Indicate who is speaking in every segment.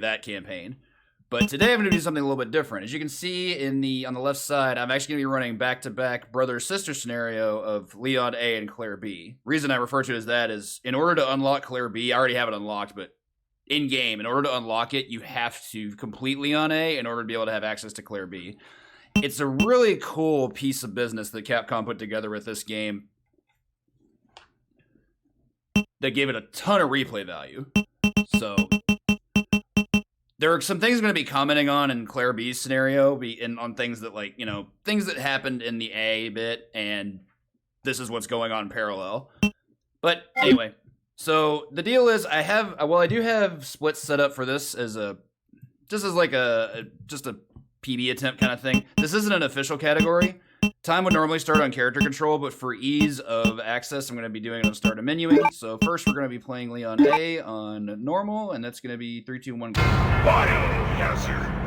Speaker 1: that campaign. But today I'm going to do something a little bit different. As you can see on the left side, I'm actually going to be running back-to-back brother-sister scenario of Leon A and Claire B. Reason I refer to it as that is, in order to unlock Claire B, I already have it unlocked, but in-game, in order to unlock it, you have to complete Leon A in order to be able to have access to Claire B. It's a really cool piece of business that Capcom put together with this game that gave it a ton of replay value. So there are some things I'm going to be commenting on in Claire B's scenario, on things that, like, you know, things that happened in the A bit, and this is what's going on in parallel. But anyway, so the deal is I do have splits set up for this as just a PB attempt kind of thing. This isn't an official category. Time would normally start on character control, but for ease of access, I'm going to be doing it on start and menuing. So first, we're going to be playing Leon A on normal, and that's going to be 3, 2, 1, go.
Speaker 2: Biohazard.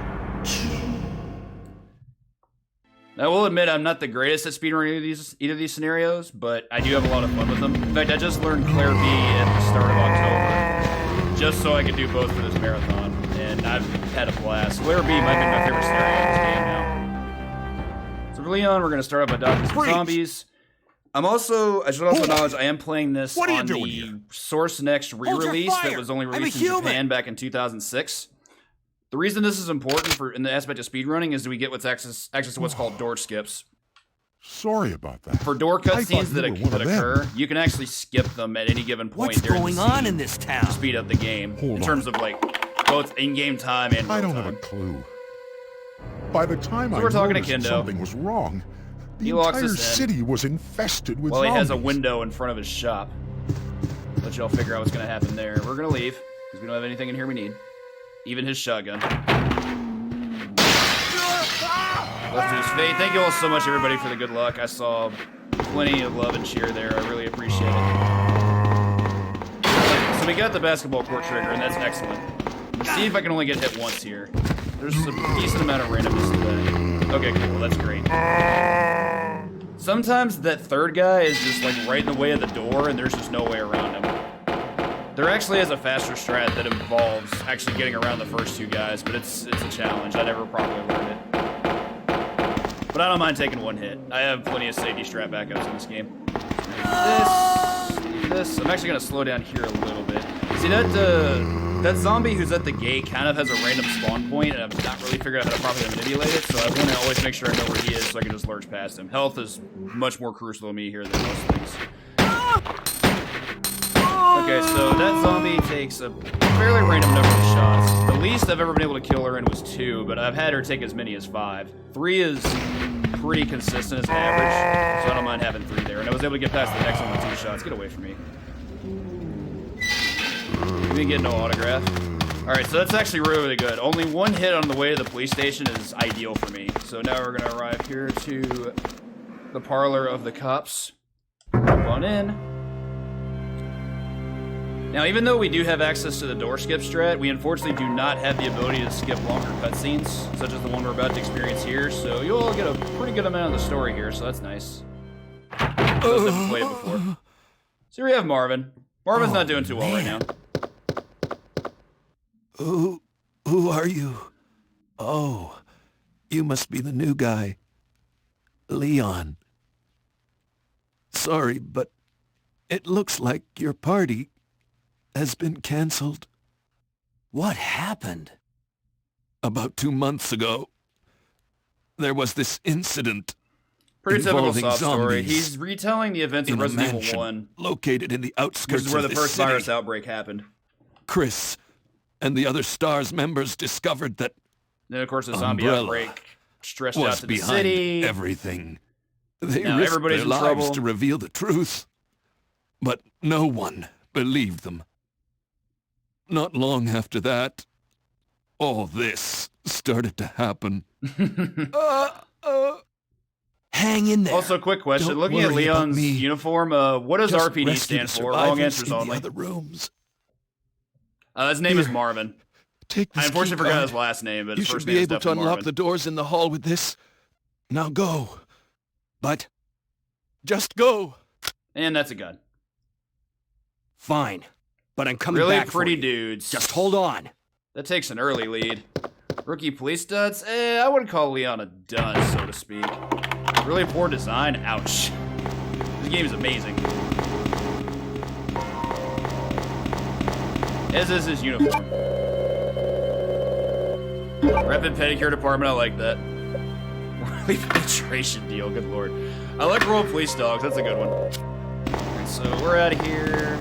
Speaker 1: Now, I will admit I'm not the greatest at speedrunning either of these scenarios, but I do have a lot of fun with them. In fact, I just learned Claire B at the start of October, just so I could do both for this marathon, and I've had a blast. Claire B might be my favorite scenario in this game now. So for Leon, we're going to start out by dodging some zombies. I should also acknowledge I am playing this on the Source Next re-release that was only released in Japan back in 2006. The reason this is important in the aspect of speedrunning is that we get access to what's called door skips.
Speaker 2: Sorry about that.
Speaker 1: For door cutscenes that occur, you can actually skip them at any given point.
Speaker 3: What's going on in this town?
Speaker 1: To speed up the game in terms of, like, both in-game time and
Speaker 2: I don't
Speaker 1: real
Speaker 2: have a
Speaker 1: time.
Speaker 2: clue. By the time
Speaker 1: So we're talking to
Speaker 2: noticed
Speaker 1: Kendo.
Speaker 2: something was wrong, the
Speaker 1: He locks
Speaker 2: entire
Speaker 1: us in.
Speaker 2: city was infested with
Speaker 1: Well, he has a
Speaker 2: zombies.
Speaker 1: window in front of his shop. Let y'all figure out what's going to happen there. We're going to leave, because we don't have anything in here we need. Even his shotgun. Let's do this. Fate. Thank you all so much, everybody, for the good luck. I saw plenty of love and cheer there. I really appreciate it. So we got the basketball court trigger, and that's excellent. Let's see if I can only get hit once here. There's a decent amount of randomness to that. Okay, cool. That's great. Sometimes that third guy is just, like, right in the way of the door, and there's just no way around him. There actually is a faster strat that involves actually getting around the first two guys, but it's a challenge. I never properly learned it. But I don't mind taking one hit. I have plenty of safety strat backups in this game. This. I'm actually going to slow down here a little bit. See, that zombie who's at the gate kind of has a random spawn point, and I've not really figured out how to properly manipulate it, so I want to always make sure I know where he is so I can just lurch past him. Health is much more crucial to me here than most things. Okay, so that zombie takes a fairly random number of shots. The least I've ever been able to kill her in was 2, but I've had her take as many as 5. 3 is pretty consistent as an average, so I don't mind having 3 there. And I was able to get past the next one with 2 shots. Get away from me. You didn't get no autograph. Alright, so that's actually really, really good. Only 1 hit on the way to the police station is ideal for me. So now we're going to arrive here to the parlor of the cops. Jump on in. Now, even though we do have access to the door skip strat, we unfortunately do not have the ability to skip longer cutscenes, such as the one we're about to experience here, so you'll all get a pretty good amount of the story here, so that's nice. Most haven't played it before. So here we have Marvin. Marvin's not doing too well right now.
Speaker 3: Who are you? Oh, you must be the new guy. Leon. Sorry, but it looks like your party has been cancelled. What happened? About 2 months ago, there was this incident.
Speaker 1: Pretty typical
Speaker 3: involving
Speaker 1: sob story.
Speaker 3: zombies
Speaker 1: He's retelling the events of
Speaker 3: in a
Speaker 1: Resident Evil
Speaker 3: mansion
Speaker 1: 1,
Speaker 3: located in the
Speaker 1: which
Speaker 3: outskirts
Speaker 1: is where
Speaker 3: of
Speaker 1: the
Speaker 3: this
Speaker 1: first
Speaker 3: city.
Speaker 1: virus outbreak happened.
Speaker 3: Chris and the other STARS members discovered that
Speaker 1: Then, of course, the zombie
Speaker 3: Umbrella
Speaker 1: outbreak stretched out
Speaker 3: was
Speaker 1: to the
Speaker 3: behind
Speaker 1: city.
Speaker 3: everything. They
Speaker 1: Now
Speaker 3: risked
Speaker 1: everybody's
Speaker 3: their
Speaker 1: in
Speaker 3: lives
Speaker 1: trouble.
Speaker 3: to reveal the truth, but no one believed them. Not long after that, all this started to happen. Hang in there.
Speaker 1: Also, quick question.
Speaker 3: Don't
Speaker 1: Looking at
Speaker 3: worry about
Speaker 1: Leon's
Speaker 3: me.
Speaker 1: uniform, what does
Speaker 3: Just
Speaker 1: RPD
Speaker 3: rescue
Speaker 1: stand
Speaker 3: the
Speaker 1: for? Wrong
Speaker 3: survivors
Speaker 1: answers
Speaker 3: in
Speaker 1: only.
Speaker 3: the other rooms.
Speaker 1: His name is
Speaker 3: Here.
Speaker 1: Marvin.
Speaker 3: Take this
Speaker 1: I unfortunately
Speaker 3: key
Speaker 1: forgot
Speaker 3: card.
Speaker 1: his last name, but
Speaker 3: You
Speaker 1: his
Speaker 3: should
Speaker 1: first
Speaker 3: be
Speaker 1: name is
Speaker 3: able to
Speaker 1: definitely
Speaker 3: unlock
Speaker 1: Marvin.
Speaker 3: the doors in the hall with this. Now go. But just go.
Speaker 1: And that's a gun.
Speaker 4: Fine, but I'm coming
Speaker 1: Really
Speaker 4: back for
Speaker 1: pretty
Speaker 4: you.
Speaker 1: dudes.
Speaker 4: Just hold on.
Speaker 1: That takes an early lead. Rookie police duds? I wouldn't call Leon a dud, so to speak. Really poor design? Ouch. This game is amazing. As is his uniform. Rapid pedicure department, I like that. Early penetration deal, good lord. I like roll police dogs, that's a good one. Alright, so we're out of here.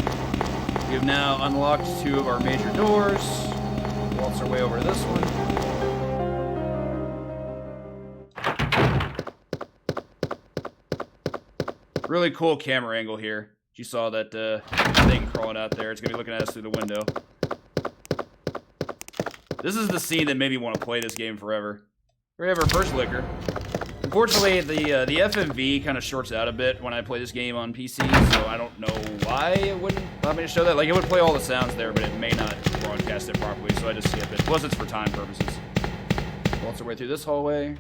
Speaker 1: We have now unlocked 2 of our major doors. Waltz our way over to this one. Really cool camera angle here. You saw that thing crawling out there. It's gonna be looking at us through the window. This is the scene that made me want to play this game forever. We have our first liquor. Unfortunately, the FMV kind of shorts out a bit when I play this game on PC, so I don't know why it wouldn't allow me to show that. Like, it would play all the sounds there, but it may not broadcast it properly, so I just skip it. Plus, it's for time purposes. Waltz our way through this hallway.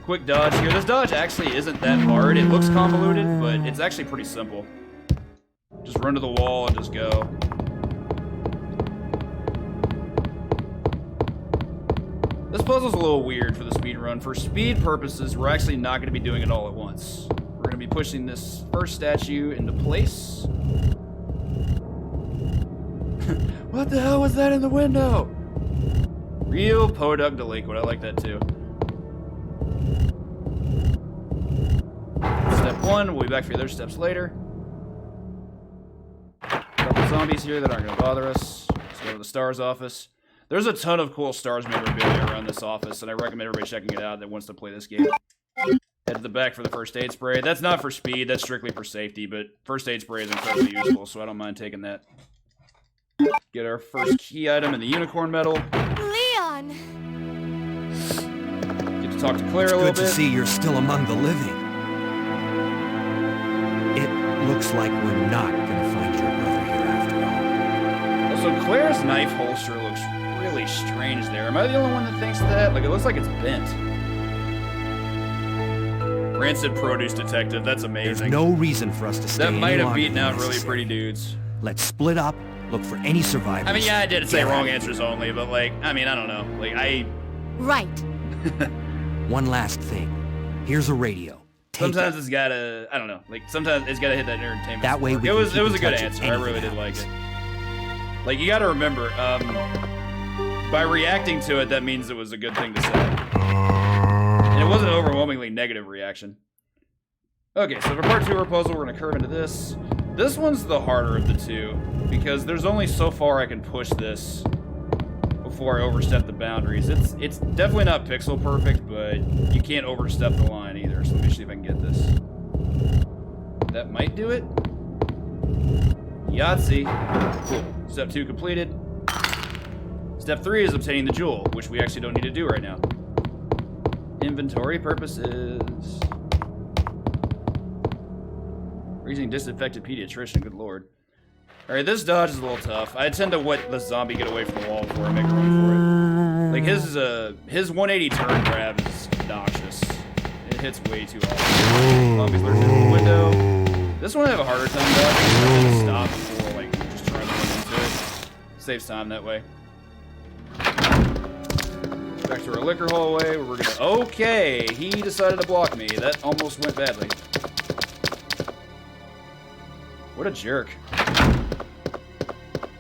Speaker 1: Quick dodge here. This dodge actually isn't that hard. It looks convoluted, but it's actually pretty simple. Just run to the wall and just go. This puzzle's a little weird for the speed run. For speed purposes, we're actually not going to be doing it all at once. We're going to be pushing this first statue into place. What the hell was that in the window? Real podunk delinquent. I like that too. Step 1, we'll be back for the other steps later. Couple zombies here that aren't going to bother us. Let's go to the STARS office. There's a ton of cool STARS memorabilia around this office, and I recommend everybody checking it out that wants to play this game. Head to the back for the first aid spray. That's not for speed, that's strictly for safety, but first aid spray is incredibly useful, so I don't mind taking that. Get our first key item in the unicorn medal.
Speaker 4: Leon!
Speaker 1: Get to talk to Claire a little bit.
Speaker 3: Good to see you're still among the living. It looks like we're not gonna find your brother here after all.
Speaker 1: Also, Claire's knife holster looks really strange there. Am I the only one that thinks that? Like, it looks like it's bent. Rancid produce detective, that's amazing.
Speaker 3: There's no reason for us to stay
Speaker 1: That might
Speaker 3: any
Speaker 1: have
Speaker 3: longer
Speaker 1: beaten
Speaker 3: than
Speaker 1: out really
Speaker 3: necessary.
Speaker 1: pretty dudes.
Speaker 3: Let's split up, look for any survivors.
Speaker 1: I mean, yeah, I did say
Speaker 3: Get
Speaker 1: wrong
Speaker 3: out.
Speaker 1: answers only, but like, I mean, I don't know. Like,
Speaker 4: Right.
Speaker 3: One last thing. Here's a radio. Take
Speaker 1: sometimes
Speaker 3: it.
Speaker 1: it's gotta, I don't know. Like, sometimes it's gotta hit that entertainment.
Speaker 3: That way
Speaker 1: spark.
Speaker 3: we
Speaker 1: It
Speaker 3: can
Speaker 1: was
Speaker 3: keep
Speaker 1: a
Speaker 3: in
Speaker 1: good
Speaker 3: touch if
Speaker 1: answer. I
Speaker 3: anything
Speaker 1: really did like
Speaker 3: happens.
Speaker 1: it. Like, you gotta remember, by reacting to it, that means it was a good thing to say. And it wasn't an overwhelmingly negative reaction. Okay, so for part 2 of our puzzle, we're gonna curve into this. This one's the harder of the two, because there's only so far I can push this before I overstep the boundaries. It's definitely not pixel perfect, but you can't overstep the line either, so let me see if I can get this. That might do it. Yahtzee. Cool. Step 2 completed. Step 3 is obtaining the jewel, which we actually don't need to do right now. Inventory purposes. Raising disinfected pediatrician, good lord. Alright, this dodge is a little tough. I tend to let the zombie get away from the wall before I make a run for it. Like, his 180 turn grab is obnoxious. It hits way too often. Zombies lurching in the window. This one I have a harder time dodging. I can stop before, like, just trying to run into it. Saves time that way. Back to our liquor hallway, where we're gonna... Okay, he decided to block me. That almost went badly. What a jerk.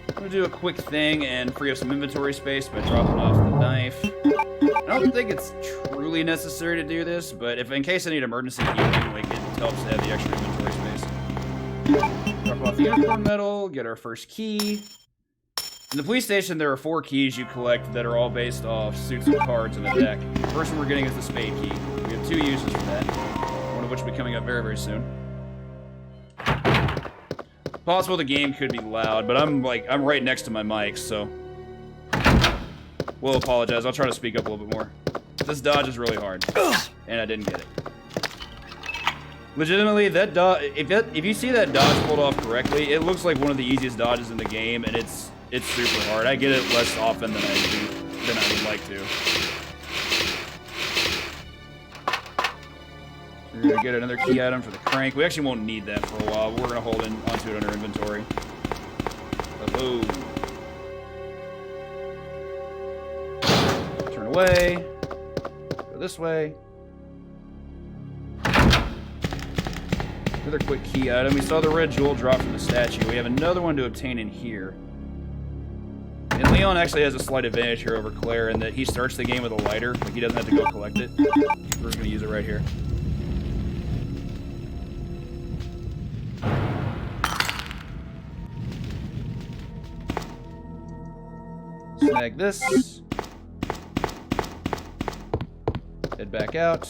Speaker 1: I'm gonna do a quick thing and free up some inventory space by dropping off the knife. I don't think it's truly necessary to do this, but if in case I need emergency healing, like, it helps to have the extra inventory space. Drop off the unicorn medal, get our first key. In the police station, there are 4 keys you collect that are all based off suits of cards in a deck. The first one we're getting is the Spade Key. We have 2 uses for that, one of which will be coming up very, very soon. Possible the game could be loud, but I'm right next to my mic, so we'll apologize. I'll try to speak up a little bit more. This dodge is really hard, and I didn't get it. Legitimately, that dodge, if you see that dodge pulled off correctly, it looks like one of the easiest dodges in the game, and it's super hard. I get it less often than I would like to. We're gonna get another key item for the crank. We actually won't need that for a while, but we're gonna hold onto it under inventory. Hello. away. Go this way. Another quick key item. We saw the red jewel drop from the statue. We have another one to obtain in here. And Leon actually has a slight advantage here over Claire in that he starts the game with a lighter. Like, he doesn't have to go collect it. We're just going to use it right here. Snag this. Head back out.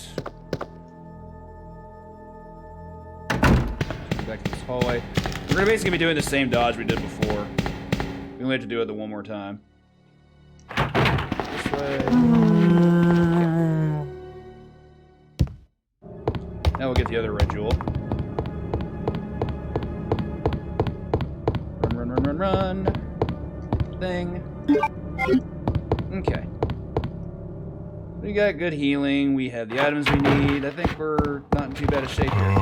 Speaker 1: Back to this hallway. We're going to basically be doing the same dodge we did before. We only have to do it the one more time. This way. Okay. Now we'll get the other red jewel. Run, run, run, run, run. Thing. Okay. We got good healing. We have the items we need. I think we're not in too bad a shape here.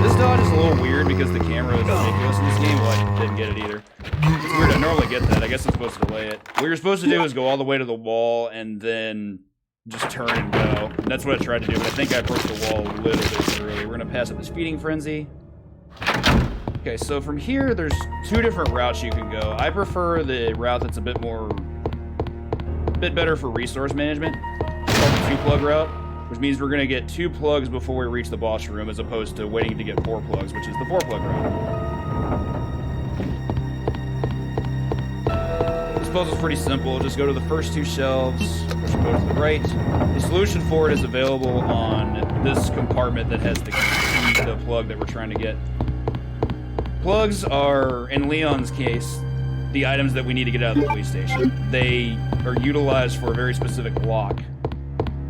Speaker 1: This dodge is a little weird because the camera is ridiculous in this game. Well, I didn't get it either. It's weird. I normally get that. I guess I'm supposed to delay it. What you're supposed to do is go all the way to the wall and then just turn and go. And that's what I tried to do, but I think I approached the wall a little bit too early. We're going to pass up this feeding frenzy. Okay, so from here, there's two different routes you can go. I prefer the route that's a bit better for resource management. It's called the 2-plug route, which means we're going to get 2 plugs before we reach the boss room as opposed to waiting to get 4 plugs, which is the 4-plug route. This puzzle's pretty simple. Just go to the first 2 shelves, push them over to the right. The solution for it is available on this compartment that has the key, the plug that we're trying to get. Plugs are, in Leon's case, the items that we need to get out of the police station. They are utilized for a very specific lock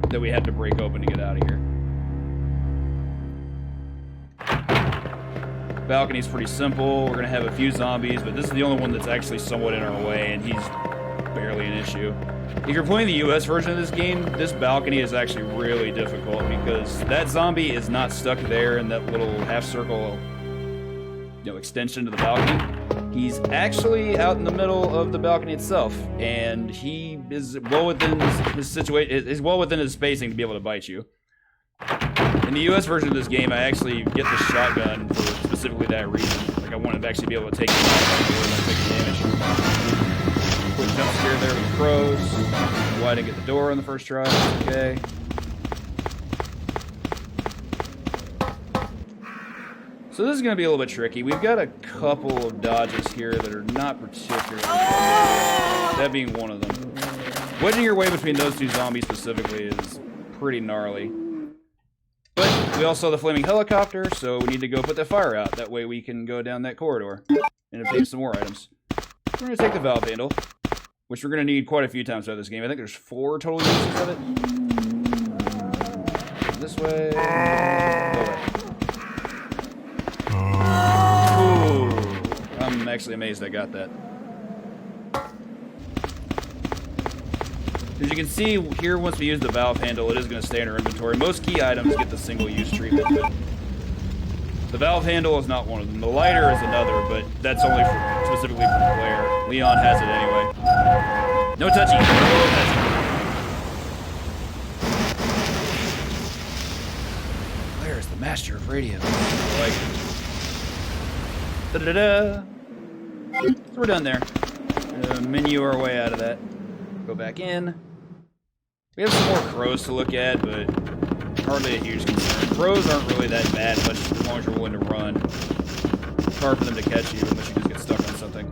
Speaker 1: that we had to break open to get out of here. Balcony's pretty simple. We're going to have a few zombies, but this is the only one that's actually somewhat in our way, and he's barely an issue. If you're playing the US version of this game, this balcony is actually really difficult because that zombie is not stuck there in that little half circle, extension to the balcony. He's actually out in the middle of the balcony itself, and he is well within his situation. Is well within his spacing to be able to bite you. In the US version of this game, I actually get the shotgun for specifically that reason. Like, I wanted to actually be able to take the damage. Quick jump scare there with the crows. Why I didn't get the door on the first try. Okay. So this is going to be a little bit tricky. We've got a couple of dodges here that are not particularly that being one of them. Wedging your way between those 2 zombies specifically is pretty gnarly. But we also saw the flaming helicopter, so we need to go put that fire out. That way we can go down that corridor and obtain some more items. We're going to take the valve handle, which we're going to need quite a few times throughout this game. I think there's 4 total uses of it. This way. Go away. Ooh, I'm actually amazed I got that. As you can see here, once we use the valve handle, it is going to stay in our inventory. Most key items get the single-use treatment, but the valve handle is not one of them. The lighter is another, but that's only specifically for Claire. Leon has it anyway. No touchy. No touchy. Claire is the master of radio. I like it. Da-da-da-da. So we're done there. We're gonna menu our way out of that. Go back in. We have some more crows to look at, but hardly a huge concern. Crows aren't really that bad, but as long as you're willing to run. It's hard for them to catch you unless you just get stuck on something.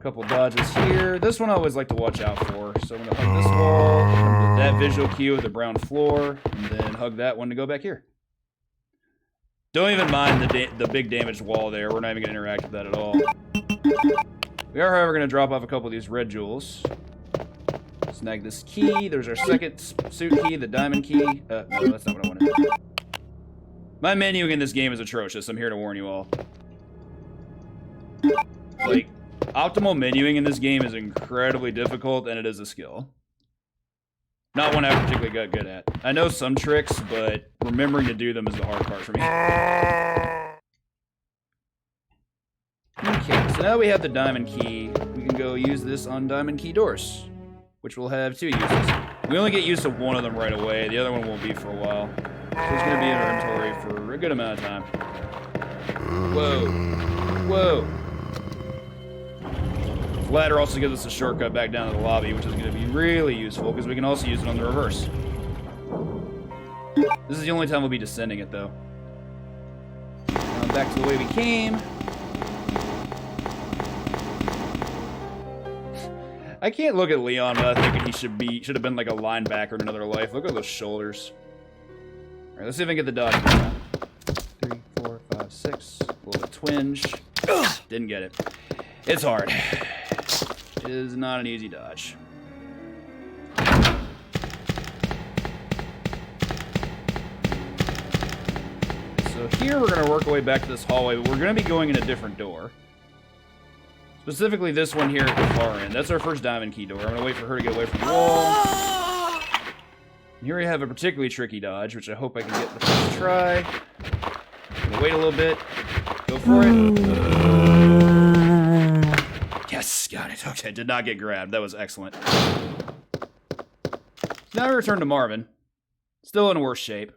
Speaker 1: Couple dodges here. This one I always like to watch out for. So I'm going to hug this wall, get that visual cue with the brown floor, and then hug that one to go back here. Don't even mind the big damaged wall there. We're not even going to interact with that at all. We are, however, going to drop off a couple of these red jewels. Snag this key. There's our second suit key, the diamond key. No, that's not what I wanted. My menuing in this game is atrocious. I'm here to warn you all. Like, optimal menuing in this game is incredibly difficult, and it is a skill. Not one I particularly got good at. I know some tricks, but remembering to do them is the hard part for me. Okay, so now we have the diamond key. We can go use this on diamond key doors. which will have 2 uses. We only get use of one of them right away. The other one won't be for a while. So it's going to be in our inventory for a good amount of time. Whoa. Whoa. The ladder also gives us a shortcut back down to the lobby, which is going to be really useful because we can also use it on the reverse. This is the only time we'll be descending it, though. Back to the way we came. I can't look at Leon without thinking he should have been like a linebacker in another life. Look at those shoulders. All right, let's see if I can get the dodge. 3, 4, 5, 6. A little bit twinge. Didn't get it. It's hard. It is not an easy dodge. So here we're going to work our way back to this hallway, but we're going to be going in a different door. Specifically this one here at the far end. That's our first diamond key door. I'm going to wait for her to get away from the wall. And here we have a particularly tricky dodge, which I hope I can get the first try. I'm going to wait a little bit. Go for it. Yes, got it. Okay, did not get grabbed. That was excellent. Now we return to Marvin. Still in worse shape.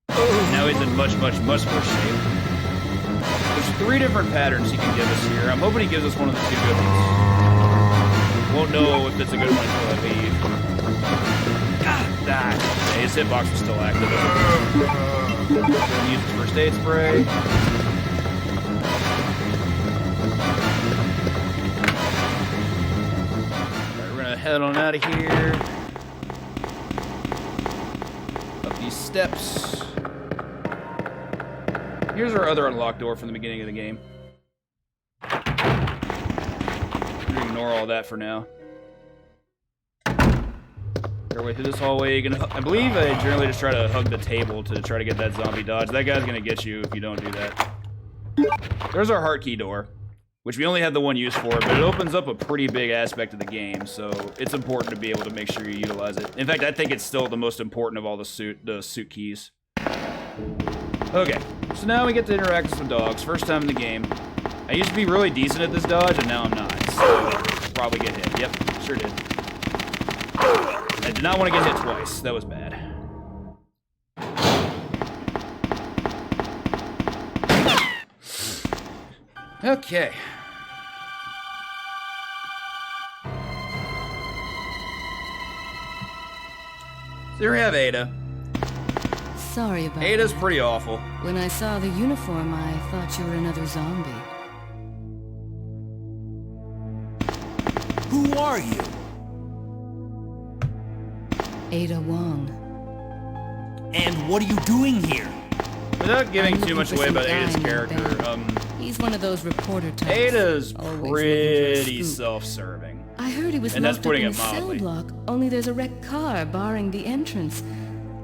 Speaker 1: Now he's in much, much, much worse shape. There's 3 different patterns he can give us here. I'm hoping he gives us one of the 2 good ones. Won't know if it's a good one until I leave. Yeah, his hitbox is still active. Gonna use his first aid spray. Alright, we're gonna head on out of here. Up these steps. Here's our other unlocked door from the beginning of the game. We're gonna ignore all that for now. Our way through this hallway. I believe I generally just try to hug the table to try to get that zombie dodge. That guy's gonna get you if you don't do that. There's our heart key door, which we only have the one use for, but it opens up a pretty big aspect of the game, so it's important to be able to make sure you utilize it. In fact, I think it's still the most important of all the suit keys. Okay, so now we get to interact with some dogs. First time in the game. I used to be really decent at this dodge, and now I'm not. So, probably get hit. Yep, sure did. I did not want to get hit twice. That was bad. Okay. So here we have Ada.
Speaker 5: Sorry about
Speaker 1: Ada's
Speaker 5: that.
Speaker 1: pretty awful.
Speaker 5: When I saw the uniform, I thought you were another zombie.
Speaker 6: Who are you?
Speaker 5: Ada Wong.
Speaker 6: And what are you doing here?
Speaker 1: Without giving
Speaker 5: I'm
Speaker 1: too much
Speaker 5: looking
Speaker 1: away
Speaker 5: for
Speaker 1: about
Speaker 5: some
Speaker 1: Ada's
Speaker 5: guy named
Speaker 1: character,
Speaker 5: Ben. He's one of those reporter types.
Speaker 1: Ada's
Speaker 5: always looking for a
Speaker 1: pretty
Speaker 5: scoop.
Speaker 1: self-serving.
Speaker 5: I heard he was
Speaker 1: And that's
Speaker 5: locked up
Speaker 1: putting
Speaker 5: in a
Speaker 1: it
Speaker 5: cell
Speaker 1: mildly.
Speaker 5: block, only there's a wrecked car barring the entrance.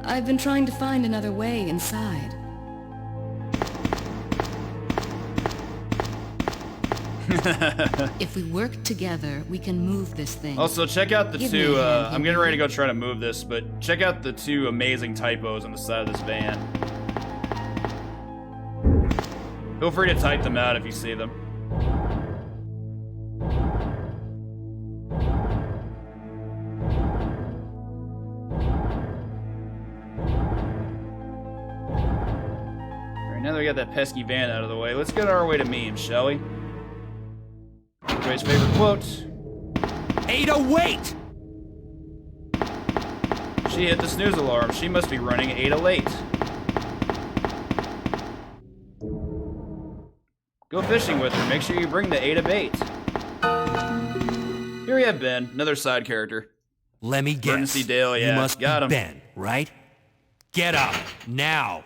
Speaker 5: I've been trying to find another way inside. If we work together, we can move this thing.
Speaker 1: Also, check out the
Speaker 5: Give me
Speaker 1: 2,
Speaker 5: a hand,
Speaker 1: I'm getting
Speaker 5: Henry.
Speaker 1: ready to go try to move this, but check out the 2 amazing typos on the side of this van. Feel free to type them out if you see them. Alright, now that we got that pesky van out of the way, let's get our way to memes, shall we? Everybody's favorite quote.
Speaker 6: Ada, wait!
Speaker 1: She hit the snooze alarm. She must be running Ada late. Go fishing with her. Make sure you bring the Ada bait. Here we have Ben, another side character.
Speaker 6: Let me guess.
Speaker 1: Emergency Dale, yeah,
Speaker 6: You must
Speaker 1: got
Speaker 6: be
Speaker 1: him.
Speaker 6: Ben, right? Get up, now.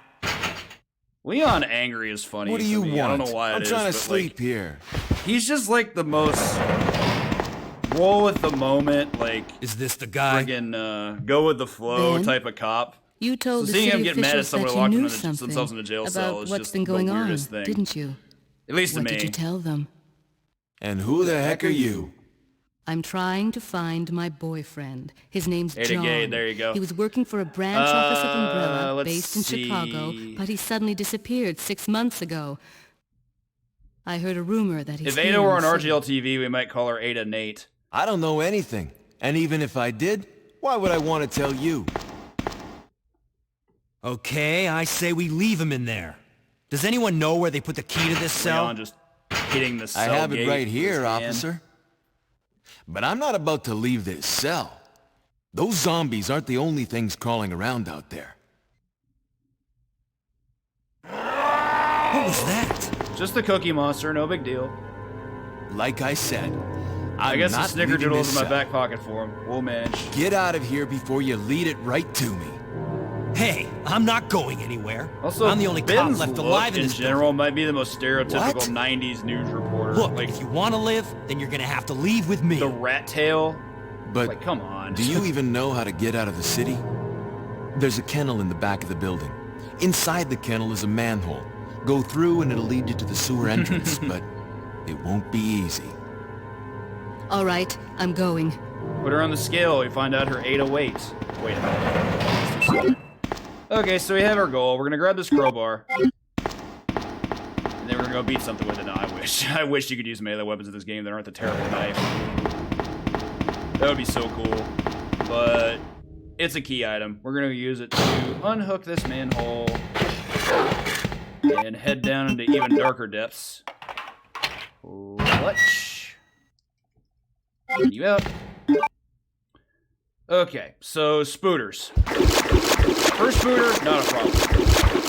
Speaker 1: Leon angry is funny.
Speaker 3: What do
Speaker 1: to
Speaker 3: you
Speaker 1: me.
Speaker 3: want?
Speaker 1: I don't know why
Speaker 3: I'm
Speaker 1: it is,
Speaker 3: trying to
Speaker 1: but,
Speaker 3: sleep here.
Speaker 1: He's just like the most roll with the moment, like
Speaker 6: Is this the guy?
Speaker 1: friggin' go with the flow
Speaker 5: Ben?
Speaker 1: type of cop.
Speaker 5: You told
Speaker 1: So
Speaker 5: the
Speaker 1: seeing
Speaker 5: city
Speaker 1: him get mad at
Speaker 5: officials
Speaker 1: someone
Speaker 5: that
Speaker 1: who
Speaker 5: you
Speaker 1: locked
Speaker 5: knew
Speaker 1: them
Speaker 5: something
Speaker 1: themselves in a jail
Speaker 5: about
Speaker 1: cell is
Speaker 5: what's
Speaker 1: just
Speaker 5: been going
Speaker 1: the
Speaker 5: on,
Speaker 1: weirdest thing.
Speaker 5: didn't you?
Speaker 1: At least to
Speaker 5: What
Speaker 1: me.
Speaker 5: did you tell them?
Speaker 3: And who the heck are you?
Speaker 5: I'm trying to find my boyfriend. His name's
Speaker 1: Ada
Speaker 5: John.
Speaker 1: Gay, there you go.
Speaker 5: He was working for a branch office of Umbrella
Speaker 1: let's
Speaker 5: based in Chicago,
Speaker 1: see.
Speaker 5: but he suddenly disappeared 6 months ago. I heard a rumor that he's
Speaker 1: If
Speaker 5: here
Speaker 1: Ada were
Speaker 5: in
Speaker 1: on
Speaker 5: the city.
Speaker 1: Rgltv, we might call her Ada Nate.
Speaker 3: I don't know anything. And even if I did, why would I want to tell you?
Speaker 6: Okay, I say we leave him in there. Does anyone know where they put the key to this cell?
Speaker 1: Leon just hitting the
Speaker 3: I
Speaker 1: cell
Speaker 3: have it
Speaker 1: gate
Speaker 3: right
Speaker 1: with
Speaker 3: here,
Speaker 1: his hand.
Speaker 3: officer. But I'm not about to leave this cell. Those zombies aren't the only things crawling around out there.
Speaker 6: What was that?
Speaker 1: Just the Cookie Monster, no big deal.
Speaker 3: Like I said,
Speaker 1: I guess the
Speaker 3: not leaving
Speaker 1: Snickerdoodle
Speaker 3: this
Speaker 1: is in my
Speaker 3: cell.
Speaker 1: back pocket for him. We'll manage.
Speaker 3: Get out of here before you lead it right to me.
Speaker 6: Hey, I'm not going anywhere.
Speaker 1: Also,
Speaker 6: I'm the only cop
Speaker 1: Ben's
Speaker 6: left
Speaker 1: look
Speaker 6: alive in
Speaker 1: in
Speaker 6: this
Speaker 1: general might be the most stereotypical
Speaker 3: What?
Speaker 1: 90s news reporter.
Speaker 6: Look,
Speaker 1: like
Speaker 6: if you want to live, then you're gonna have to leave with me.
Speaker 1: the rat tail.
Speaker 3: But
Speaker 1: Like, come on.
Speaker 3: do you even know how to get out of the city? There's a kennel in the back of the building. Inside the kennel is a manhole. Go through and it'll lead you to the sewer entrance, but it won't be easy.
Speaker 5: All right, I'm going.
Speaker 1: Put her on the scale. We find out her 808. Wait a minute. Okay, so we have our goal. We're gonna grab this crowbar. And then we're gonna go beat something with it. No, I wish. I wish you could use melee weapons in this game that aren't the terrible knife. That would be so cool. But it's a key item. We're gonna use it to unhook this manhole and head down into even darker depths. Clutch. You up. Okay, so spooters. First spooter, not a problem.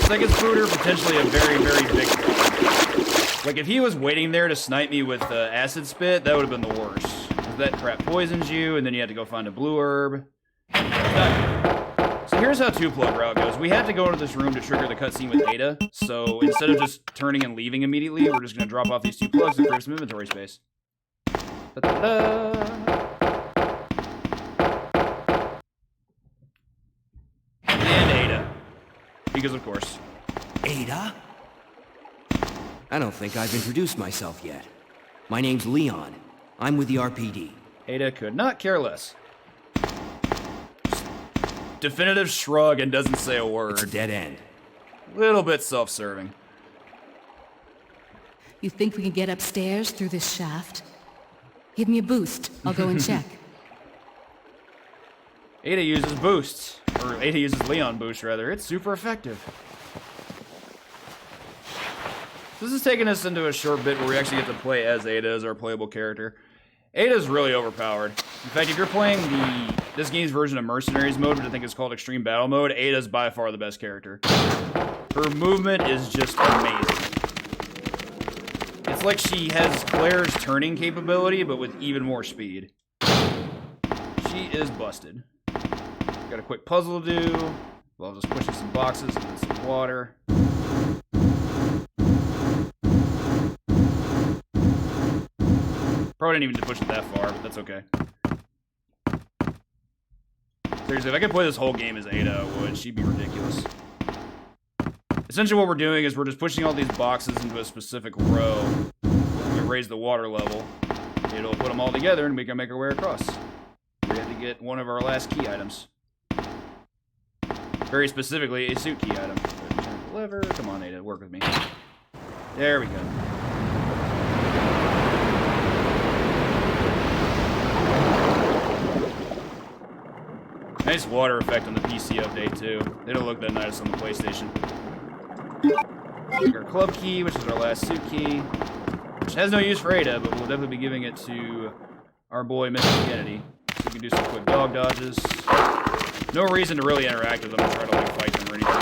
Speaker 1: Second spooter, potentially a very, very big problem. Like, if he was waiting there to snipe me with acid spit, that would have been the worst. 'Cause that crap poisons you, and then you have to go find a blue herb. So here's how 2-plug route goes. We had to go into this room to trigger the cutscene with Ada, so instead of just turning and leaving immediately, we're just going to drop off these 2 plugs and create some inventory space. Da-da-da. And Ada. Because of course.
Speaker 6: Ada?
Speaker 7: I don't think I've introduced myself yet. My name's Leon. I'm with the RPD.
Speaker 1: Ada could not care less. Just definitive shrug and doesn't say a
Speaker 7: It's a
Speaker 1: word.
Speaker 7: dead end.
Speaker 1: Little bit self-serving.
Speaker 5: You think we can get upstairs through this shaft? Give me a boost. I'll go and check.
Speaker 1: Ada uses boosts. Or Ada uses Leon boost, rather. It's super effective. This is taking us into a short bit where we actually get to play as Ada as our playable character. Ada's really overpowered. In fact, if you're playing this game's version of Mercenaries mode, which I think is called Extreme Battle Mode, Ada's by far the best character. Her movement is just amazing. It's like she has Claire's turning capability, but with even more speed. She is busted. Got a quick puzzle to do. Well, just pushing some boxes and then some water. Probably didn't even need to push it that far, but that's okay. Seriously, if I could play this whole game as Ada, I would. She'd be ridiculous. Essentially what we're doing is we're just pushing all these boxes into a specific row. When we raise the water level, it'll put them all together and we can make our way across. We have to get one of our last key items. Very specifically, a suit key item. Turn the lever. Come on, Ada, work with me. There we go. Nice water effect on the PC update, too. They don't look that nice on the PlayStation. Take our club key, which is our last suit key. Which has no use for Ada, but we'll definitely be giving it to our boy, Mr. Kennedy. So we can do some quick dog dodges. No reason to really interact with them and try to, like, fight them or anything.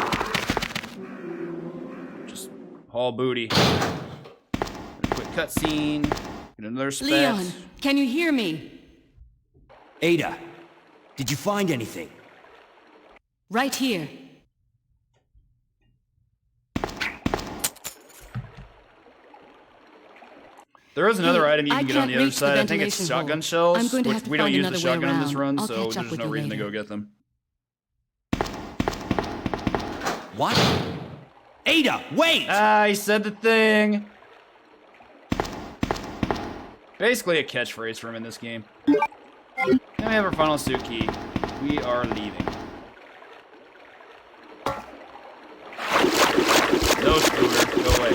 Speaker 1: Just haul booty. A quick cutscene. Get another spec.
Speaker 5: Leon, can you hear me?
Speaker 7: Ada, did you find anything?
Speaker 5: Right here.
Speaker 1: There is another
Speaker 5: Hey,
Speaker 1: item you
Speaker 5: I
Speaker 1: can get on
Speaker 5: can't
Speaker 1: the other
Speaker 5: reach the
Speaker 1: side. I think it's
Speaker 5: ventilation
Speaker 1: shotgun
Speaker 5: hole.
Speaker 1: shells,
Speaker 5: I'm going to
Speaker 1: which
Speaker 5: have to
Speaker 1: we don't
Speaker 5: find
Speaker 1: use the
Speaker 5: another way
Speaker 1: shotgun in this
Speaker 5: around.
Speaker 1: run,
Speaker 5: I'll
Speaker 1: so
Speaker 5: catch up
Speaker 1: there's
Speaker 5: with
Speaker 1: no
Speaker 5: you
Speaker 1: reason to
Speaker 5: later.
Speaker 1: go get them.
Speaker 6: What? Ada, wait!
Speaker 1: I said the thing! Basically a catchphrase for him in this game. And we have our final suit key. We are leaving. No scooter, go away.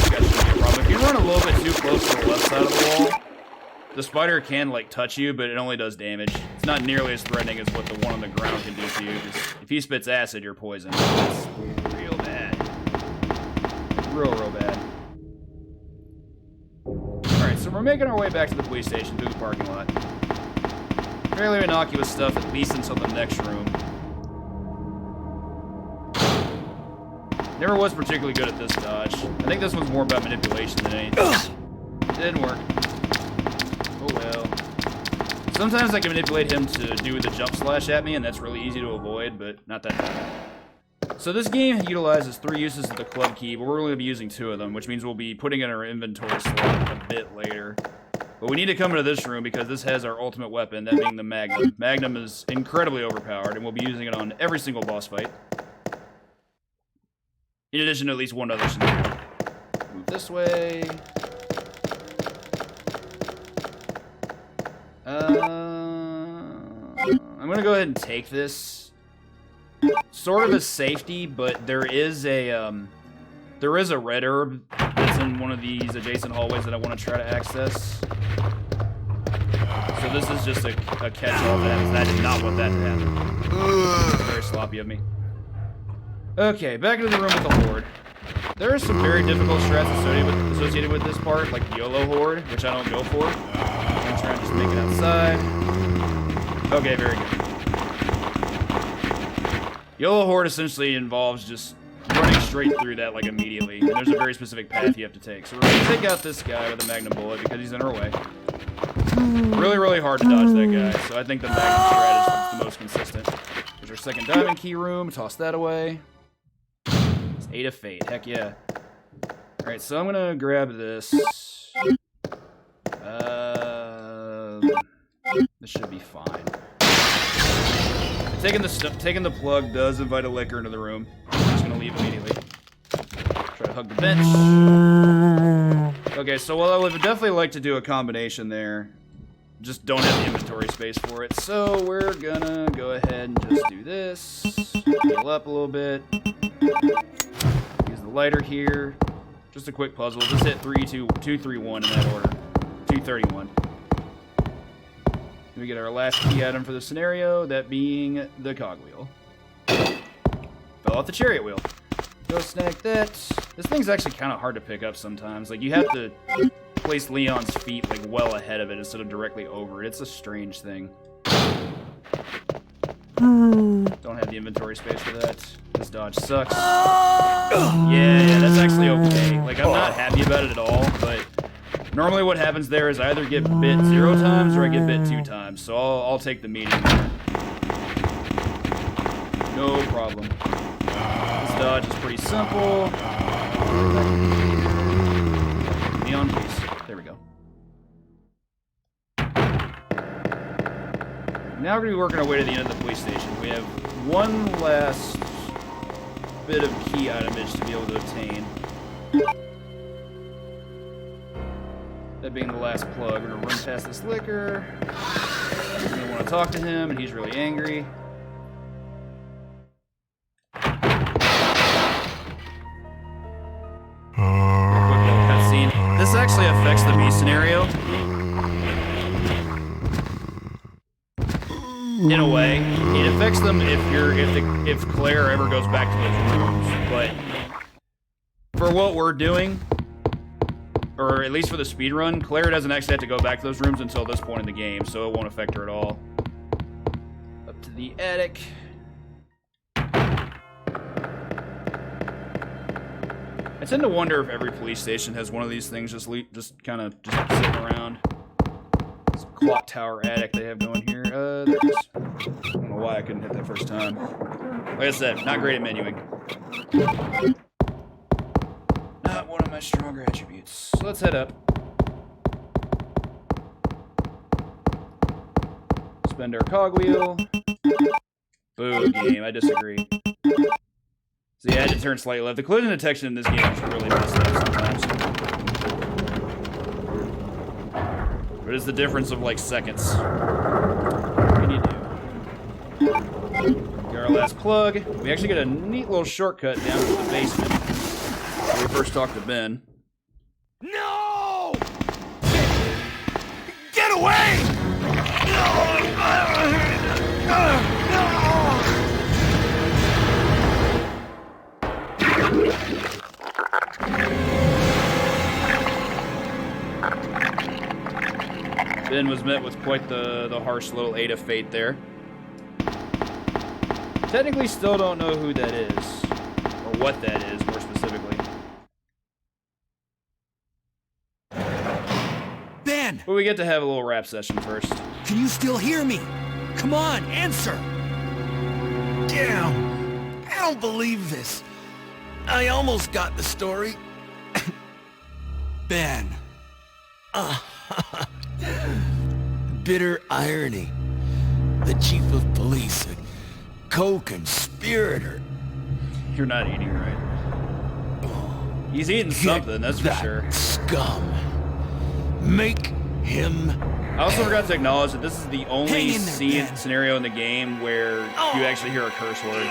Speaker 1: That shouldn't be a problem. If you run a little bit too close to the left side of the wall, the spider can, like, touch you, but it only does damage. It's not nearly as threatening as what the one on the ground can do to you, because if he spits acid, you're poisoned. It's real bad. Real bad. Alright, so we're making our way back to the police station through the parking lot. Fairly innocuous stuff, at least until the next room. Never was particularly good at this dodge. I think this one's more about manipulation than anything. Didn't work. Oh well. Sometimes I can manipulate him to do the jump slash at me, and that's really easy to avoid, but not that time. So this game utilizes 3 uses of the club key, but we're going to be using 2 of them, which means we'll be putting in our inventory slot a bit later. But we need to come into this room because this has our ultimate weapon, that being the Magnum. Magnum is incredibly overpowered, and we'll be using it on every single boss fight. In addition to at least one other scenario. Move this way. I'm gonna go ahead and take this. Sort of as safety, but there is a red herb that's in one of these adjacent hallways that I want to try to access. So this is just a catch-all that happens. I did not want that to happen. Very sloppy of me. Okay, back into the room with the Horde. There are some very difficult strats associated with this part, like YOLO Horde, which I don't go for. I'm gonna try and just make it outside. Okay, very good. YOLO Horde essentially involves just running straight through that, like, immediately. And there's a very specific path you have to take. So we're gonna take out this guy with a Magnum bullet because he's in our way. Really, really hard to dodge that guy, so I think the Magnum strat is the most consistent. There's our second diamond key room. Toss that away. It's 8 of Fate. Heck yeah. Alright, so I'm gonna grab this. This should be fine. Taking the plug does invite a licker into the room. I'm just gonna leave immediately. Try to hug the bench. Okay, so while I would definitely like to do a combination there, just don't have the inventory space for it. So we're gonna go ahead and just do this. Heal up a little bit. Use the lighter here. Just a quick puzzle. Just hit 3, 2, 2, 3, 1 in that order. 231. We get our last key item for the scenario, that being the cogwheel. Fell off the chariot wheel. Go snag that. This thing's actually kind of hard to pick up sometimes. Like, you have to place Leon's feet, like, well ahead of it instead of directly over it. It's a strange thing. Don't have the inventory space for that. This dodge sucks. Yeah, that's actually okay. Like, I'm not happy about it at all, but normally what happens there is I either get bit 0 times or I get bit 2 times. So I'll take the medium there. No problem. This dodge is pretty simple. Neon piece. There we go. Now we're going to be working our way to the end of the police station. We have one last bit of key itemage to be able to obtain. That being the last plug. We're going to run past this licker. We're going to want to talk to him, and he's really angry. Quick little cutscene. This actually affects the B scenario. In a way, it affects them if Claire ever goes back to those rooms. But for what we're doing, or at least for the speed run, Claire doesn't actually have to go back to those rooms until this point in the game, so it won't affect her at all. Up to the attic. I tend to wonder if every police station has one of these things just kind of sitting around. This clock tower attic they have going here. There it is. I don't know why I couldn't hit that first time. Like I said, not great at menuing. Not one of my stronger attributes. So let's head up. Spend our cogwheel. Boo, game. I disagree. So yeah, I had to turn slightly left. The collision detection in this game is really messed up sometimes. But it's the difference of like seconds. What can you do? Get our last plug. We actually get a neat little shortcut down to the basement. Where we first talked to Ben.
Speaker 6: No! Get
Speaker 3: away!
Speaker 1: Ben was met with quite the harsh little Ada fate there. Technically still don't know who that is. Or what that is, more specifically.
Speaker 6: Ben!
Speaker 1: But we get to have a little rap session first.
Speaker 6: Can you still hear me? Come on, answer!
Speaker 3: Damn! I don't believe this. I almost got the story.
Speaker 6: Ben.
Speaker 3: Bitter irony. The chief of police, a co-conspirator.
Speaker 1: You're not eating right. He's eating something, that's for
Speaker 3: That
Speaker 1: sure.
Speaker 3: scum. Make him.
Speaker 1: I also forgot to acknowledge that this is the only
Speaker 6: Hang in there,
Speaker 1: scene
Speaker 6: Ben.
Speaker 1: scenario in the game where you actually hear a curse word.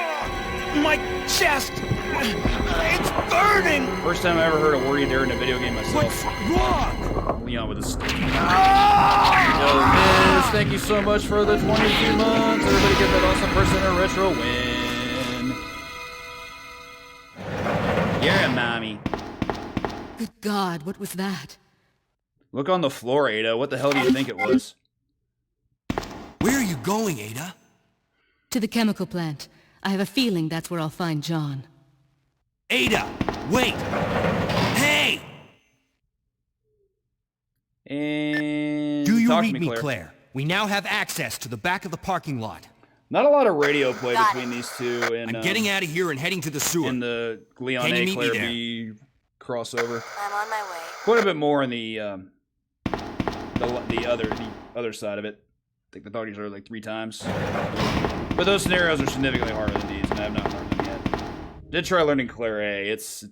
Speaker 3: My chest! It's burning!
Speaker 1: First time I ever heard a word either in a video game myself.
Speaker 6: What's wrong?
Speaker 1: Leon with his stick. Yo, Miz, thank you so much for the 22 months. Everybody get that awesome percenter retro win. Yeah, mommy.
Speaker 5: Good God, what was that?
Speaker 1: Look on the floor, Ada. What the hell do you think it was?
Speaker 6: Where are you going, Ada?
Speaker 5: To the chemical plant. I have a feeling that's where I'll find John.
Speaker 6: Ada! Wait! Hey!
Speaker 1: And
Speaker 6: Do you
Speaker 1: talk to
Speaker 6: read me,
Speaker 1: Claire.
Speaker 6: Claire? We now have access to the back of the parking lot.
Speaker 1: Not a lot of radio play between these two. And,
Speaker 6: I'm getting out of here and heading to the sewer.
Speaker 1: in the Leon
Speaker 6: Can you
Speaker 1: A.
Speaker 6: meet me
Speaker 1: Claire
Speaker 6: there?
Speaker 1: B. crossover.
Speaker 4: I'm on my way.
Speaker 1: Quite a bit more in the other side of it. I think the doggies are like 3 times. But those scenarios are significantly harder than these, and I have not learned them yet. Did try learning Claire A. It's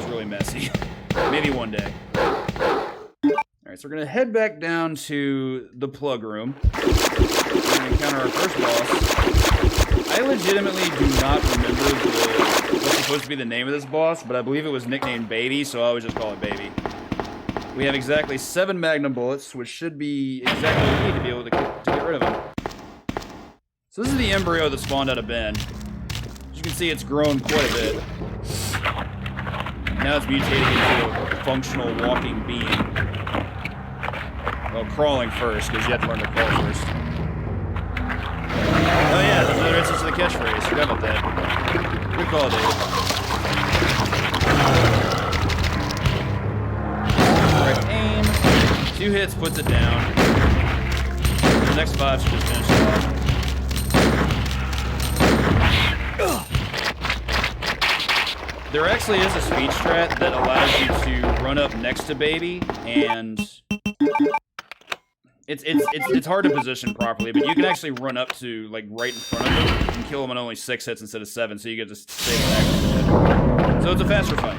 Speaker 1: really messy. Maybe one day. Alright, so we're gonna head back down to the plug room. We're gonna encounter our first boss. I legitimately do not remember what's supposed to be the name of this boss, but I believe it was nicknamed Baby, so I always just call it Baby. We have exactly 7 magnum bullets, which should be exactly what we need to be able to get rid of them. So this is the embryo that spawned out of Ben. As you can see, it's grown quite a bit. Now it's mutated into a functional walking being. Well, crawling first, because you have to learn to crawl first. Oh yeah, there's another instance of the catchphrase. Forgot about that. Good call, Dave. Correct aim. 2 hits puts it down. The next 5 should just finish it off. There actually is a speed strat that allows you to run up next to Baby, and it's hard to position properly, but you can actually run up to like right in front of him and kill him on only 6 hits instead of 7, so you get to stay back. So it's a faster fight.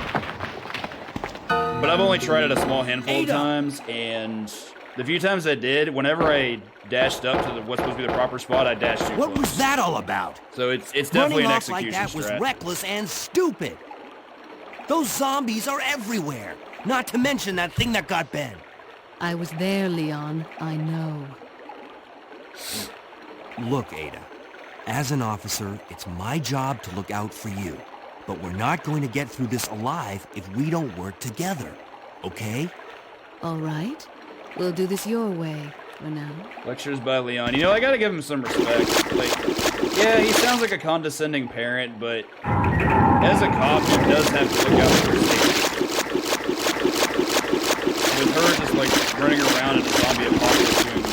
Speaker 1: But I've only tried it a small handful of times, and the few times I did, whenever I dashed up to what's supposed to be the proper spot, I dashed too
Speaker 6: What
Speaker 1: close.
Speaker 6: was that all about?
Speaker 1: So it's definitely
Speaker 6: Running
Speaker 1: an
Speaker 6: off like
Speaker 1: execution
Speaker 6: that was
Speaker 1: strat.
Speaker 6: reckless and stupid. Those zombies are everywhere. Not to mention that thing that got Ben.
Speaker 5: I was there, Leon. I know.
Speaker 6: Look, Ada. As an officer, it's my job to look out for you. But we're not going to get through this alive if we don't work together. Okay?
Speaker 5: All right. We'll do this your way for now.
Speaker 1: Lectures by Leon. You know, I gotta give him some respect. Like, yeah, he sounds like a condescending parent, but as a cop, he does have to look out for his safety. With her just, like, running around in a zombie apocalypse doing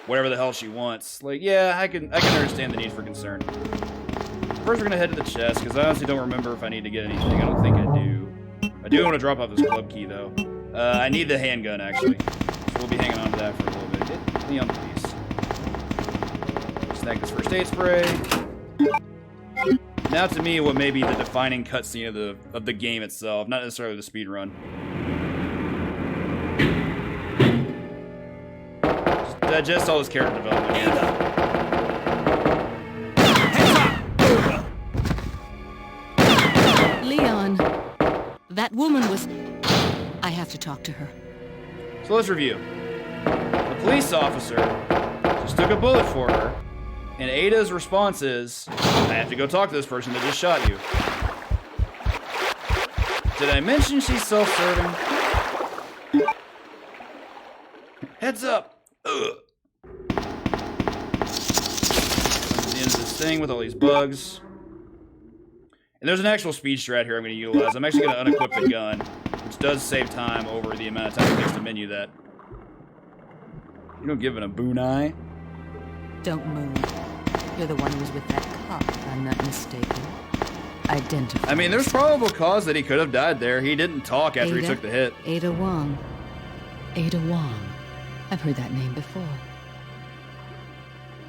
Speaker 1: whatever the hell she wants. Like, yeah, I can understand the need for concern. First, we're gonna head to the chest, because I honestly don't remember if I need to get anything. I don't think I do. I do want to drop off this club key, though. I need the handgun, actually. So we'll be hanging on to that for a little bit. Get Leon, please. Snag this first aid spray. Now, to me, what may be the defining cutscene of the game itself, not necessarily the speed run. Just digest all this character development here.
Speaker 5: Leon, that woman was... I have to talk to her.
Speaker 1: So let's review. The police officer just took a bullet for her, and Ada's response is, I have to go talk to this person that just shot you. Did I mention she's self-serving? Heads up! Ugh. That's the end of this thing with all these bugs. And there's an actual speed strat here I'm going to utilize. I'm actually going to unequip the gun, which does save time over the amount of time it takes to menu that. You don't give it a boon eye.
Speaker 5: Don't move. You're the one who was with that cop, if I'm not mistaken. Identify.
Speaker 1: I mean, there's probable cause that he could have died there. He didn't talk after he took the hit.
Speaker 5: Ada Wong. Ada Wong. I've heard that name before.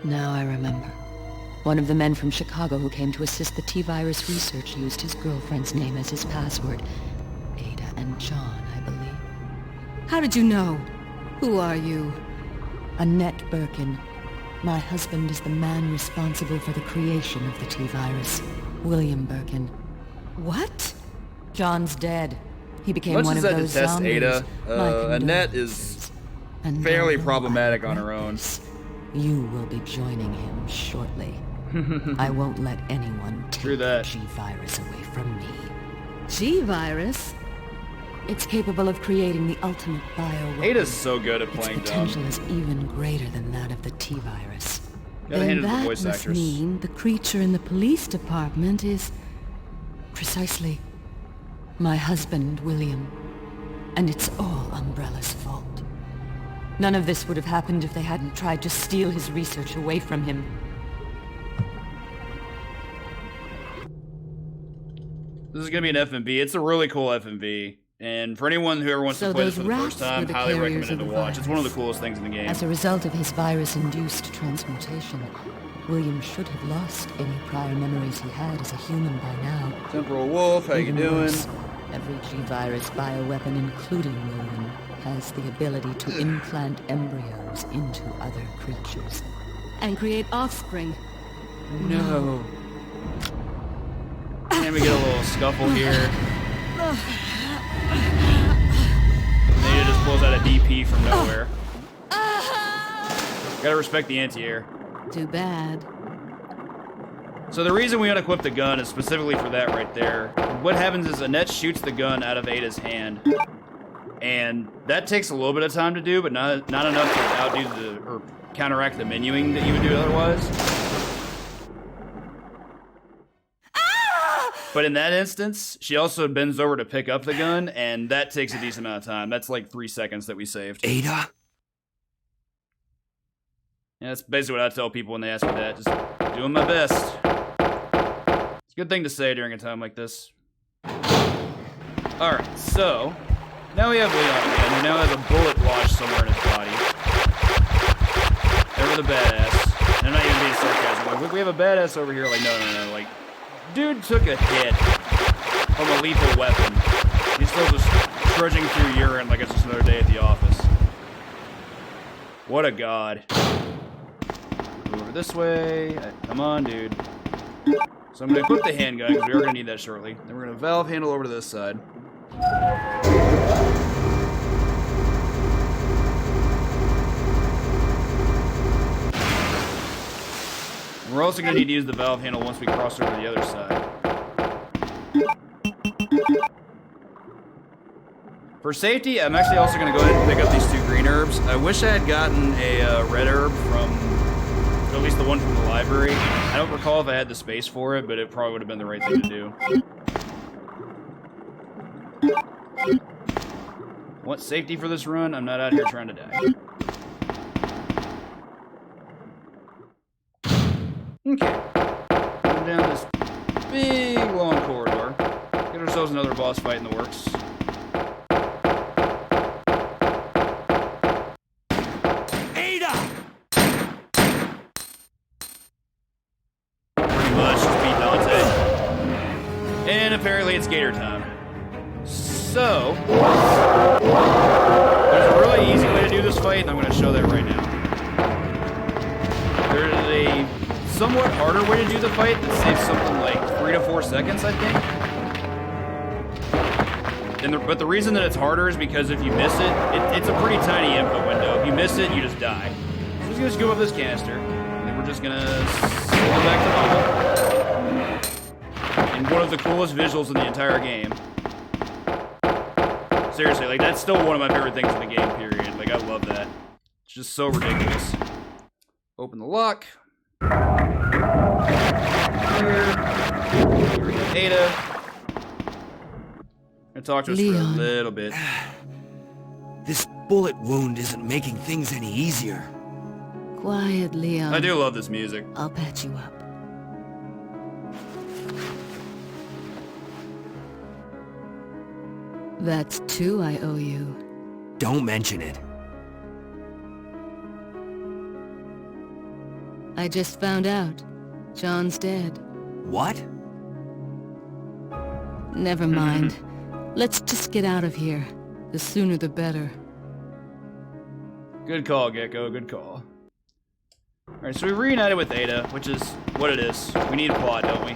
Speaker 5: Now I remember. One of the men from Chicago who came to assist the T-virus research used his girlfriend's name as his password. Ada and John, I believe. How did you know? Who are you? Annette Birkin. My husband is the man responsible for the creation of the T-virus. William Birkin. What? John's dead. He became
Speaker 1: Much
Speaker 5: one
Speaker 1: as
Speaker 5: of
Speaker 1: I
Speaker 5: those
Speaker 1: detest
Speaker 5: zombies.
Speaker 1: Ada,
Speaker 5: My
Speaker 1: Annette is
Speaker 5: condolences.
Speaker 1: fairly
Speaker 5: And
Speaker 1: problematic
Speaker 5: I
Speaker 1: on her own.
Speaker 5: regrets. You will be joining him shortly. I won't let anyone take the G-virus away from me. G-virus? It's capable of creating the ultimate bioweapon.
Speaker 1: Ada's so good at
Speaker 5: Its
Speaker 1: playing
Speaker 5: potential
Speaker 1: dumb.
Speaker 5: is even greater than that of the T-virus.
Speaker 1: Gotta hand
Speaker 5: Then
Speaker 1: it to the
Speaker 5: that
Speaker 1: voice
Speaker 5: must
Speaker 1: actress.
Speaker 5: mean the creature in the police department is precisely my husband, William. And it's all Umbrella's fault. None of this would have happened if they hadn't tried to steal his research away from him.
Speaker 1: This is gonna be an FMV. It's a really cool FMV. And for anyone who ever wants
Speaker 5: So
Speaker 1: to play this
Speaker 5: those
Speaker 1: for the first
Speaker 5: rats were
Speaker 1: time,
Speaker 5: the
Speaker 1: highly
Speaker 5: carriers
Speaker 1: recommend it
Speaker 5: of
Speaker 1: to
Speaker 5: the
Speaker 1: watch. It's one of the
Speaker 5: virus.
Speaker 1: coolest things in the game.
Speaker 5: As a result of his virus-induced transmutation, William should have lost any prior memories he had as a human by now.
Speaker 1: Temporal Wolf, how you
Speaker 5: Even
Speaker 1: doing?
Speaker 5: worse, every G-virus bioweapon, including William, has the ability to implant embryos into other creatures. And create offspring.
Speaker 1: No. And we get a little scuffle here. Nada just pulls out a DP from nowhere. Gotta respect the anti-air.
Speaker 5: Too bad.
Speaker 1: So the reason we unequip the gun is specifically for that right there. What happens is Annette shoots the gun out of Ada's hand. And that takes a little bit of time to do, but not enough to outdo or counteract the menuing that you would do otherwise. But in that instance, she also bends over to pick up the gun, and that takes a decent amount of time. That's like 3 seconds that we saved.
Speaker 6: Ada?
Speaker 1: Yeah, that's basically what I tell people when they ask me that. Just doing my best. It's a good thing to say during a time like this. Alright, so now we have Leon again, who now has a bullet lodged somewhere in his body. Ever the badass. And I'm not even being sarcastic. Like, look, we have a badass over here. Like, no. Like, dude took a hit from a lethal weapon. He's still just trudging through urine like it's just another day at the office. What a god. Go over this way. Come on, dude. So I'm going to equip the handgun, because we are going to need that shortly. Then we're going to valve handle over to this side. And we're also going to need to use the valve handle once we cross over to the other side. For safety, I'm actually also going to go ahead and pick up these 2 green herbs. I wish I had gotten a red herb from, at least the one from the library. I don't recall if I had the space for it, but it probably would have been the right thing to do. Want safety for this run? I'm not out here trying to die. Okay. Going down this big, long corridor. Get ourselves another boss fight in the works.
Speaker 6: Ada!
Speaker 1: Pretty much, just beat Dante. And apparently it's Gator time. So, there's a really easy way to do this fight, and I'm going to show that right now. There's a somewhat harder way to do the fight that saves something like 3 to 4 seconds, I think. But the reason that it's harder is because if you miss it, it's a pretty tiny input window. If you miss it, you just die. So we're just gonna scoop up this canister, and then we're just gonna go back to normal. And one of the coolest visuals in the entire game. Seriously, like, that's still one of my favorite things in the game, period. Like, I love that. It's just so ridiculous. Open the lock. Here we go, Ada. And talk to us for a little bit.
Speaker 6: This bullet wound isn't making things any easier.
Speaker 4: Quiet, Leon.
Speaker 1: I do love this music.
Speaker 4: I'll patch you up. That's 2 I owe you.
Speaker 6: Don't mention it.
Speaker 4: I just found out. John's dead.
Speaker 6: What?
Speaker 4: Never mind. Let's just get out of here. The sooner the better.
Speaker 1: Good call, Gecko. Good call. Alright, so we reunited with Ada, which is what it is. We need a plot, don't we?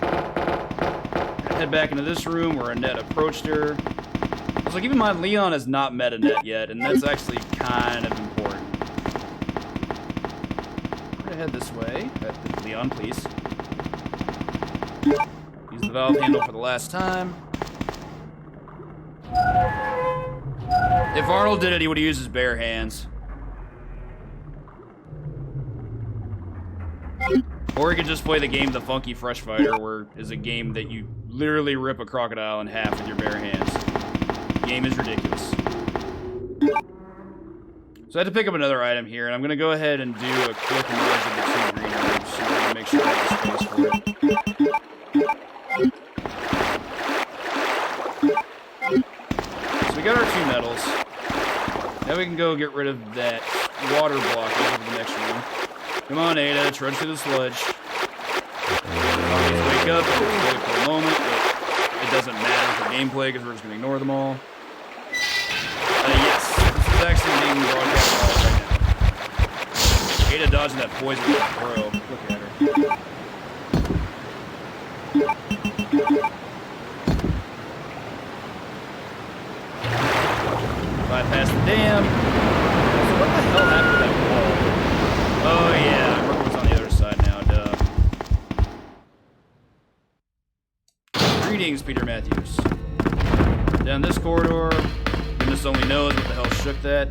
Speaker 1: Head back into this room where Annette approached her. So keep in mind, Leon has not met Annette yet, and that's actually kind of important. We're gonna head this way. Leon, please. Use the valve handle for the last time. If Arnold did it, he would have used his bare hands. Or he could just play the game The Funky Fresh Fighter, where is a game that you literally rip a crocodile in half with your bare hands. The game is ridiculous. So I had to pick up another item here, and I'm going to go ahead and do a quick merge of the 2 green herbs so to make sure I have the space for it. So we got our 2 metals. Now we can go get rid of that water block over the next room. Come on, Ada, trudge through the sludge. Always wake up, it's a really cool moment, but it doesn't matter for gameplay because we're just going to ignore them all. Yes, this is actually being broadcast live right now. Ada dodging that poison with a throw. Look at her. Bypass the dam. So what the hell happened to that wall? Oh yeah, I remember what's on the other side now, duh. Greetings, Peter Matthews. Down this corridor, goodness only knows what the hell shook that.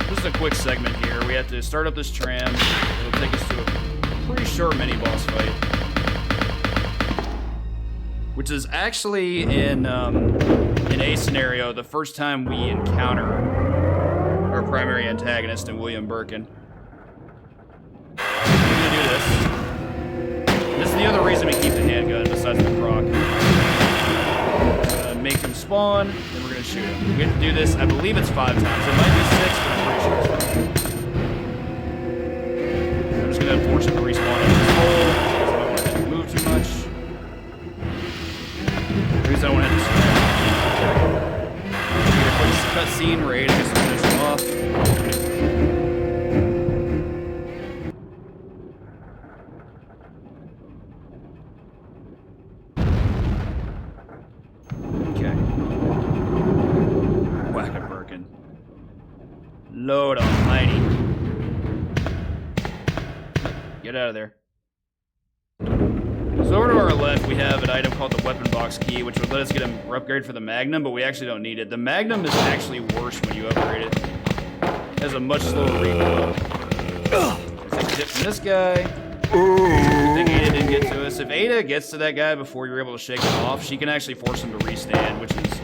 Speaker 1: This is a quick segment here. We have to start up this tram. It'll take us to a pretty short mini-boss fight. Which is actually in A scenario the first time we encounter our primary antagonist in William Birkin. We're gonna do this. This is the other reason we keep the handgun besides the proc. Make him spawn, then we're gonna shoot him. We have to do this, I believe it's 5 times. It might be 6, but I'm pretty sure it's 5. I'm just gonna force him to respawn in this hole because I don't want him to move too much. I don't want to have to cut scene where Ada gets to finish him off. Okay. Whack a Birkin. Lord almighty. Get out of there. So over to our left, we have an item called the weapon box key, which would let us get an upgrade for the Magnum, but we actually don't need it. The Magnum is actually worse when you upgrade it. It has a much slower recoil. Let's take a hit from this guy. I think Ada didn't get to us. If Ada gets to that guy before you're able to shake him off, she can actually force him to restand, which is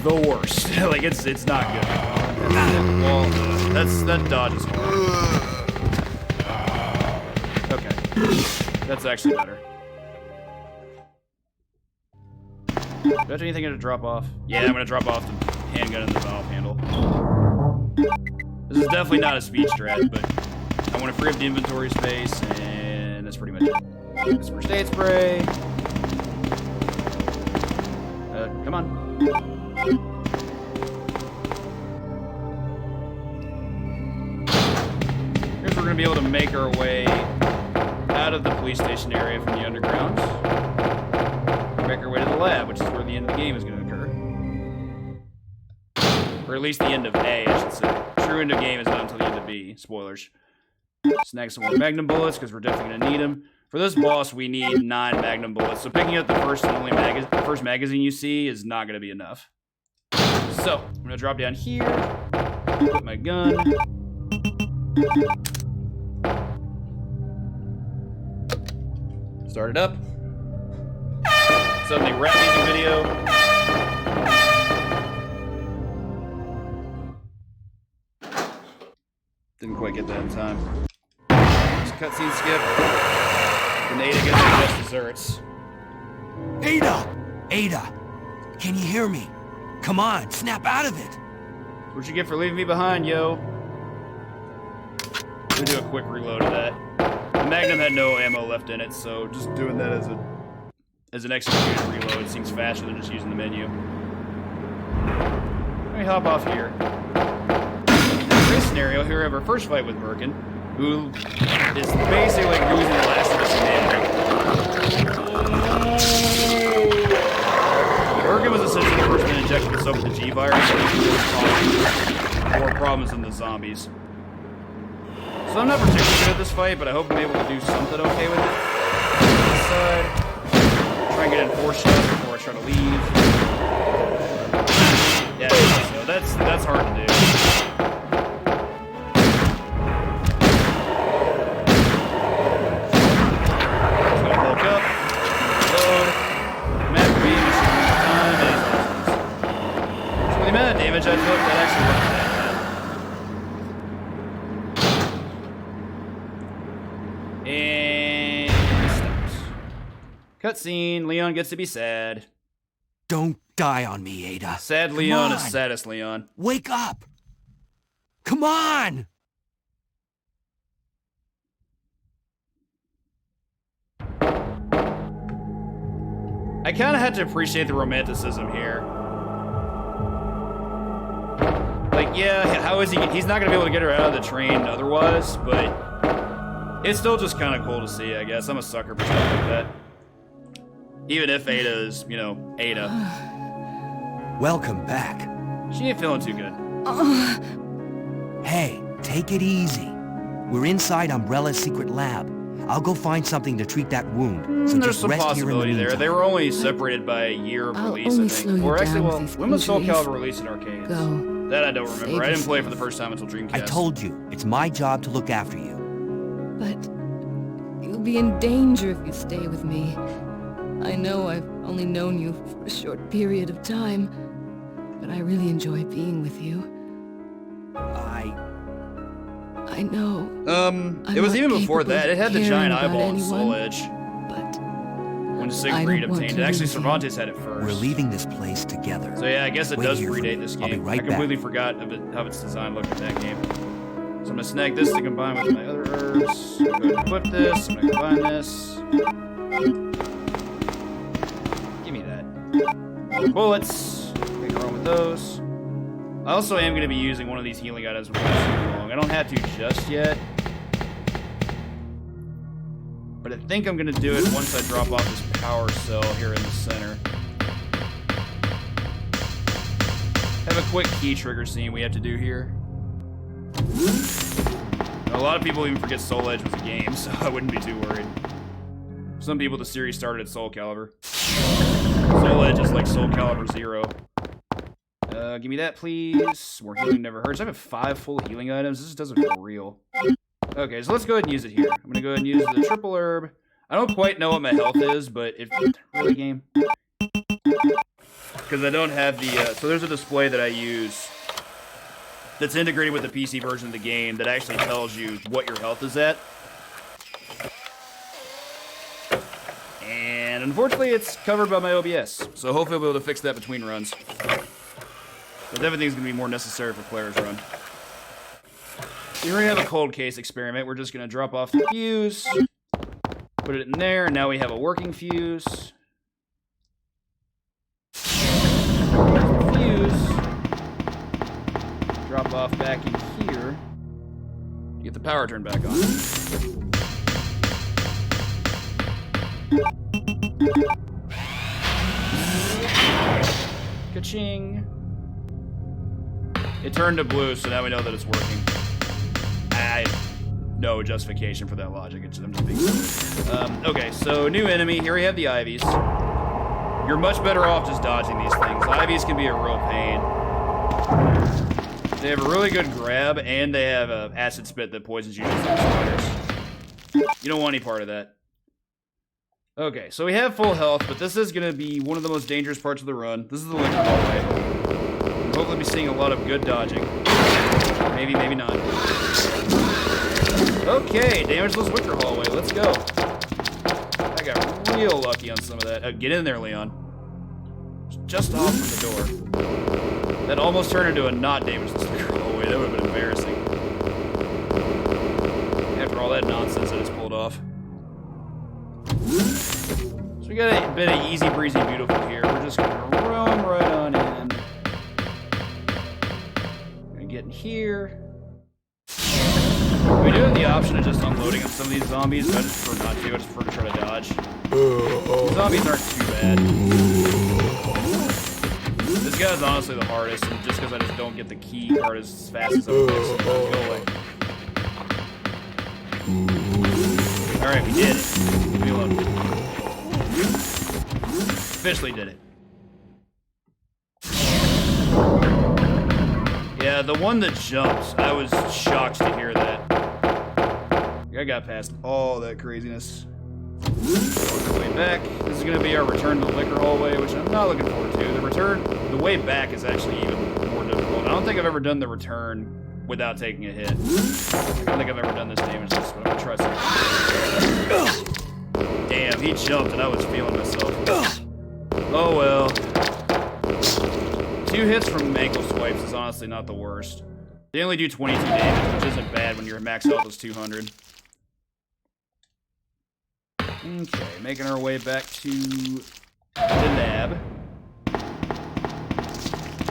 Speaker 1: the worst. Like, it's not good. Well, that dodge is hard. Okay. That's actually better. Do I have anything to drop off? Yeah, I'm gonna drop off the handgun and the valve handle. This is definitely not a speed strat, but I want to free up the inventory space, and that's pretty much it. This first aid spray. Come on. Here's where we're gonna be able to make our way out out of the police station area from the underground. Make our way to the lab, which is where the end of the game is going to occur. Or at least the end of A, I should say. True end of game is not until the end of B. Spoilers. Snag some more magnum bullets, because we're definitely going to need them. For this boss, we need 9 magnum bullets, so picking up the first and only first magazine you see is not going to be enough. So, I'm going to drop down here, put my gun. Start it up. Suddenly rap music video. Didn't quite get that in time. Just cutscene skip. And Ada gets the best desserts.
Speaker 6: Ada! Ada! Can you hear me? Come on, snap out of it!
Speaker 1: What'd you get for leaving me behind, yo? We'll do a quick reload of that. The Magnum had no ammo left in it, so just doing that as an executed reload seems faster than just using the menu. Let me hop off here. In this scenario, here we have our first fight with Birkin, who is basically like losing the last of his humanity. Birkin was essentially the person that injected himself with the G virus, so he's more problems than the zombies. So I'm not particularly good at this fight, but I hope I'm able to do something okay with it. This side. Try and get in 4 shots before I try to leave. Yeah, so that's hard to do. Just gonna bulk up, reload. Map beam, time, and so the amount of damage I took, that actually wasn't that bad. And stops. Cutscene. Leon gets to be sad.
Speaker 6: Don't die on me, Ada.
Speaker 1: Sad Leon is saddest Leon.
Speaker 6: Wake up! Come on!
Speaker 1: I kind of had to appreciate the romanticism here. Like, yeah, how is he? He's not gonna be able to get her out of the train otherwise, but it's still just kind of cool to see, I guess. I'm a sucker for stuff like that. Even if Ada is, you know, Ada.
Speaker 6: Welcome back.
Speaker 1: She ain't feeling too good.
Speaker 6: Hey, take it easy. We're inside Umbrella's secret lab. I'll go find something to treat that wound. So
Speaker 1: There's
Speaker 6: just
Speaker 1: some
Speaker 6: rest here in the
Speaker 1: possibility there.
Speaker 6: meantime.
Speaker 1: They were only separated by a year of
Speaker 4: I'll
Speaker 1: release, I
Speaker 4: only slow
Speaker 1: think.
Speaker 4: you
Speaker 1: Or actually,
Speaker 4: down
Speaker 1: well,
Speaker 4: with these
Speaker 1: when was Soul
Speaker 4: injuries.
Speaker 1: Calibur released in arcades?
Speaker 4: Go.
Speaker 1: That I don't remember.
Speaker 4: Save
Speaker 1: I didn't play it for the
Speaker 4: yourself.
Speaker 1: first time until Dreamcast.
Speaker 6: I told you, it's my job to look after you.
Speaker 4: But you'll be in danger if you stay with me. I know I've only known you for a short period of time, but I really enjoy being with you. I know.
Speaker 1: It was
Speaker 4: not
Speaker 1: even before
Speaker 4: capable
Speaker 1: that.
Speaker 4: of
Speaker 1: It had the
Speaker 4: caring
Speaker 1: giant
Speaker 4: about
Speaker 1: eyeball in Soul
Speaker 4: anyone,
Speaker 1: Edge
Speaker 4: but
Speaker 1: when
Speaker 4: I
Speaker 1: Siegfried
Speaker 4: don't want
Speaker 1: obtained
Speaker 4: to
Speaker 1: it. Actually,
Speaker 4: lose you.
Speaker 1: Cervantes had it first.
Speaker 6: We're leaving this place together.
Speaker 1: So yeah, I guess it
Speaker 6: Wait
Speaker 1: does
Speaker 6: here for
Speaker 1: predate
Speaker 6: me.
Speaker 1: this
Speaker 6: I'll be
Speaker 1: game.
Speaker 6: right
Speaker 1: I completely
Speaker 6: back.
Speaker 1: forgot how its design looked in that game. So I'm gonna snag this to combine with my other herbs. I'm gonna go ahead and equip this. I'm gonna combine this. Give me that. Bullets. Nothing wrong with those. I also am gonna be using one of these healing items before too long. I don't have to just yet. But I think I'm gonna do it once I drop off this power cell here in the center. Have a quick key trigger scene we have to do here. A lot of people even forget Soul Edge was a game, so I wouldn't be too worried. Some people, the series started at Soul Calibur. Soul Edge is like Soul Calibur 0. Give me that, please. More healing never hurts. I have 5 full healing items. This does it for real. Okay, so let's go ahead and use it here. I'm gonna go ahead and use the triple herb. I don't quite know what my health is, but if really game, because I don't have the. So there's a display that I use that's integrated with the PC version of the game that actually tells you what your health is at. And unfortunately, it's covered by my OBS, so hopefully I'll be able to fix that between runs. But everything's gonna be more necessary for Claire's run. We already have a cold case experiment. We're just going to drop off the fuse, put it in there, and now we have a working fuse. Fuse. Drop off back in here. Get the power turned back on. Ka-ching. It turned to blue, so now we know that it's working. I no justification for that logic. I'm just being silly. Okay, so new enemy. Here we have the Ivies. You're much better off just dodging these things. Ivies can be a real pain. They have a really good grab, and they have an acid spit that poisons you just like spiders. You don't want any part of that. Okay, so we have full health, but this is going to be one of the most dangerous parts of the run. This is the liquor hallway. We'll hopefully be seeing a lot of good dodging. Maybe, maybe not. Okay, damageless liquor hallway. Let's go. I got real lucky on some of that. Get in there, Leon. Just off from the door. That almost turned into a not damageless liquor hallway. That would have been embarrassing. After all that nonsense I just pulled off. So we got a bit of easy breezy beautiful here. We're just gonna roam right on in. Gonna get in here. We do have the option of just unloading on some of these zombies, but I just prefer not to. I just prefer to try to dodge. The zombies aren't too bad. This guy's honestly the hardest, and just because I just don't get the key card as fast as I would like, so go away. Alright, we did it. Leave me alone. Officially did it. Yeah, the one that jumps, I was shocked to hear that. I got past all that craziness. Way back. This is going to be our return to the liquor hallway, which I'm not looking forward to. The way back is actually even more difficult. I don't think I've ever done the return without taking a hit. I don't think I've ever done this damage, but I'm going to try something. Damn, he jumped and I was feeling myself. Oh well. 2 hits from ankle swipes is honestly not the worst. They only do 22 damage, which isn't bad when your max health is 200. Okay, making our way back to the lab.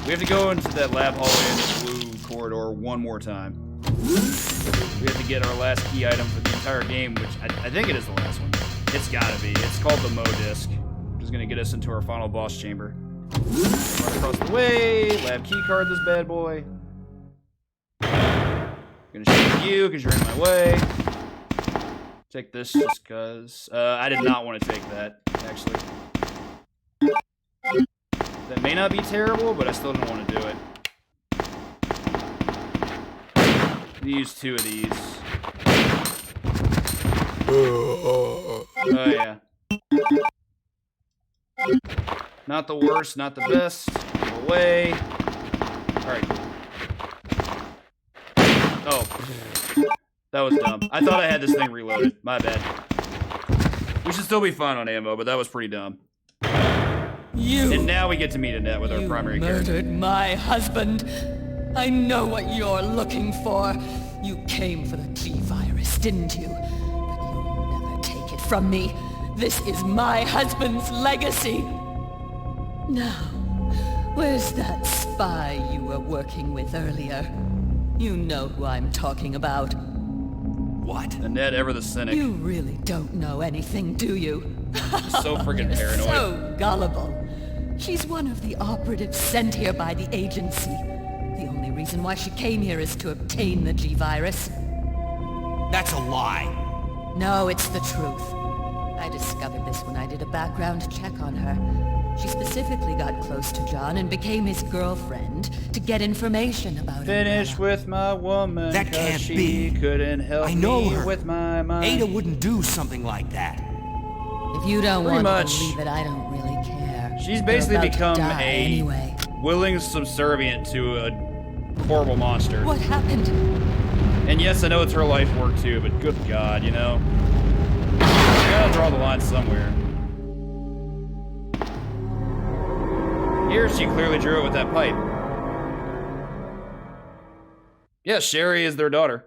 Speaker 1: We have to go into that lab hallway in the blue corridor one more time. We have to get our last key item for the entire game, which I think it is the last one. It's gotta be. It's called the Mo Disc, which is gonna get us into our final boss chamber. Right across the way, lab key card this bad boy. Gonna shoot you because you're in my way. Take this just because. I did not want to take that, actually. That may not be terrible, but I still don't want to do it. Use 2 of these. Oh, yeah. Not the worst, not the best. Move away. Alright, cool. Oh. That was dumb. I thought I had this thing reloaded. My bad. We should still be fine on ammo, but that was pretty dumb. And now we get to meet Annette with our primary character.
Speaker 5: You murdered my husband. I know what you're looking for. You came for the G-Virus, didn't you? But you'll never take it from me. This is my husband's legacy. Now, where's that spy you were working with earlier? You know who I'm talking about.
Speaker 6: What?
Speaker 1: Annette, ever the cynic.
Speaker 5: You really don't know anything, do you?
Speaker 1: So freaking
Speaker 5: You're
Speaker 1: paranoid.
Speaker 5: so gullible. She's one of the operatives sent here by the agency. The only reason why she came here is to obtain the G-Virus.
Speaker 6: That's a lie.
Speaker 5: No, it's the truth. I discovered this when I did a background check on her. She specifically got close to John and became his girlfriend to get information about
Speaker 1: Finish
Speaker 5: Umbrella.
Speaker 1: with my woman.
Speaker 6: That
Speaker 1: 'cause
Speaker 6: can't
Speaker 1: she
Speaker 6: be.
Speaker 1: couldn't help
Speaker 6: I know
Speaker 1: me
Speaker 6: her.
Speaker 1: with my mind.
Speaker 6: Ada wouldn't do something like that.
Speaker 5: If you don't
Speaker 1: Pretty
Speaker 5: want
Speaker 1: much.
Speaker 5: to believe it, I don't really care.
Speaker 1: She's basically
Speaker 5: You're about to
Speaker 1: become
Speaker 5: die
Speaker 1: a
Speaker 5: anyway.
Speaker 1: willing subservient to a horrible monster.
Speaker 5: What happened?
Speaker 1: And yes, I know it's her life work too, but good God, you know? You gotta draw the line somewhere. Here, she clearly drew it with that pipe. Yeah, Sherry is their daughter.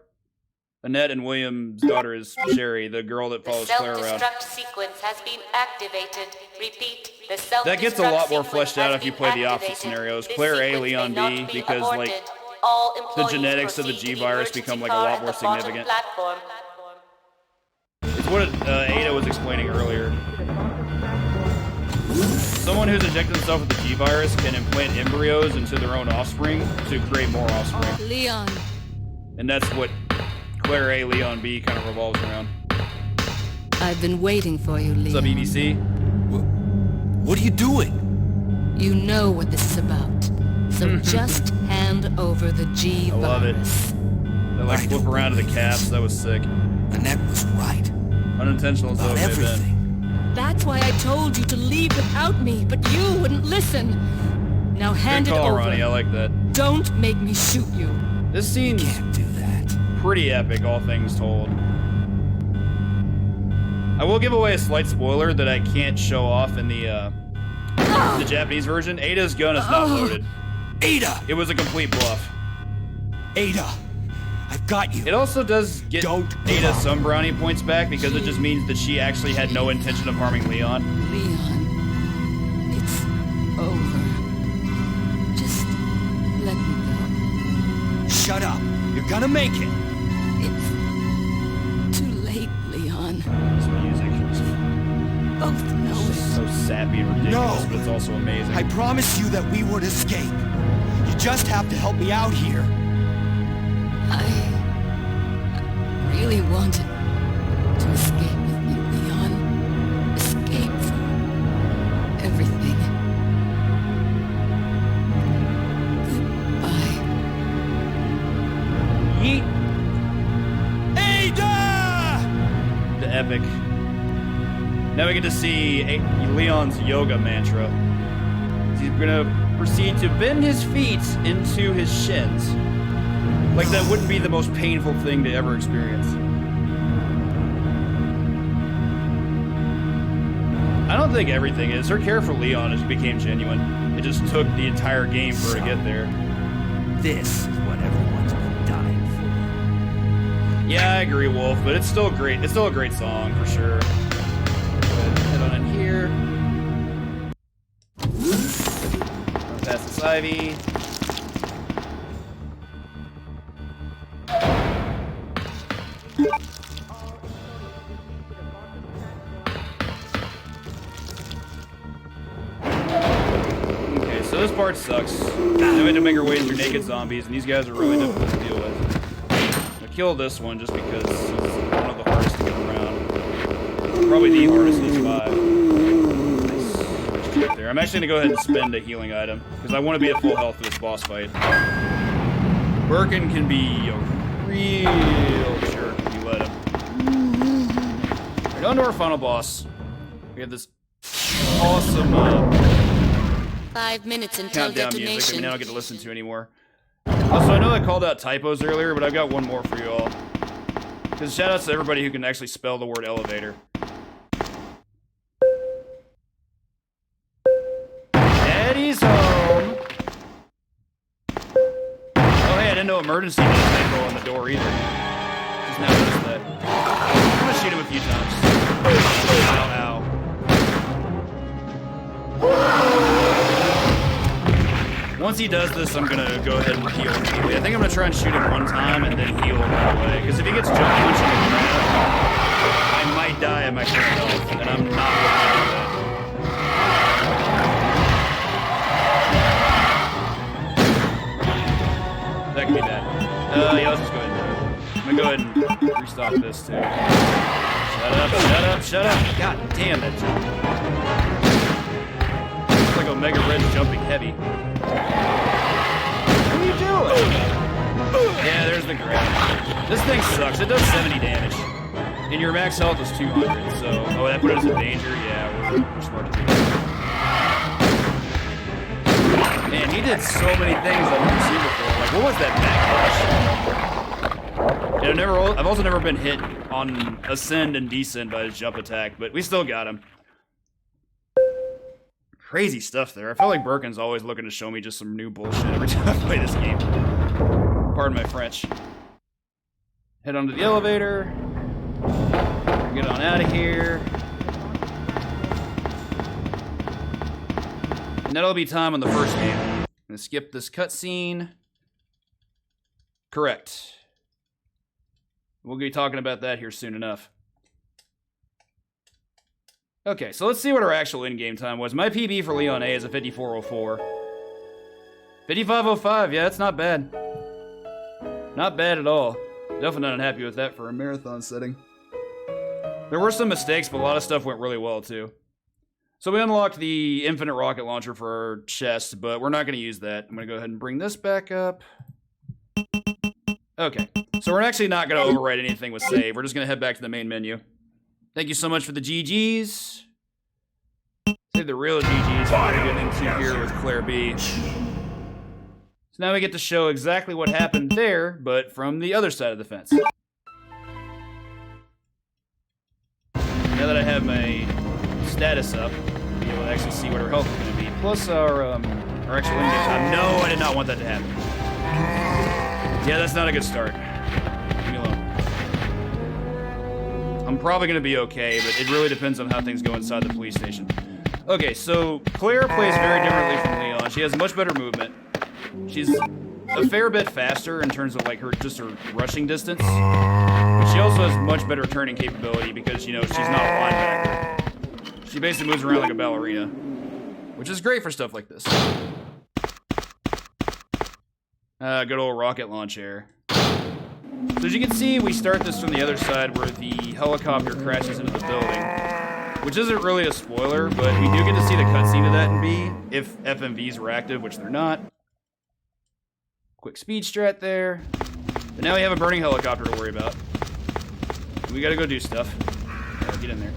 Speaker 1: Annette and William's daughter is Sherry, the girl that follows Claire around.
Speaker 8: Self-destruct sequence has been activated. Repeat, the self-destruct
Speaker 1: That gets a lot more
Speaker 8: sequence
Speaker 1: fleshed out
Speaker 8: has
Speaker 1: if you
Speaker 8: been
Speaker 1: play the opposite
Speaker 8: activated.
Speaker 1: scenarios.
Speaker 8: This
Speaker 1: Claire A,
Speaker 8: sequence
Speaker 1: Leon
Speaker 8: may not
Speaker 1: B,
Speaker 8: be
Speaker 1: because, like,
Speaker 8: aborted. All
Speaker 1: the
Speaker 8: employees
Speaker 1: genetics of the
Speaker 8: proceed to
Speaker 1: G-Virus
Speaker 8: emergency
Speaker 1: become, like, a
Speaker 8: car
Speaker 1: lot
Speaker 8: at
Speaker 1: more
Speaker 8: the bottom
Speaker 1: significant.
Speaker 8: platform.
Speaker 1: It's what Ada was explaining earlier. someone who's injected themselves with the T-virus can implant embryos into their own offspring to create more offspring.
Speaker 4: Leon.
Speaker 1: And that's what Claire A. Leon B. kind of revolves around.
Speaker 4: I've been waiting for you, Leon.
Speaker 1: What's up, BBC?
Speaker 3: What are you doing?
Speaker 4: You know what this is about. So just hand over the G
Speaker 1: I love it.
Speaker 4: virus.
Speaker 1: They like
Speaker 3: I
Speaker 1: flip
Speaker 3: don't
Speaker 1: around to the
Speaker 3: believe
Speaker 1: caps. That was sick.
Speaker 3: Annette was right.
Speaker 1: Unintentional as though
Speaker 3: About
Speaker 1: it may have been.
Speaker 3: everything.
Speaker 4: That's why I told you to leave without me, but you wouldn't listen. Now hand
Speaker 1: Good
Speaker 4: it
Speaker 1: call,
Speaker 4: over.
Speaker 1: Ronnie. I like that.
Speaker 4: Don't make me shoot you.
Speaker 1: This scene's
Speaker 3: Can't do that.
Speaker 1: pretty epic, all things told. I will give away a slight spoiler that I can't show off in the Japanese version. Ada's gun is not loaded.
Speaker 3: Ada!
Speaker 1: It was a complete bluff.
Speaker 3: Ada! I've got you.
Speaker 1: It also does get
Speaker 3: Don't give
Speaker 1: Ada
Speaker 3: up.
Speaker 1: some brownie points back because it just means that she actually had no intention of harming Leon.
Speaker 4: Leon, it's over. Just let me go.
Speaker 3: Shut up. You're gonna make it.
Speaker 4: It's too late, Leon.
Speaker 1: This music is
Speaker 4: Both know it.
Speaker 1: so sappy and ridiculous,
Speaker 3: No.
Speaker 1: but it's also amazing.
Speaker 3: I promised you that we would escape. You just have to help me out here.
Speaker 4: I really wanted to escape with you, Leon. Escape from everything. Goodbye.
Speaker 1: Yeet.
Speaker 3: Ada!
Speaker 1: The epic. Now we get to see Leon's yoga mantra. He's gonna proceed to bend his feet into his shins. Like that wouldn't be the most painful thing to ever experience. I don't think everything is. Her care for Leon just became genuine. It just took the entire game for her to get there.
Speaker 6: This is what everyone's been dying for.
Speaker 1: Yeah, I agree, Wolf, but it's still great. It's still a great song for sure. Go ahead, head on in here. Past this ivy. Okay, so this part sucks. Now we had to make our way through naked zombies, and these guys are really difficult to deal with. I'm gonna kill this one just because he's one of the hardest to get around. Probably the hardest of these five. Nice. Right there. I'm actually gonna go ahead and spend a healing item because I want to be at full health for this boss fight. Birkin can be a real jerk if you let him. Right on to our final boss. We have this awesome
Speaker 8: 5 minutes until
Speaker 1: countdown music that we
Speaker 8: detonation.
Speaker 1: now get to listen to anymore. Also, I know I called out typos earlier, but I've got one more for you all. Because shout outs to everybody who can actually spell the word elevator. Eddie's home. Oh, hey, I didn't know emergency had a typo on the door either. Just now noticed that. I'm gonna shoot him a few times. Ow, ow. Once he does this, I'm gonna go ahead and heal immediately. I think I'm gonna try and shoot him one time and then heal him right away. Because if he gets jump punched in the ground, I might die at my current health, and I'm not willing to do that. That could be bad. Yeah, let's just go ahead and do it. I'm gonna go ahead and restock this too. Shut up, shut up, shut up. God damn that jump. Looks like Omega Red's jumping heavy. What are you doing? Yeah, there's the grab. This thing sucks. It does 70 damage. And your max health is 200, so... Oh, that put us in danger? Yeah, we're smart to do that. Man, he did so many things I've never seen before. Like, what was that backdash? And I've also never been hit on ascend and descend by his jump attack, but we still got him. Crazy stuff there. I feel like Birkin's always looking to show me just some new bullshit every time I play this game. Pardon my French. Head onto the elevator. Get on out of here. And that'll be time on the first game. I'm gonna skip this cutscene. Correct. We'll be talking about that here soon enough. Okay, so let's see what our actual in-game time was. My PB for Leon A is a 54:04. 55:05, yeah, that's not bad. Not bad at all. Definitely not unhappy with that for a marathon setting. There were some mistakes, but a lot of stuff went really well, too. So we unlocked the infinite rocket launcher for our chest, but we're not going to use that. I'm going to go ahead and bring this back up. Okay, so we're actually not going to overwrite anything with save. We're just going to head back to the main menu. Thank you so much for the GGs. Save the real GGs for getting into here with Claire B. So now we get to show exactly what happened there, but from the other side of the fence. Now that I have my status up, I'll be able to actually see what our health is going to be. Plus our actual in-game time. No, I did not want that to happen. Yeah, that's not a good start. Leave me alone. I'm probably going to be okay, but it really depends on how things go inside the police station. Okay, so Claire plays very differently from Leon. She has much better movement. She's a fair bit faster in terms of like her rushing distance. But she also has much better turning capability because, you know, she's not a linebacker. She basically moves around like a ballerina, which is great for stuff like this. Good old rocket launcher. So as you can see, we start this from the other side where the helicopter crashes into the building, which isn't really a spoiler, but we do get to see the cutscene of that in B if FMVs were active, which they're not. Quick speed strat there. But now we have a burning helicopter to worry about. We gotta go do stuff. Get in there.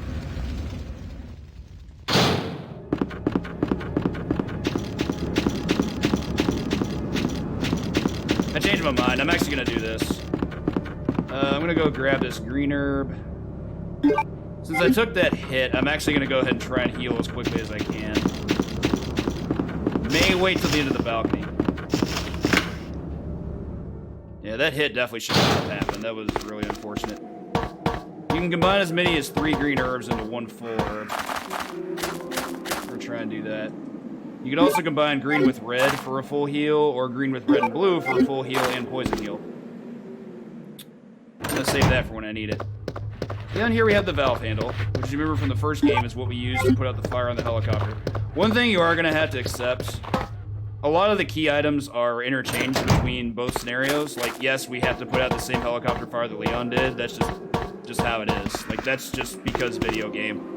Speaker 1: I changed my mind. I'm actually gonna do this. I'm gonna go grab this green herb. Since I took that hit, I'm actually gonna go ahead and try and heal as quickly as I can. May wait till the end of the balcony. Yeah, that hit definitely should not have happened. That was really unfortunate. You can combine as many as 3 green herbs into 1 full herb. We're gonna try and do that. You can also combine green with red for a full heal, or green with red and blue for a full heal and poison heal. I'm gonna save that for when I need it. Down here we have the valve handle, which you remember from the first game is what we used to put out the fire on the helicopter. One thing you are gonna have to accept, a lot of the key items are interchanged between both scenarios. Like, yes, we have to put out the same helicopter fire that Leon did. That's just how it is. Like, that's just because video game.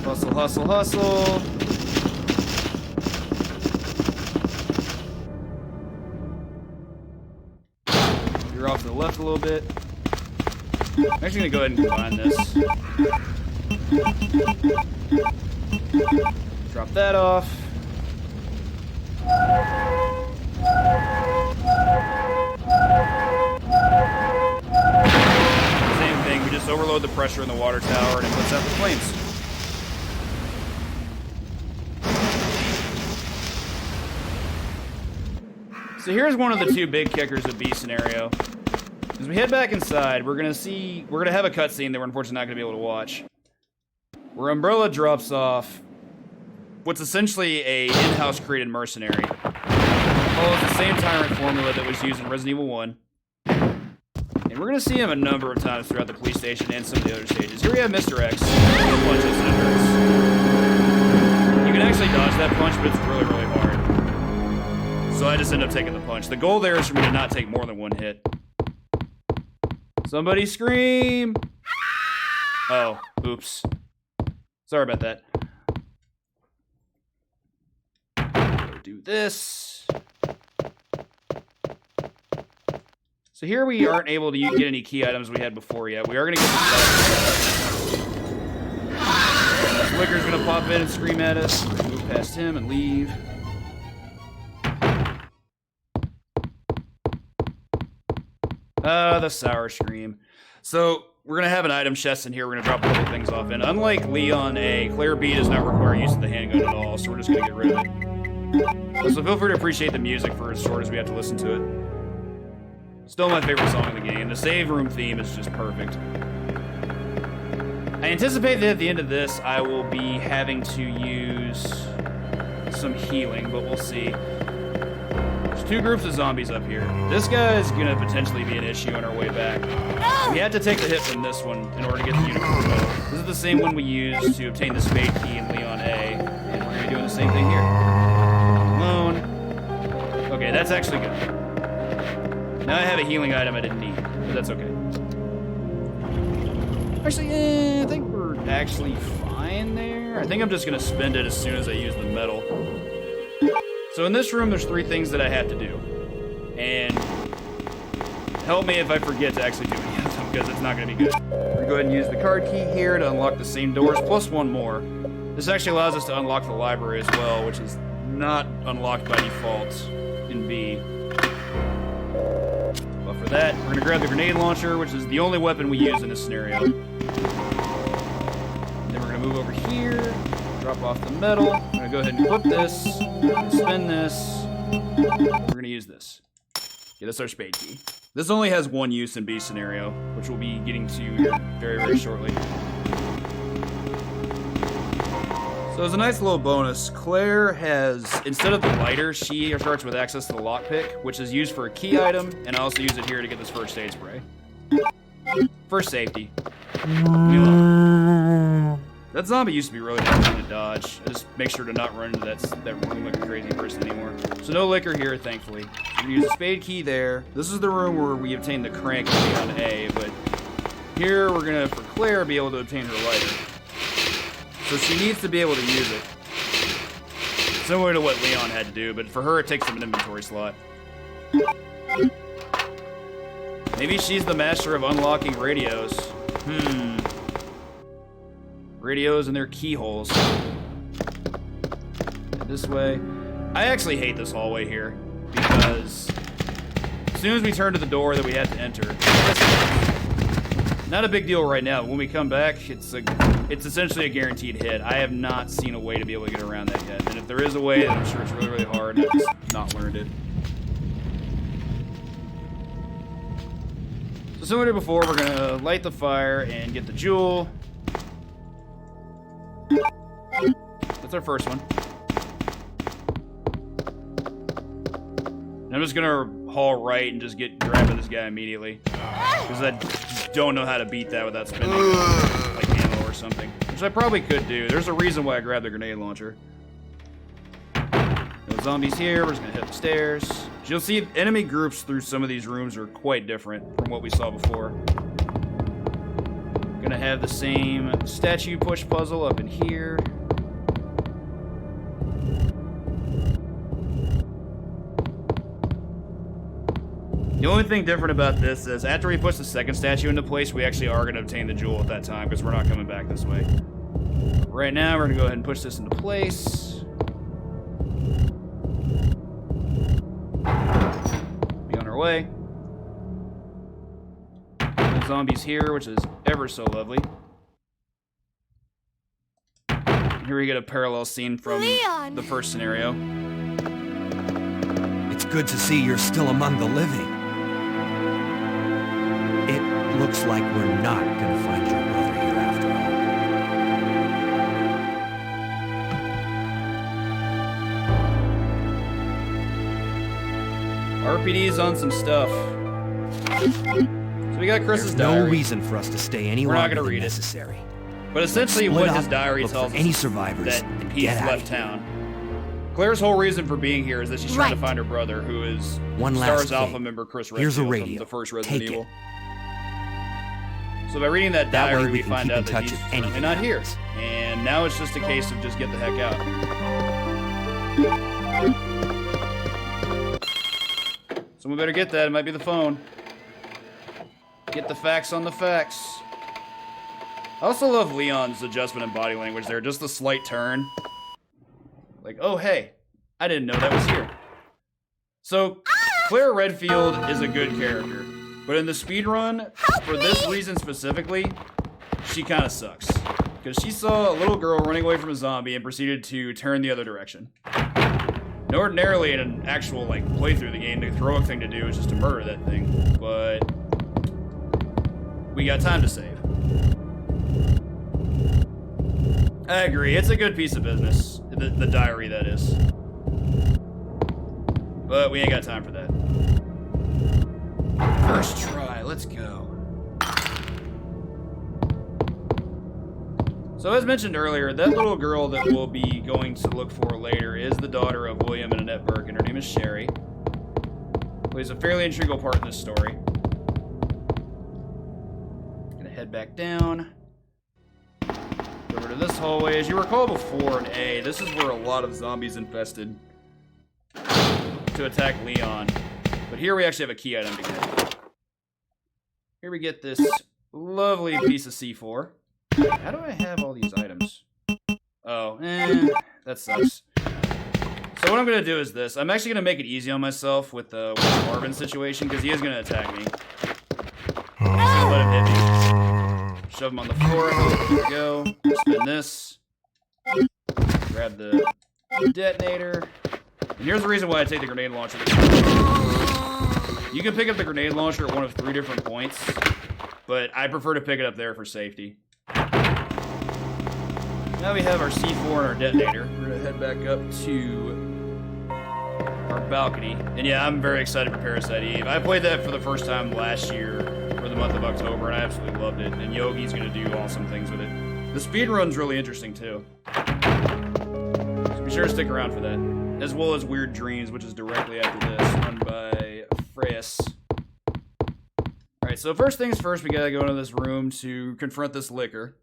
Speaker 1: Hustle, hustle, hustle. You're off to the left a little bit. I'm actually gonna go ahead and combine this. Drop that off. Same thing, we just overload the pressure in the water tower and it puts out the flames. So here's one of the 2 big kickers of B scenario. As we head back inside, we're gonna have a cutscene that we're unfortunately not gonna be able to watch. Where Umbrella drops off what's essentially a in-house created mercenary. Follows the same tyrant formula that was used in Resident Evil 1. And we're gonna see him a number of times throughout the police station and some of the other stages. Here we have Mr. X. Punches and it hurts. You can actually dodge that punch, but it's really, really hard. So I just end up taking the punch. The goal there is for me to not take more than 1 hit. Somebody scream! Oh, oops. Sorry about that. Do this. So here we aren't able to get any key items we had before yet. We are going to get some Flicker's going to pop in and scream at us. We're going to move past him and leave. The sour scream. So we're going to have an item chest in here. We're going to drop a couple things off in. Unlike Leon A, Claire B does not require use of the handgun at all, so we're just going to get rid of it. So feel free to appreciate the music for as short as we have to listen to it. Still my favorite song in the game. The save room theme is just perfect. I anticipate that at the end of this, I will be having to use some healing, but we'll see. Just 2 groups of zombies up here. This guy is gonna potentially be an issue on our way back. We had to take the hit from this one in order to get the unicorn medal. This is the same one we used to obtain the Spade Key in Leon A, and we're gonna be doing the same thing here. Alone. Okay, that's actually good. Now I have a healing item I didn't need, but that's okay. Actually, I think we're actually fine there. I think I'm just gonna spend it as soon as I use the medal. So in this room, there's 3 things that I have to do. And help me if I forget to actually do any of them, because it's not gonna be good. We're gonna go ahead and use the card key here to unlock the same doors, plus 1 more. This actually allows us to unlock the library as well, which is not unlocked by default in B. But for that, we're gonna grab the grenade launcher, which is the only weapon we use in this scenario. Then we're gonna move over here, drop off the medal. I'm gonna go ahead and equip this, spin this. We're gonna use this. Yeah, that's our Spade Key. This only has 1 use in B scenario, which we'll be getting to here very, very shortly. So as a nice little bonus, Claire has, instead of the lighter, she starts with access to the lockpick, which is used for a key item, and I also use it here to get this first aid spray. For safety. That zombie used to be really hard to dodge. I just make sure to not run into that room like a crazy person anymore. So no liquor here, thankfully. We're gonna use the Spade Key there. This is the room where we obtain the crank on A, but here we're gonna, for Claire, be able to obtain her lighter. So she needs to be able to use it. Similar to what Leon had to do, but for her it takes up an inventory slot. Maybe she's the master of unlocking radios. Radios and their keyholes. And this way. I actually hate this hallway here, because as soon as we turn to the door that we have to enter, not a big deal right now, but when we come back, it's essentially a guaranteed hit. I have not seen a way to be able to get around that yet. And if there is a way, then I'm sure it's really, really hard, and I've just not learned it. So similar to before, we're gonna light the fire and get the jewel. That's our first one. And I'm just gonna haul right and just get grabbing this guy immediately. Because I just don't know how to beat that without spending like ammo or something. Which I probably could do. There's a reason why I grabbed the grenade launcher. No zombies here, we're just gonna hit the stairs. As you'll see, enemy groups through some of these rooms are quite different from what we saw before. Gonna have the same statue push puzzle up in here. The only thing different about this is after we push the second statue into place, we actually are going to obtain the jewel at that time, because we're not coming back this way. Right now, we're going to go ahead and push this into place. Be on our way. No zombies here, which is ever so lovely. Here we get a parallel scene from
Speaker 9: Leon.
Speaker 1: The first scenario.
Speaker 6: It's good to see you're still among the living. It looks like we're not gonna find your brother here after all.
Speaker 1: RPD's on some stuff. So we got Chris's
Speaker 6: There's
Speaker 1: diary.
Speaker 6: no reason for us to stay any
Speaker 1: We're not
Speaker 6: longer
Speaker 1: gonna
Speaker 6: than
Speaker 1: read it.
Speaker 6: necessary.
Speaker 1: But essentially
Speaker 6: Split
Speaker 1: what his
Speaker 6: up,
Speaker 1: diary
Speaker 6: look for
Speaker 1: tells us
Speaker 6: any
Speaker 1: is
Speaker 6: survivors,
Speaker 1: that
Speaker 6: and
Speaker 1: he's
Speaker 6: get out
Speaker 1: left
Speaker 6: of here.
Speaker 1: town. Claire's whole reason for being here is that she's trying to
Speaker 9: Right.
Speaker 1: find her brother, who is
Speaker 6: One
Speaker 1: Star's
Speaker 6: last
Speaker 1: Alpha
Speaker 6: thing.
Speaker 1: member Chris Redfield
Speaker 6: Here's a
Speaker 1: from
Speaker 6: radio.
Speaker 1: the first Resident
Speaker 6: Take it.
Speaker 1: Evil. So by reading that
Speaker 6: That way
Speaker 1: diary,
Speaker 6: we
Speaker 1: we
Speaker 6: can
Speaker 1: find
Speaker 6: keep in
Speaker 1: out that
Speaker 6: touch
Speaker 1: he's
Speaker 6: if
Speaker 1: currently
Speaker 6: anything
Speaker 1: not here.
Speaker 6: happens.
Speaker 1: And now it's just a case of just get the heck out. So we better get that. It might be the phone. Get the facts on the facts. I also love Leon's adjustment in body language there. Just the slight turn. Like, oh, hey, I didn't know that was here. So, Claire Redfield is a good character. But in the speedrun, for this reason specifically, she kind of sucks. Because she saw a little girl running away from a zombie and proceeded to turn the other direction. And ordinarily, in an actual, like, playthrough of the game, the heroic thing to do is just to murder that thing. But we got time to save. I agree, it's a good piece of business. The diary, that is. But we ain't got time for that. First try, let's go. So as mentioned earlier, that little girl that we'll be going to look for later is the daughter of William and Annette Burke, and her name is Sherry. Plays a fairly integral part in this story. Gonna head back down. Go over to this hallway. As you recall before in A, this is where a lot of zombies infested to attack Leon. But here we actually have a key item to get. Here we get this lovely piece of C4. How do I have all these items? Oh, that sucks. So what I'm going to do is this. I'm actually going to make it easy on myself with the Marvin situation, because he is going to attack me. I'm just going to let him hit me. Shove him on the floor. There we go. Spin this. Grab the detonator. And here's the reason why I take the grenade launcher. You can pick up the grenade launcher at one of 3 different points, but I prefer to pick it up there for safety. Now we have our C4 and our detonator. We're gonna head back up to our balcony. And yeah, I'm very excited for Parasite Eve. I played that for the first time last year for the month of October, and I absolutely loved it. And Yogi's gonna do awesome things with it. The speedrun's really interesting too. So be sure to stick around for that. As well as Weird Dreams, which is directly after this, run by Freyas. Alright, so first things first, we gotta go into this room to confront this licker,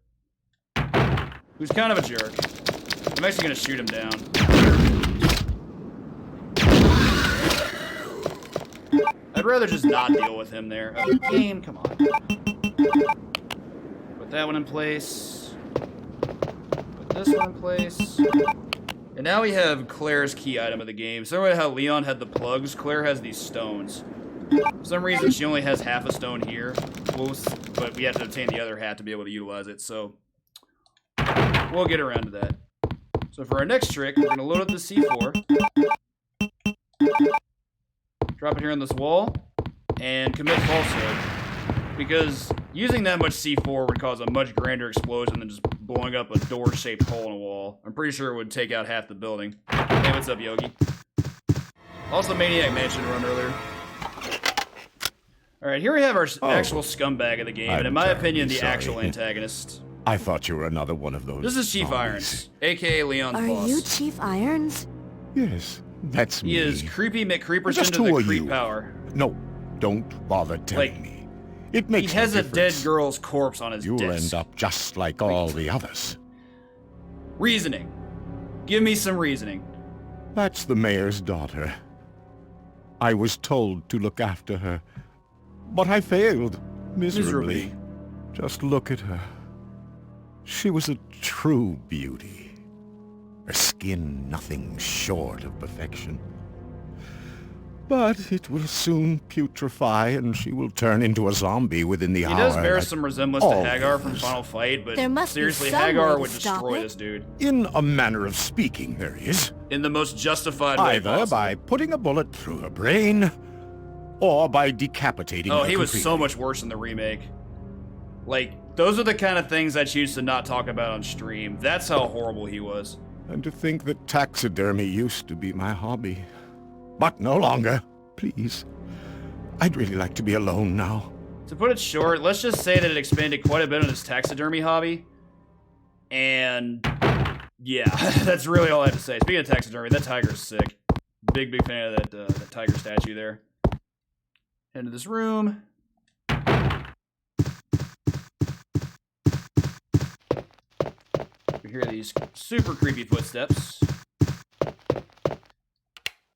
Speaker 1: who's kind of a jerk. I'm actually gonna shoot him down. I'd rather just not deal with him there. Game, come on. Put that one in place. Put this one in place. And now we have Claire's key item of the game. Similar to how Leon had the plugs, Claire has these stones. For some reason, she only has half a stone here, but we have to obtain the other half to be able to utilize it, so we'll get around to that. So for our next trick, we're going to load up the C4, drop it here on this wall, and commit falsehood, because using that much C4 would cause a much grander explosion than just blowing up a door-shaped hole in a wall. I'm pretty sure it would take out half the building. Hey, what's up, Yogi? Also, Maniac Mansion run earlier. Alright, here we have our actual scumbag of the game, and in my opinion, the actual antagonist.
Speaker 2: I thought you were another one of those.
Speaker 1: This is Chief
Speaker 2: zombies.
Speaker 1: Irons, aka Leon's boss.
Speaker 9: Are you Chief Irons?
Speaker 2: Yes, that's me.
Speaker 1: He is Creepy McCreeperson
Speaker 2: Just
Speaker 1: to
Speaker 2: who
Speaker 1: the
Speaker 2: are
Speaker 1: creep
Speaker 2: you?
Speaker 1: power.
Speaker 2: No, don't bother telling me. It makes
Speaker 1: He has
Speaker 2: no
Speaker 1: a dead
Speaker 2: difference.
Speaker 1: girl's corpse on his
Speaker 2: You'll
Speaker 1: desk.
Speaker 2: end up just like all the others.
Speaker 1: Reasoning. Give me some reasoning.
Speaker 2: That's the mayor's daughter. I was told to look after her, but I failed miserably. Just look at her. She was a true beauty. Her skin nothing short of perfection. But it will soon putrefy, and she will turn into a zombie within the hour.
Speaker 1: He does bear
Speaker 2: like
Speaker 1: some resemblance to
Speaker 2: all
Speaker 1: Hagar from
Speaker 2: others.
Speaker 1: Final Fight, but
Speaker 9: There must be
Speaker 1: seriously,
Speaker 9: some way
Speaker 1: Hagar
Speaker 9: to
Speaker 1: would
Speaker 9: stop
Speaker 1: destroy
Speaker 9: it.
Speaker 1: this dude.
Speaker 2: In a manner of speaking, there is.
Speaker 1: In the most justified way
Speaker 2: Either
Speaker 1: possible.
Speaker 2: by putting a bullet through her brain, or by decapitating her
Speaker 1: Oh, he was so
Speaker 2: completely.
Speaker 1: much worse in the remake. Like, those are the kind of things I choose to not talk about on stream. That's how horrible he was.
Speaker 2: And to think that taxidermy used to be my hobby. But no longer. Please. I'd really like to be alone now.
Speaker 1: To put it short, let's just say that it expanded quite a bit on his taxidermy hobby. And yeah, that's really all I have to say. Speaking of taxidermy, that tiger's sick. Big fan of that tiger statue there. Into this room. We hear these super creepy footsteps.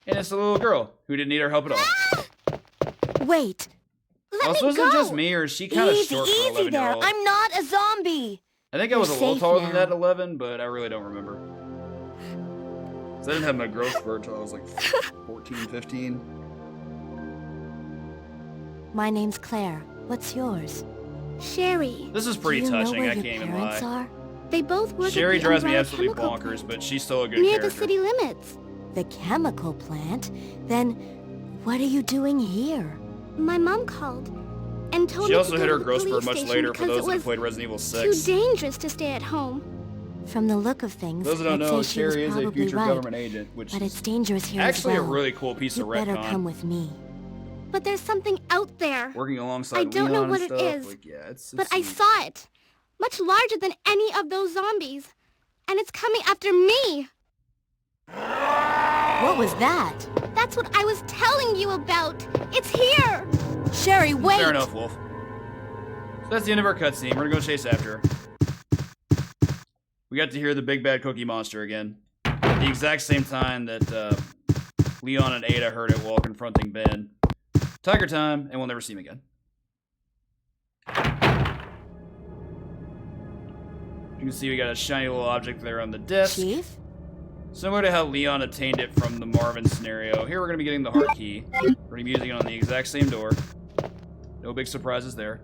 Speaker 1: And it's a little girl who didn't need our help at all.
Speaker 9: Wait. Let
Speaker 1: Also,
Speaker 9: me
Speaker 1: is
Speaker 9: go.
Speaker 1: it just me, or is she kind of
Speaker 9: Easy,
Speaker 1: short for an
Speaker 9: easy there.
Speaker 1: 11-year-old?
Speaker 9: I'm not a zombie.
Speaker 1: I think I was a
Speaker 9: You're
Speaker 1: little
Speaker 9: safe
Speaker 1: taller than
Speaker 9: now.
Speaker 1: that at 11, but I really don't remember. 'Cause I didn't have my growth spurt until I was like 14, 15.
Speaker 9: My name's Claire. What's yours? Sherry.
Speaker 1: This is pretty
Speaker 9: Do you
Speaker 1: touching,
Speaker 9: know where
Speaker 1: I
Speaker 9: your
Speaker 1: can't even
Speaker 9: parents
Speaker 1: lie.
Speaker 9: are? They both work
Speaker 1: Sherry
Speaker 9: at the
Speaker 1: drives me
Speaker 9: Umbrella
Speaker 1: absolutely
Speaker 9: Chemical
Speaker 1: bonkers,
Speaker 9: Plant,
Speaker 1: but she's still a good
Speaker 9: near
Speaker 1: character.
Speaker 9: the city limits. The chemical plant? Then what are you doing here?
Speaker 10: My mom called and told
Speaker 1: She
Speaker 10: me
Speaker 1: also
Speaker 10: to
Speaker 1: hit
Speaker 10: go
Speaker 1: her
Speaker 10: to the
Speaker 1: growth
Speaker 10: police
Speaker 1: spurt much
Speaker 10: station
Speaker 1: later for
Speaker 10: because
Speaker 1: those
Speaker 10: it
Speaker 1: that have
Speaker 10: was
Speaker 1: played Resident Evil
Speaker 10: too
Speaker 1: 6.
Speaker 10: dangerous to stay at home.
Speaker 9: From the look of things,
Speaker 1: Those that don't
Speaker 9: I'd
Speaker 1: know,
Speaker 9: say she was
Speaker 1: Sherry is a
Speaker 9: probably
Speaker 1: future
Speaker 9: right,
Speaker 1: government agent, which
Speaker 9: but
Speaker 1: is
Speaker 9: it's dangerous here
Speaker 1: actually
Speaker 9: as well.
Speaker 1: a really cool piece
Speaker 9: You'd
Speaker 1: of
Speaker 9: better
Speaker 1: retcon.
Speaker 9: come with me.
Speaker 10: But there's something out there.
Speaker 1: Working alongside
Speaker 10: I don't know
Speaker 1: Leon
Speaker 10: what
Speaker 1: and
Speaker 10: it
Speaker 1: stuff.
Speaker 10: is,
Speaker 1: Like, yeah, it's
Speaker 10: but I
Speaker 1: sweet.
Speaker 10: saw it. Much larger than any of those zombies. And it's coming after me.
Speaker 9: What was that?
Speaker 10: That's what I was telling you about. It's here.
Speaker 9: Sherry, wait!
Speaker 1: Fair enough, Wolf. So that's the end of our cutscene. We're gonna go chase after her. We got to hear the big bad cookie monster again. At the exact same time that Leon and Ada heard it while confronting Ben. Tiger time, and we'll never see him again. You can see we got a shiny little object there on the desk.
Speaker 9: Chief?
Speaker 1: Similar to how Leon obtained it from the Marvin scenario, here we're going to be getting the heart key. We're going to be using it on the exact same door. No big surprises there.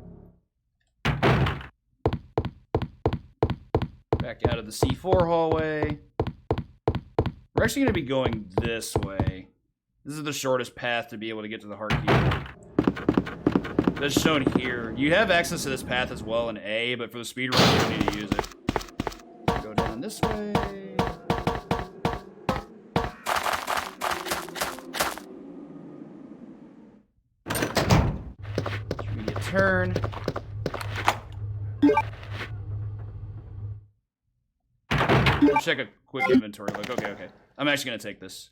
Speaker 1: Back out of the C4 hallway. We're actually going to be going this way. This is the shortest path to be able to get to the heart key. That's shown here. You have access to this path as well in A, but for the speedrun, you don't need to use it. Go down this way. Intermediate turn. Check a quick inventory look. Okay. I'm actually going to take this.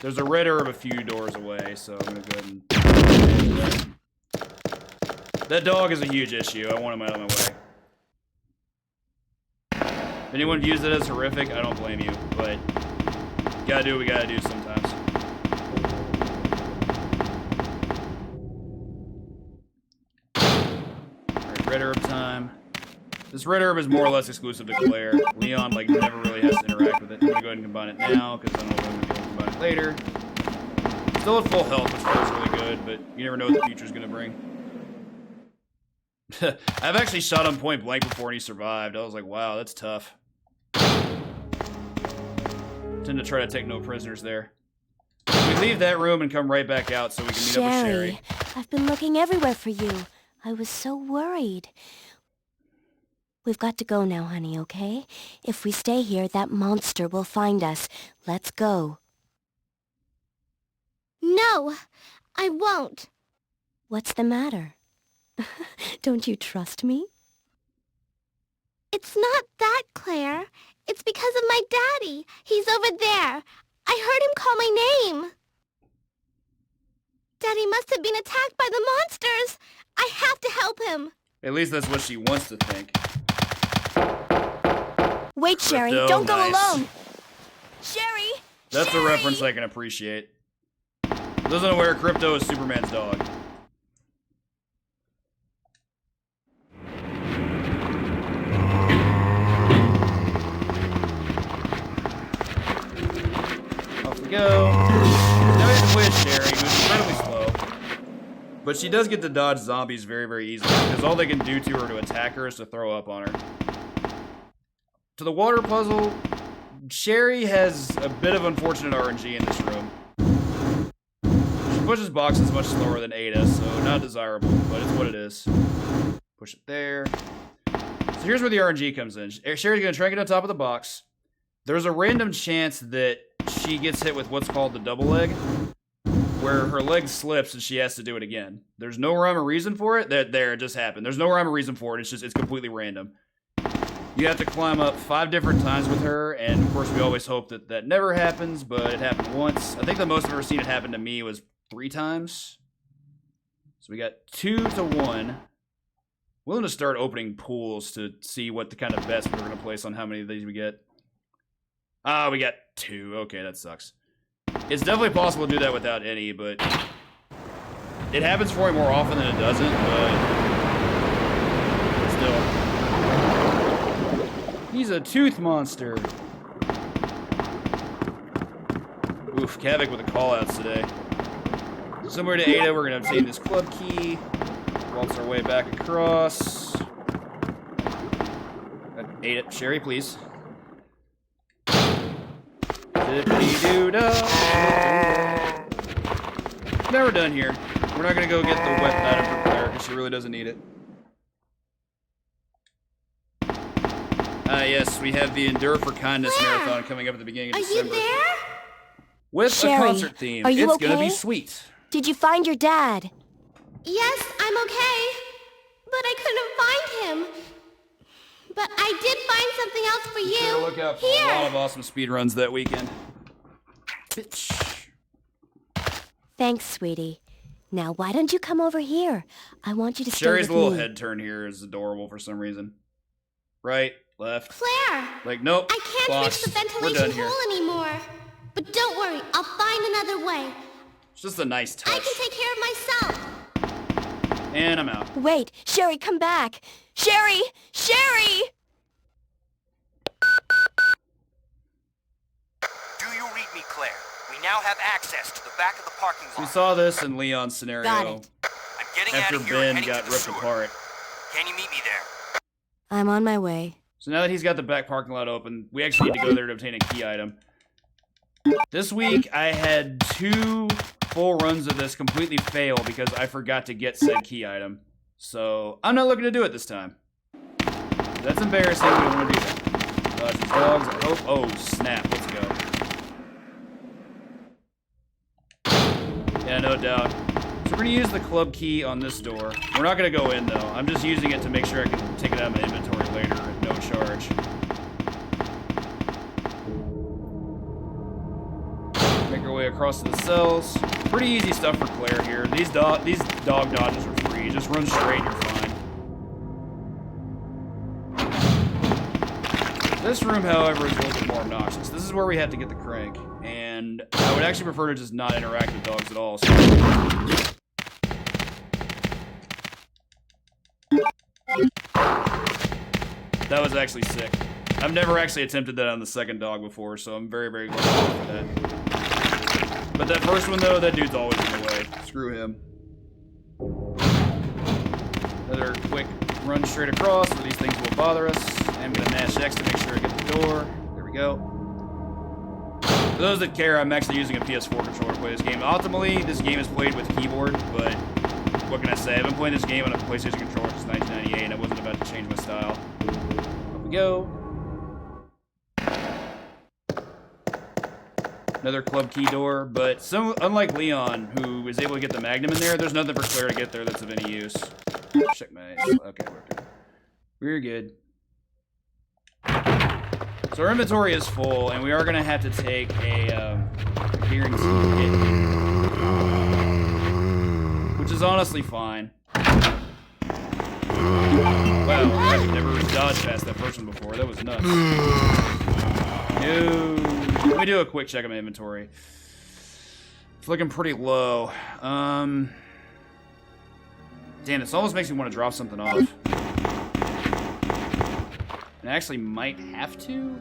Speaker 1: There's a red herb a few doors away, so I'm going to go ahead and... That dog is a huge issue. I want him out of my way. If anyone views it as horrific, I don't blame you, but gotta do what we gotta do sometimes. Alright, red herb time. This red herb is more or less exclusive to Claire. Leon, like, never really has to interact with it. I'm gonna go ahead and combine it now, because I don't know if I'm gonna be able to combine it later. Still at full health, which feels really good, but you never know what the future's gonna bring. I've actually shot him point blank before and he survived. I was like, wow, that's tough. Tend to try to take no prisoners there. We leave that room and come right back out so we can meet up with Sherry.
Speaker 9: I've been looking everywhere for you. I was so worried. We've got to go now, honey, okay? If we stay here, that monster will find us. Let's go.
Speaker 10: No, I won't.
Speaker 9: What's the matter? Don't you trust me?
Speaker 10: It's not that, Claire. It's because of my daddy. He's over there. I heard him call my name. Daddy must have been attacked by the monsters. I have to help him.
Speaker 1: At least that's what she wants to think.
Speaker 9: Wait, Sherry.
Speaker 1: Crypto,
Speaker 9: Don't go
Speaker 1: nice.
Speaker 9: alone. Sherry!
Speaker 1: That's
Speaker 9: Sherry!
Speaker 1: a reference I can appreciate. Doesn't know where Crypto is Superman's dog. Off we go. Now we have to play as Sherry, who's incredibly slow. But she does get to dodge zombies very, very easily, because all they can do to her to attack her is to throw up on her. To the water puzzle, Sherry has a bit of unfortunate RNG in this room. She pushes boxes much slower than Ada, so not desirable, but it's what it is. Push it there. So here's where the RNG comes in. Sherry's going to try and get on top of the box. There's a random chance that she gets hit with what's called the double leg, where her leg slips and she has to do it again. There's no rhyme or reason for it. It just happened. There's no rhyme or reason for it. It's completely random. You have to climb up 5 different times with her, and of course we always hope that that never happens, but it happened once. I think the most I've ever seen it happen to me was 3 times. So we got 2 to 1. Willing to start opening pools to see what the kind of bets we're going to place on how many of these we get. Ah, we got 2. Okay, that sucks. It's definitely possible to do that without any, but it happens for me more often than it doesn't, but still. He's a tooth monster. Oof, Kavik with the callouts today. Similar to Ada, we're going to obtain this club key. Waltz our way back across. Ada, Sherry, please. Now we're done here. We're not going to go get the wet item for Claire because she really doesn't need it. Yes, we have the Endure for Kindness marathon coming up at the beginning of December.
Speaker 10: Are you there?
Speaker 1: With
Speaker 9: Sherry,
Speaker 1: a concert theme.
Speaker 9: are you
Speaker 1: It's gonna be
Speaker 9: okay?
Speaker 1: sweet.
Speaker 9: Did you find your dad?
Speaker 10: Yes, I'm okay. But I couldn't find him. But I did find something else for you.
Speaker 1: Sure, look out for
Speaker 10: Here.
Speaker 1: a lot of awesome speedruns that weekend. Bitch.
Speaker 9: Thanks, sweetie. Now, why don't you come over here? I want you to stay
Speaker 1: Sherry's
Speaker 9: with
Speaker 1: little
Speaker 9: me.
Speaker 1: head turn here is adorable for some reason. Right, left.
Speaker 10: Claire.
Speaker 1: Like, nope.
Speaker 10: I can't
Speaker 1: box.
Speaker 10: reach the
Speaker 1: We're
Speaker 10: ventilation
Speaker 1: done here.
Speaker 10: hole anymore. But don't worry, I'll find another way.
Speaker 1: It's just a nice touch.
Speaker 10: I can take care of myself.
Speaker 1: And I'm out.
Speaker 9: Wait, Sherry, come back. Sherry! Sherry!
Speaker 6: Do you read me, Claire? We now have access to the back of the parking lot.
Speaker 1: We saw this in Leon's scenario
Speaker 9: Got it.
Speaker 6: I'm getting
Speaker 1: after
Speaker 6: out of here and
Speaker 1: Ben
Speaker 6: heading
Speaker 1: got
Speaker 6: to the
Speaker 1: ripped
Speaker 6: sewer.
Speaker 1: apart.
Speaker 6: Can you meet me there?
Speaker 9: I'm on my way.
Speaker 1: So now that he's got the back parking lot open, we actually need to go there to obtain a key item. This week, I had 2 full runs of this completely fail because I forgot to get said key item. So, I'm not looking to do it this time. That's embarrassing, we don't want to do that. Dodge these dogs, I hope. Oh, snap, let's go. Yeah, no doubt. So we're going to use the club key on this door. We're not going to go in, though. I'm just using it to make sure I can take it out of my inventory later at no charge. Make our way across to the cells. Pretty easy stuff for Claire here. These dog dodges are free. Just run straight and you're fine. This room, however, is a little bit more obnoxious. This is where we have to get the crank. And I would actually prefer to just not interact with dogs at all. So that was actually sick. I've never actually attempted that on the second dog before, so I'm very, very glad for that. But that first one, though, that dude's always in the way. Screw him. Another quick run straight across where these things will bother us. I'm going to mash X to make sure I get the door. There we go. For those that care, I'm actually using a PS4 controller to play this game. Ultimately, this game is played with keyboard, but what can I say? I've been playing this game on a PlayStation controller since 1998, and I wasn't about to change my style. Up we go. Another club key door, but unlike Leon, who is able to get the Magnum in there, there's nothing for Claire to get there that's of any use. Check my... Okay, we're good. We're good. So our inventory is full, and we are going to have to take a guaranteed hit, which is honestly fine. Wow, I've never dodged past that person before. That was nuts. No. Let me do a quick check of my inventory. It's looking pretty low. Damn, this almost makes me want to drop something off. And I actually might have to.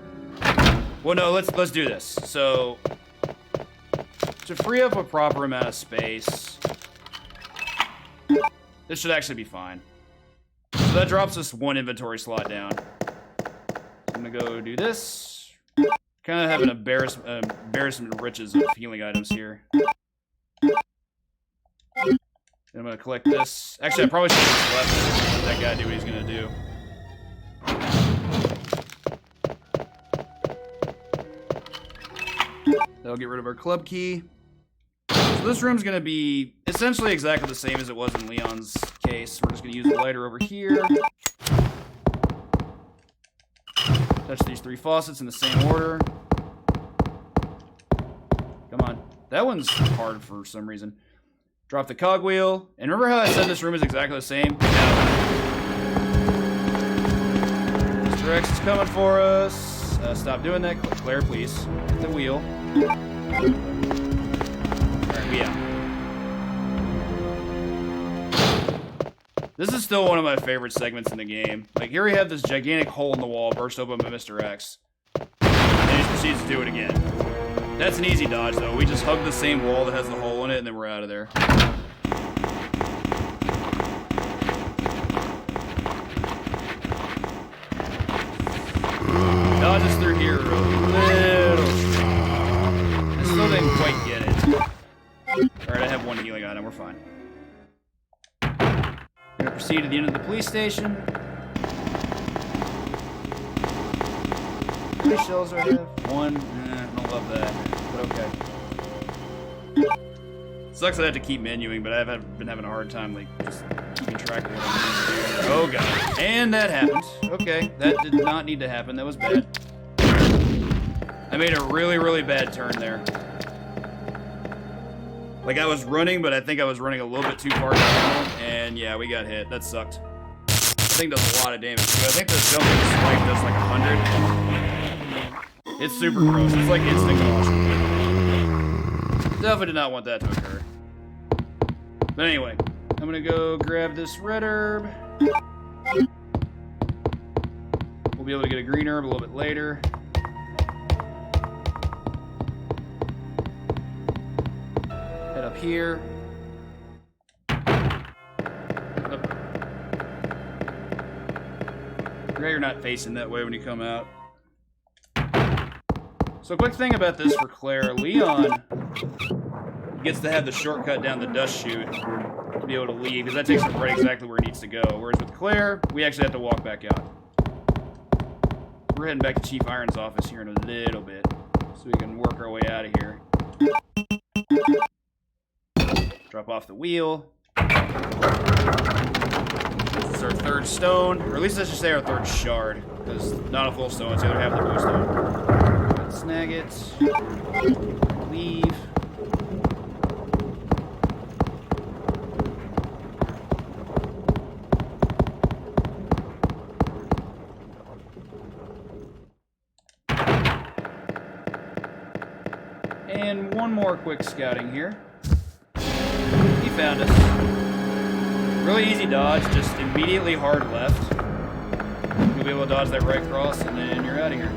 Speaker 1: Well, no, let's do this. So, to free up a proper amount of space, this should actually be fine. So that drops us 1 inventory slot down. I'm gonna go do this. Kind of have an embarrassment of riches of healing items here. And I'm gonna collect this. Actually, I probably should have just left and let that guy do what he's gonna do. That'll get rid of our club key. So this room's gonna be essentially exactly the same as it was in Leon's case. We're just gonna use the lighter over here. Touch these 3 faucets in the same order. Come on. That one's hard for some reason. Drop the cogwheel. And remember how I said this room is exactly the same? Now, Mr. X is coming for us. Stop doing that. Claire, please. Hit the wheel. Alright, we out. This is still one of my favorite segments in the game. Like, here we have this gigantic hole in the wall burst open by Mr. X. And he proceeds to do it again. That's an easy dodge, though. We just hug the same wall that has the hole in it, and then we're out of there. Dodges through here a little strong. I still didn't quite get it. Alright, I have 1 healing item. We're fine. Gonna proceed to the end of the police station. How many shells do I have? One. I don't love that, but okay. Sucks I have to keep menuing, but I've been having a hard time, like, just keeping track of what I'm doing. Oh, God. And that happened. Okay, that did not need to happen. That was bad. I made a really, really bad turn there. Like, I was running, but I think I was running a little bit too far down, and yeah, we got hit. That sucked. This thing does a lot of damage, too. I think the jumping swipe does like 100. It's super gross. It's like instant caution. Definitely did not want that to occur. But anyway, I'm gonna go grab this red herb. We'll be able to get a green herb a little bit later. Head up here. Great, you're not facing that way when you come out. So quick thing about this for Claire, Leon gets to have the shortcut down the dust chute to be able to leave, because that takes him right exactly where he needs to go. Whereas with Claire, we actually have to walk back out. We're heading back to Chief Iron's office here in a little bit, so we can work our way out of here. Drop off the wheel. This is our third stone, or at least let's just say our third shard, because not a full stone, it's the other half of the blue stone. Snag it. Leave. And one more quick scouting here. He found us. Really easy dodge, just immediately hard left. You'll be able to dodge that right cross, and then you're out of here.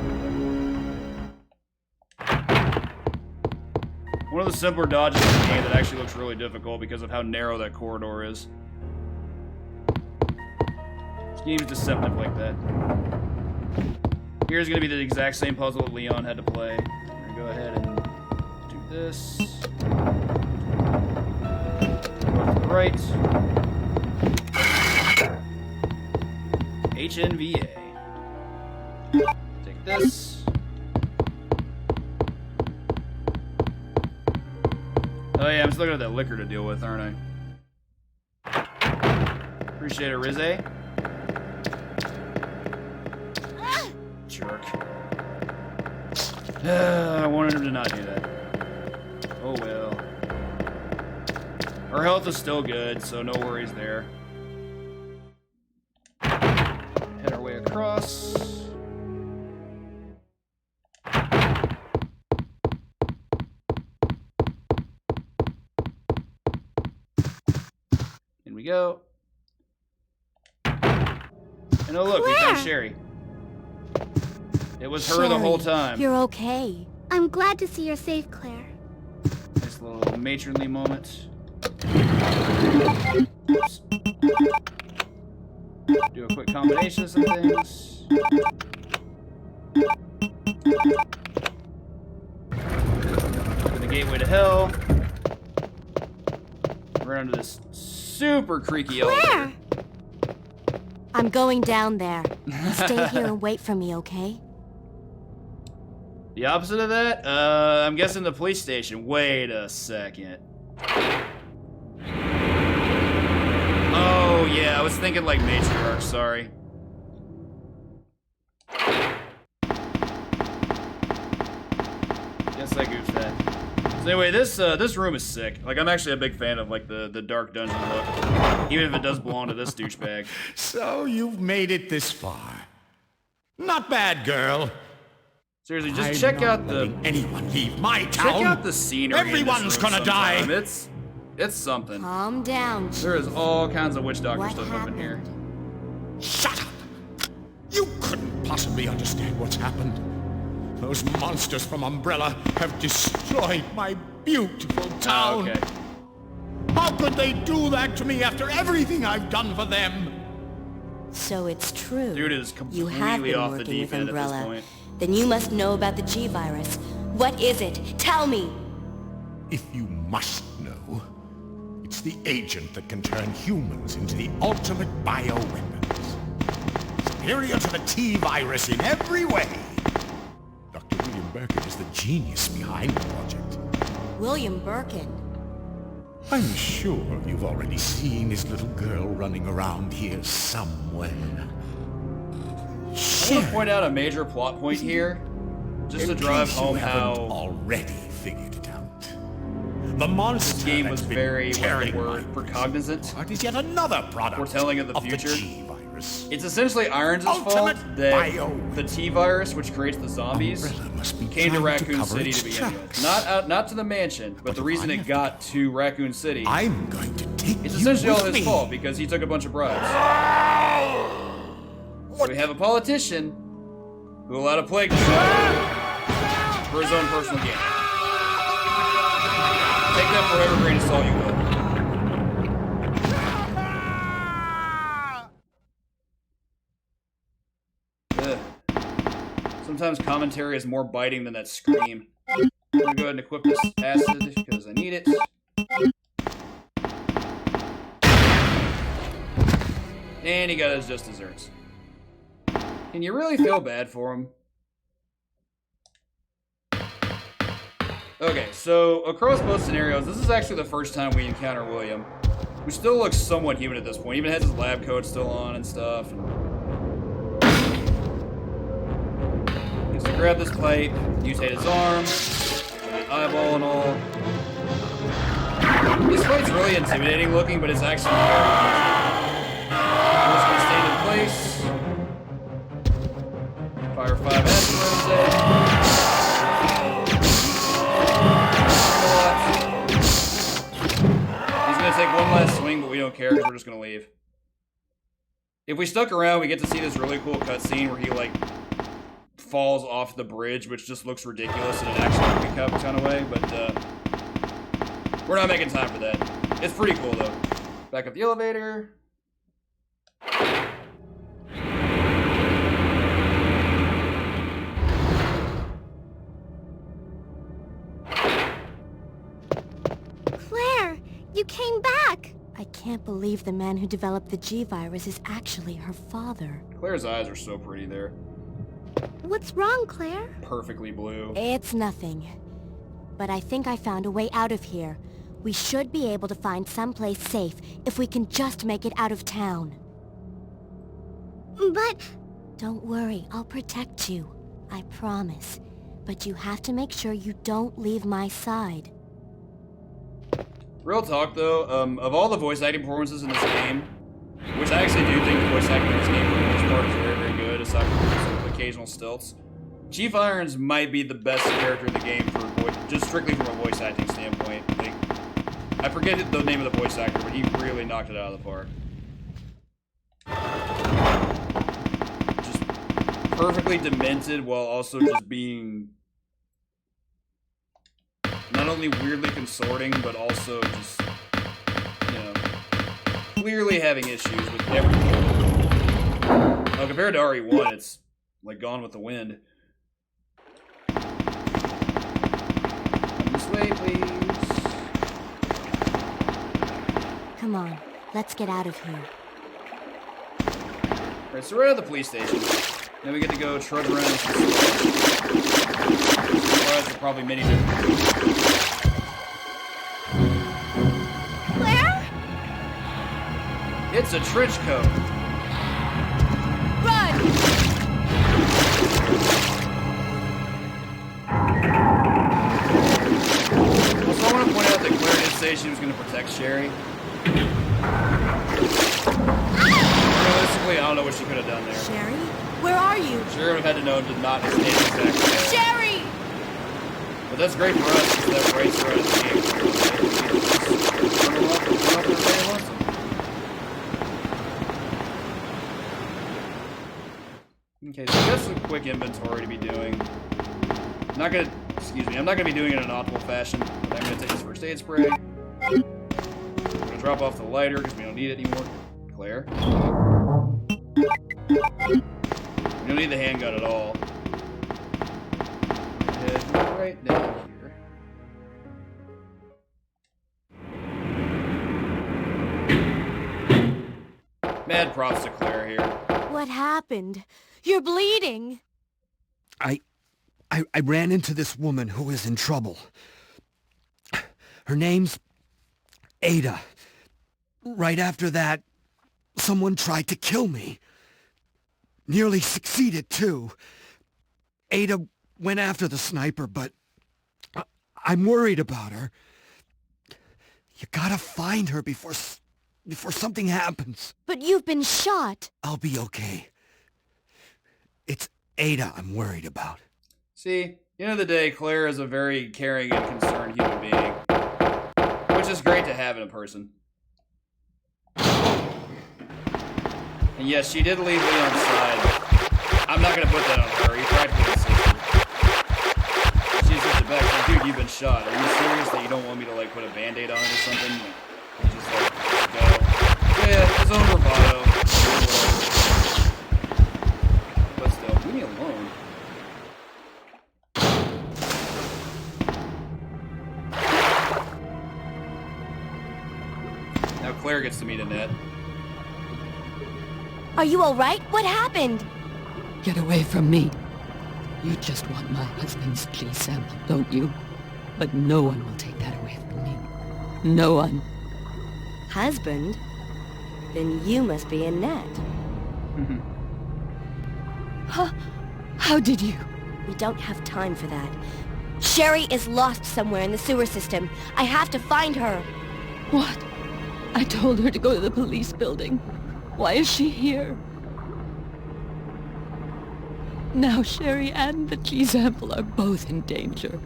Speaker 1: One of the simpler dodges in the game that actually looks really difficult because of how narrow that corridor is. This game's deceptive like that. Here's going to be the exact same puzzle that Leon had to play. We're going to go ahead and do this. Go to the right. HNVA. Take this. Oh yeah, I'm still got that liquor to deal with, aren't I? Appreciate it, Rizze. Jerk. I wanted him to not do that. Oh well. Our health is still good, so no worries there. Head our way across. In we go. And oh look, we found Sherry. It was her the whole time.
Speaker 9: You're okay.
Speaker 10: I'm glad to see you're safe, Claire.
Speaker 1: Nice little matronly moment. Oops. Do a quick combination of some things. Open the gateway to hell. Right under this super creaky elevator.
Speaker 9: I'm going down there. Stay here and wait for me, okay?
Speaker 1: The opposite of that? I'm guessing the police station. Wait a second. Oh, yeah, I was thinking like matriarch, sorry. Guess I goofed that. So anyway, this room is sick. Like, I'm actually a big fan of like the dark dungeon look. Even if it does belong to this douchebag.
Speaker 2: So you've made it this far. Not bad, girl.
Speaker 1: Seriously, just check out the...
Speaker 2: anyone leave my town.
Speaker 1: Check out the scenery.
Speaker 2: Everyone's gonna die.
Speaker 1: It's something.
Speaker 9: Calm down.
Speaker 1: There is all kinds of witch doctor stuff up in here.
Speaker 2: Shut up! You couldn't possibly understand what's happened. Those monsters from Umbrella have destroyed my beautiful town.
Speaker 1: Okay.
Speaker 2: How could they do that to me after everything I've done for them?
Speaker 9: So it's true.
Speaker 1: Dude is
Speaker 9: You have
Speaker 1: completely
Speaker 9: been
Speaker 1: off the
Speaker 9: working
Speaker 1: deep
Speaker 9: with
Speaker 1: end at this
Speaker 9: Umbrella.
Speaker 1: point.
Speaker 9: Then you must know about the G-Virus. What is it? Tell me!
Speaker 2: If you must know, it's the agent that can turn humans into the ultimate bioweapons. Superior to the T-Virus in every way. Birkin is the genius behind the project.
Speaker 9: William Birkin.
Speaker 2: I'm sure you've already seen his little girl running around here somewhere.
Speaker 1: I'm
Speaker 2: Sherry,
Speaker 1: gonna point out a major plot point here, just to
Speaker 2: in
Speaker 1: drive
Speaker 2: case you
Speaker 1: home
Speaker 2: haven't
Speaker 1: how
Speaker 2: already figured it out. The monster
Speaker 1: this game was
Speaker 2: that's been
Speaker 1: very, what's the
Speaker 2: tearing
Speaker 1: word,
Speaker 2: my
Speaker 1: precognizant,
Speaker 2: heart is yet another product
Speaker 1: foretelling of the
Speaker 2: of
Speaker 1: future.
Speaker 2: G-virus.
Speaker 1: It's essentially Irons' fault
Speaker 2: Ultimate
Speaker 1: that
Speaker 2: bio.
Speaker 1: the T-virus, which creates the zombies,
Speaker 2: Umbrella must be
Speaker 1: came to
Speaker 2: trying
Speaker 1: Raccoon
Speaker 2: cover
Speaker 1: City
Speaker 2: its
Speaker 1: to begin
Speaker 2: tracks.
Speaker 1: with. Not to the mansion, but the
Speaker 2: if
Speaker 1: reason
Speaker 2: I
Speaker 1: it
Speaker 2: have
Speaker 1: got to Raccoon City.
Speaker 2: I'm going to take
Speaker 1: It's
Speaker 2: you
Speaker 1: essentially all
Speaker 2: with
Speaker 1: his
Speaker 2: me.
Speaker 1: fault because he took a bunch of bribes. So we have a politician who allowed a plague to spread for his own personal gain. Take that for whatever grain of salt you will. Ugh. Sometimes commentary is more biting than that scream. I'm gonna go ahead and equip this acid because I need it. And he got his just desserts. Can you really feel bad for him? Okay, so across both scenarios, this is actually the first time we encounter William, who still looks somewhat human at this point. He even has his lab coat still on and stuff. Gets to grab this pipe, mutate his arm, the eyeball and all. This fight's really intimidating looking, but it's actually very easy. We're just gonna stand in place. Fire 5 after He's gonna take one last swing, but we don't care because we're just gonna leave. If we stuck around, we get to see this really cool cutscene where he like falls off the bridge, which just looks ridiculous in an action recap kind of way, but we're not making time for that. It's pretty cool though. Back up the elevator.
Speaker 10: Claire, you came back!
Speaker 9: I can't believe the man who developed the G-virus is actually her father.
Speaker 1: Claire's eyes are so pretty there.
Speaker 10: What's wrong, Claire?
Speaker 1: Perfectly blue.
Speaker 9: It's nothing. But I think I found a way out of here. We should be able to find someplace safe if we can just make it out of town.
Speaker 10: But...
Speaker 9: Don't worry, I'll protect you. I promise. But you have to make sure you don't leave my side.
Speaker 1: Real talk though, of all the voice acting performances in this game, which I actually do think the voice acting in this game for the most part is very, very good, aside from some occasional stilts, Chief Irons might be the best character in the game for just strictly from a voice acting standpoint. Like, I forget the name of the voice actor, but he really knocked it out of the park. Just perfectly demented while also just being not only weirdly consorting, but also just, you know, clearly having issues with everything. Well, compared to RE1, it's like Gone with the Wind. Come this way, please.
Speaker 9: Come on, let's get out of here.
Speaker 1: Alright, so we're at the police station. Then we get to go trudge around some supplies are probably many different.
Speaker 10: Claire?
Speaker 1: It's a trench coat.
Speaker 10: Run!
Speaker 1: Also, I want to point out that Claire did say she was going to protect Sherry. Realistically, I don't know what she could have done there.
Speaker 9: Sherry? Where are you?
Speaker 1: Sherry would have had to know to not his name exactly.
Speaker 10: Sherry!
Speaker 1: But that's great for us, because that writes her out of the game. Okay, so that's some quick inventory to be doing. I'm not gonna be doing it in an optimal fashion, but I'm gonna take this first aid spray. I'm gonna drop off the lighter, because we don't need it anymore. Claire. We don't need the handgun at all. Head right down here. Mad props to Claire here.
Speaker 9: What happened? You're bleeding.
Speaker 6: I ran into this woman who was in trouble. Her name's Ada. Right after that, someone tried to kill me. Nearly succeeded, too. Ada went after the sniper, but I'm worried about her. You gotta find her before something happens.
Speaker 9: But you've been shot.
Speaker 6: I'll be okay. It's Ada I'm worried about.
Speaker 1: See, at the end of the day, Claire is a very caring and concerned human being. Which is great to have in a person. And yes, she did leave Leon's side. I'm not gonna put that on her. He practically insisted. She's just a back like, dude, you've been shot. Are you serious that you don't want me to, like, put a band-aid on it or something? He's just like, let's go. Yeah, his own bravado. But still, leave me alone. Now Claire gets to meet Annette.
Speaker 9: Are you all right? What happened?
Speaker 5: Get away from me. You just want my husband's G sample, don't you? But no one will take that away from me. No one.
Speaker 9: Husband? Then you must be Annette.
Speaker 5: How did you?
Speaker 9: We don't have time for that. Sherry is lost somewhere in the sewer system. I have to find her.
Speaker 5: What? I told her to go to the police building. Why is she here? Now Sherry and the G sample are both in danger.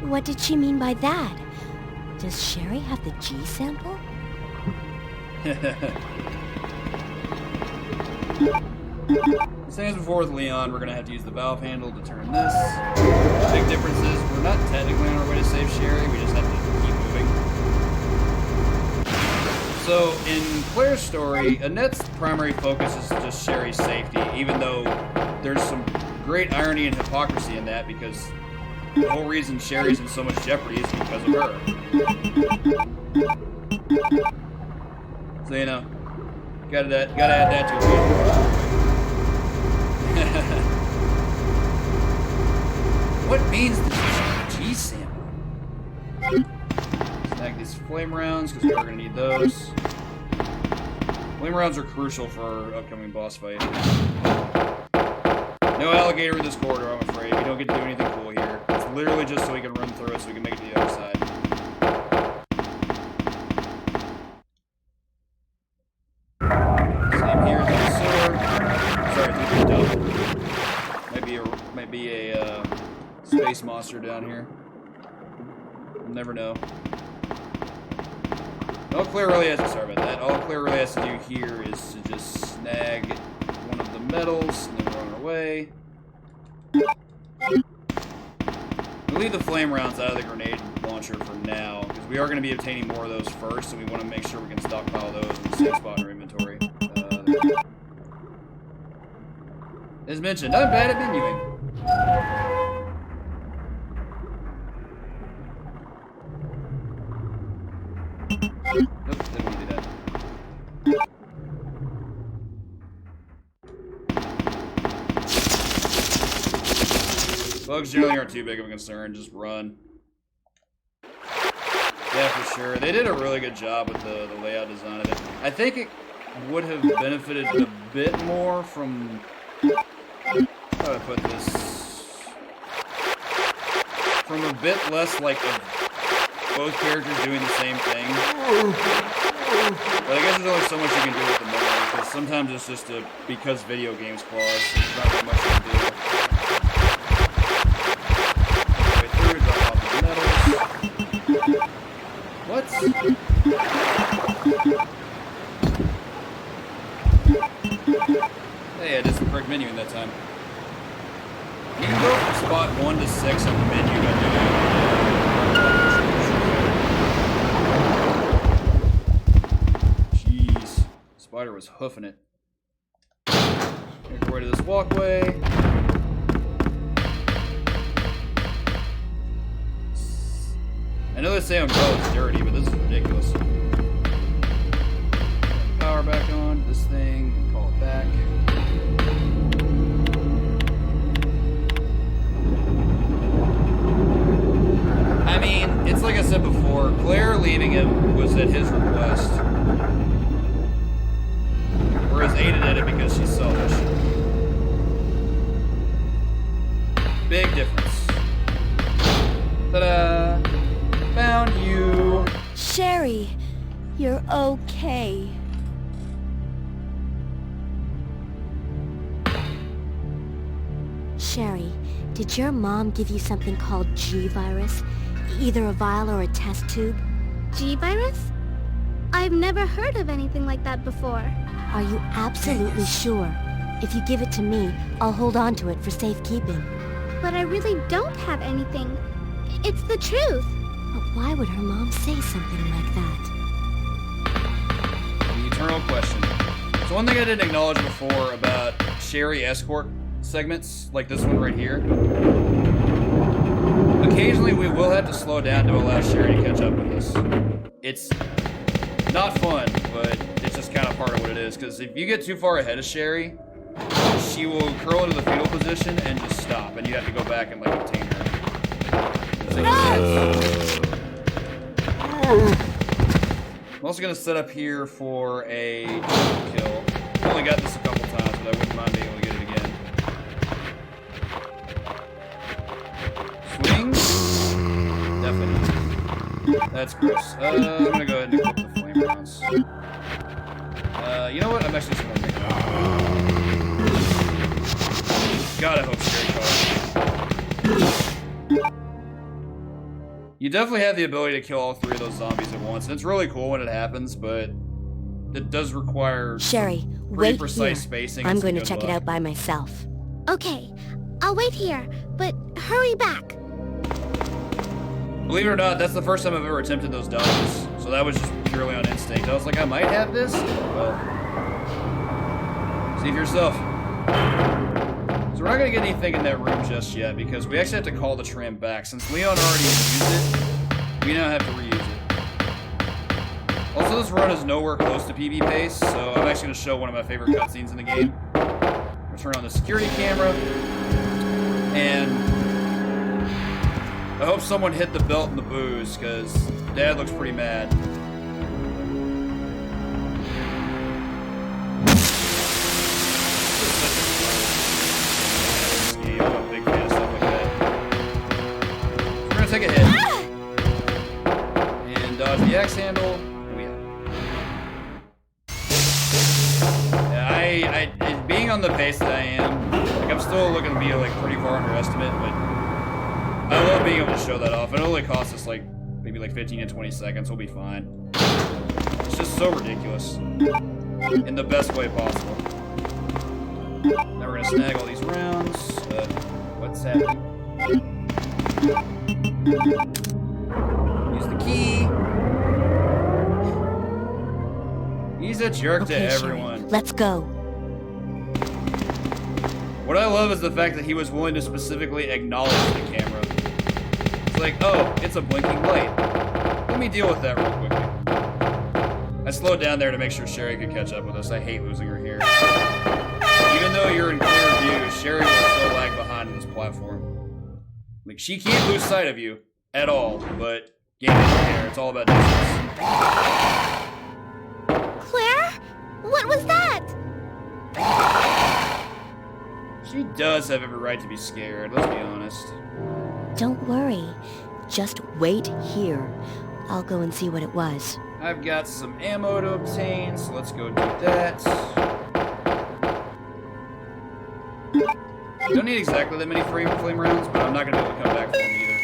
Speaker 9: What did she mean by that? Does Sherry have the G sample?
Speaker 1: Same as before with Leon, we're gonna have to use the valve handle to turn this. Big difference is we're not technically on our way to save Sherry, we just have to keep moving. So, in Claire's story, Annette's primary focus is just Sherry's safety, even though there's some great irony and hypocrisy in that, because the whole reason Sherry's in so much jeopardy is because of her. So, you know, gotta add that to it. What means this G sample? Snag these flame rounds because we are going to need those. Flame rounds are crucial for our upcoming boss fight. No alligator in this corridor, I'm afraid. We don't get to do anything cool here. It's literally just so we can run through it so we can make it to the other side. Same here through the sewer. Sorry, through the dump. Might be a space monster down here. We'll never know. All Claire really has to start about that. All Claire really has to do here is to just snag one of the metals and then run away. We'll leave the flame rounds out of the grenade launcher for now, because we are going to be obtaining more of those first, and we want to make sure we can stockpile those in the safe spot in our inventory. As mentioned, I'm bad at menuing. Nope, didn't want to do that. Bugs generally aren't too big of a concern, just run. Yeah, for sure. They did a really good job with the layout design of it. I think it would have benefited a bit more from... How do I put this? From a bit less, like, of both characters doing the same thing. But I guess there's only so much you can do with the memory, because sometimes it's just a because video games clause. There's not really much you can do. Way through, drop off the metals. What? Hey, I did some correct menuing that time. You can go from spot 1 to 6 on the menu by doing it. Jeez. Spider was hoofing it. Make our way to this walkway. I know they say Umbrella is dirty, but this is ridiculous. Power back on. this thing and call it back. I mean, it's like I said before, Claire leaving him was at his request. Whereas Ada did it because she's selfish. Big difference. Ta-da! Found you!
Speaker 9: Sherry, you're okay. Sherry, did your mom give you something called G-virus? Either a vial or a test tube?
Speaker 10: G-virus? I've never heard of anything like that before.
Speaker 9: Are you absolutely sure? If you give it to me, I'll hold on to it for safekeeping.
Speaker 10: But I really don't have anything. It's the truth.
Speaker 9: But why would her mom say something like that?
Speaker 1: The eternal question. So one thing I didn't acknowledge before about Sherry escort segments, like this one right here. Occasionally we will have to slow down to allow Sherry to catch up with us. It's not fun, but it's just kind of part of what it is, because if you get too far ahead of Sherry, she will curl into the fetal position and just stop, and you have to go back and like obtain her. I'm also going to set up here for a kill. I've only got this a couple times, but I wouldn't mind being able to get it again. Swing. Definitely. That's gross. I'm going to go ahead and equip the flame rounds. You know what? I'm actually just going to make that. God, I hope Scary caught. You definitely have the ability to kill all three of those zombies at once, and it's really cool when it happens, but it does require
Speaker 9: Sherry,
Speaker 1: pretty
Speaker 9: wait
Speaker 1: precise
Speaker 9: here.
Speaker 1: spacing.
Speaker 9: I'm going to check it out by myself.
Speaker 10: Okay, I'll wait here, but hurry back.
Speaker 1: Believe it or not, that's the first time I've ever attempted those dodges, so that was just purely on instinct. I was like, I might have this? Well, see for yourself. So we're not going to get anything in that room just yet, because we actually have to call the tram back. Since Leon already used it, we now have to reuse it. Also, this run is nowhere close to PB pace, so I'm actually going to show one of my favorite cutscenes in the game. We'll turn on the security camera, and I hope someone hit the belt and the booze, because Dad looks pretty mad. I'm a big fan of stuff like that. So we're gonna take a hit. And dodge the axe handle. Oh yeah. Being on the pace that I am, like I'm still looking to be like pretty far underestimate, but I love being able to show that off. It only costs us like maybe like 15 to 20 seconds. We'll be fine. It's just so ridiculous in the best way possible. Now we're gonna snag all these rounds. What's happening? Use the key. He's a jerk to everyone.
Speaker 9: Sherry, let's go.
Speaker 1: What I love is the fact that he was willing to specifically acknowledge the camera. It's like, oh, it's a blinking light. Let me deal with that real quickly. I slowed down there to make sure Sherry could catch up with us. I hate losing her here. Even though you're in clear view, Sherry will still lag behind on this platform. Like, she can't lose sight of you at all, but game doesn't care. It's all about distance.
Speaker 10: Claire? What was that?
Speaker 1: She does have every right to be scared, let's be honest.
Speaker 9: Don't worry. Just wait here. I'll go and see what it was.
Speaker 1: I've got some ammo to obtain, so let's go do that. Don't need exactly that many flame rounds, but I'm not going to be able to come back for them either.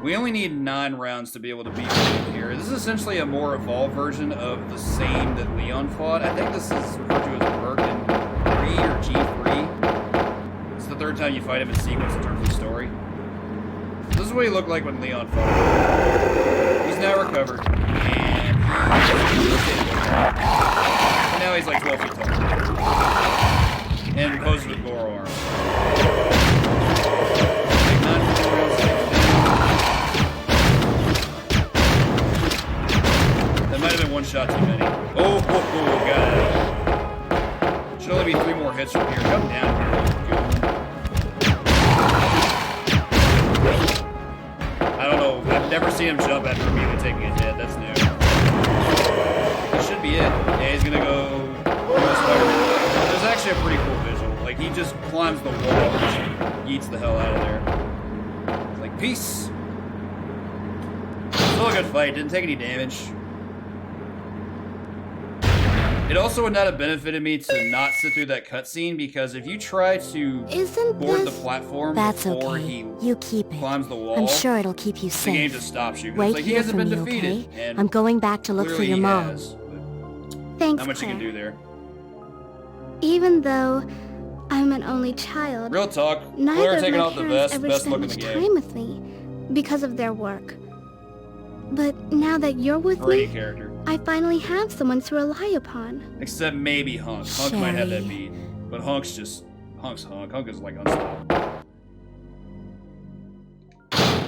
Speaker 1: We only need 9 rounds to be able to beat him here. This is essentially a more evolved version of the same that Leon fought. I think this is referred to as Merkin 3 or G3. It's the 3rd time you fight him in sequence in terms of story. This is what he looked like when Leon fought him. He's now recovered, and now he's like 12 feet tall. And posed with Goro arms. That might have been one shot too many. Oh, got hits from here. Come down here. I don't know. I've never seen him jump after immediately taking a hit. That's new. That should be it. Yeah, he's gonna go. There's actually a pretty cool visual. Like, he just climbs the wall and yeets the hell out of there. It's like, peace. Still a good fight. Didn't take any damage. It also would not have benefited me to not sit through that cutscene, because if you try to board the platform before he
Speaker 9: you keep it.
Speaker 1: climbs the wall,
Speaker 9: I'm sure it'll keep you
Speaker 1: the
Speaker 9: safe.
Speaker 1: game just stops you.
Speaker 9: Wait
Speaker 1: It's like, he
Speaker 9: here
Speaker 1: hasn't
Speaker 9: for
Speaker 1: been
Speaker 9: me,
Speaker 1: defeated.
Speaker 9: okay?
Speaker 1: And
Speaker 9: I'm going back to look for
Speaker 1: clearly
Speaker 9: your
Speaker 1: he
Speaker 9: mom.
Speaker 1: has, but
Speaker 10: Thanks,
Speaker 1: not much you
Speaker 10: Claire.
Speaker 1: can do there.
Speaker 10: Even though I'm an only child,
Speaker 1: Real talk,
Speaker 10: neither
Speaker 1: Claire
Speaker 10: of
Speaker 1: taking
Speaker 10: my
Speaker 1: off the
Speaker 10: parents
Speaker 1: vest,
Speaker 10: ever
Speaker 1: best
Speaker 10: spent
Speaker 1: look in the
Speaker 10: much
Speaker 1: game.
Speaker 10: time with me because of their work. But now that you're with
Speaker 1: Great
Speaker 10: me,
Speaker 1: character.
Speaker 10: I finally have someone to rely upon.
Speaker 1: Except maybe Hunk. Hunk might have that beat. But Hunk's Hunk. Hunk is like unstoppable.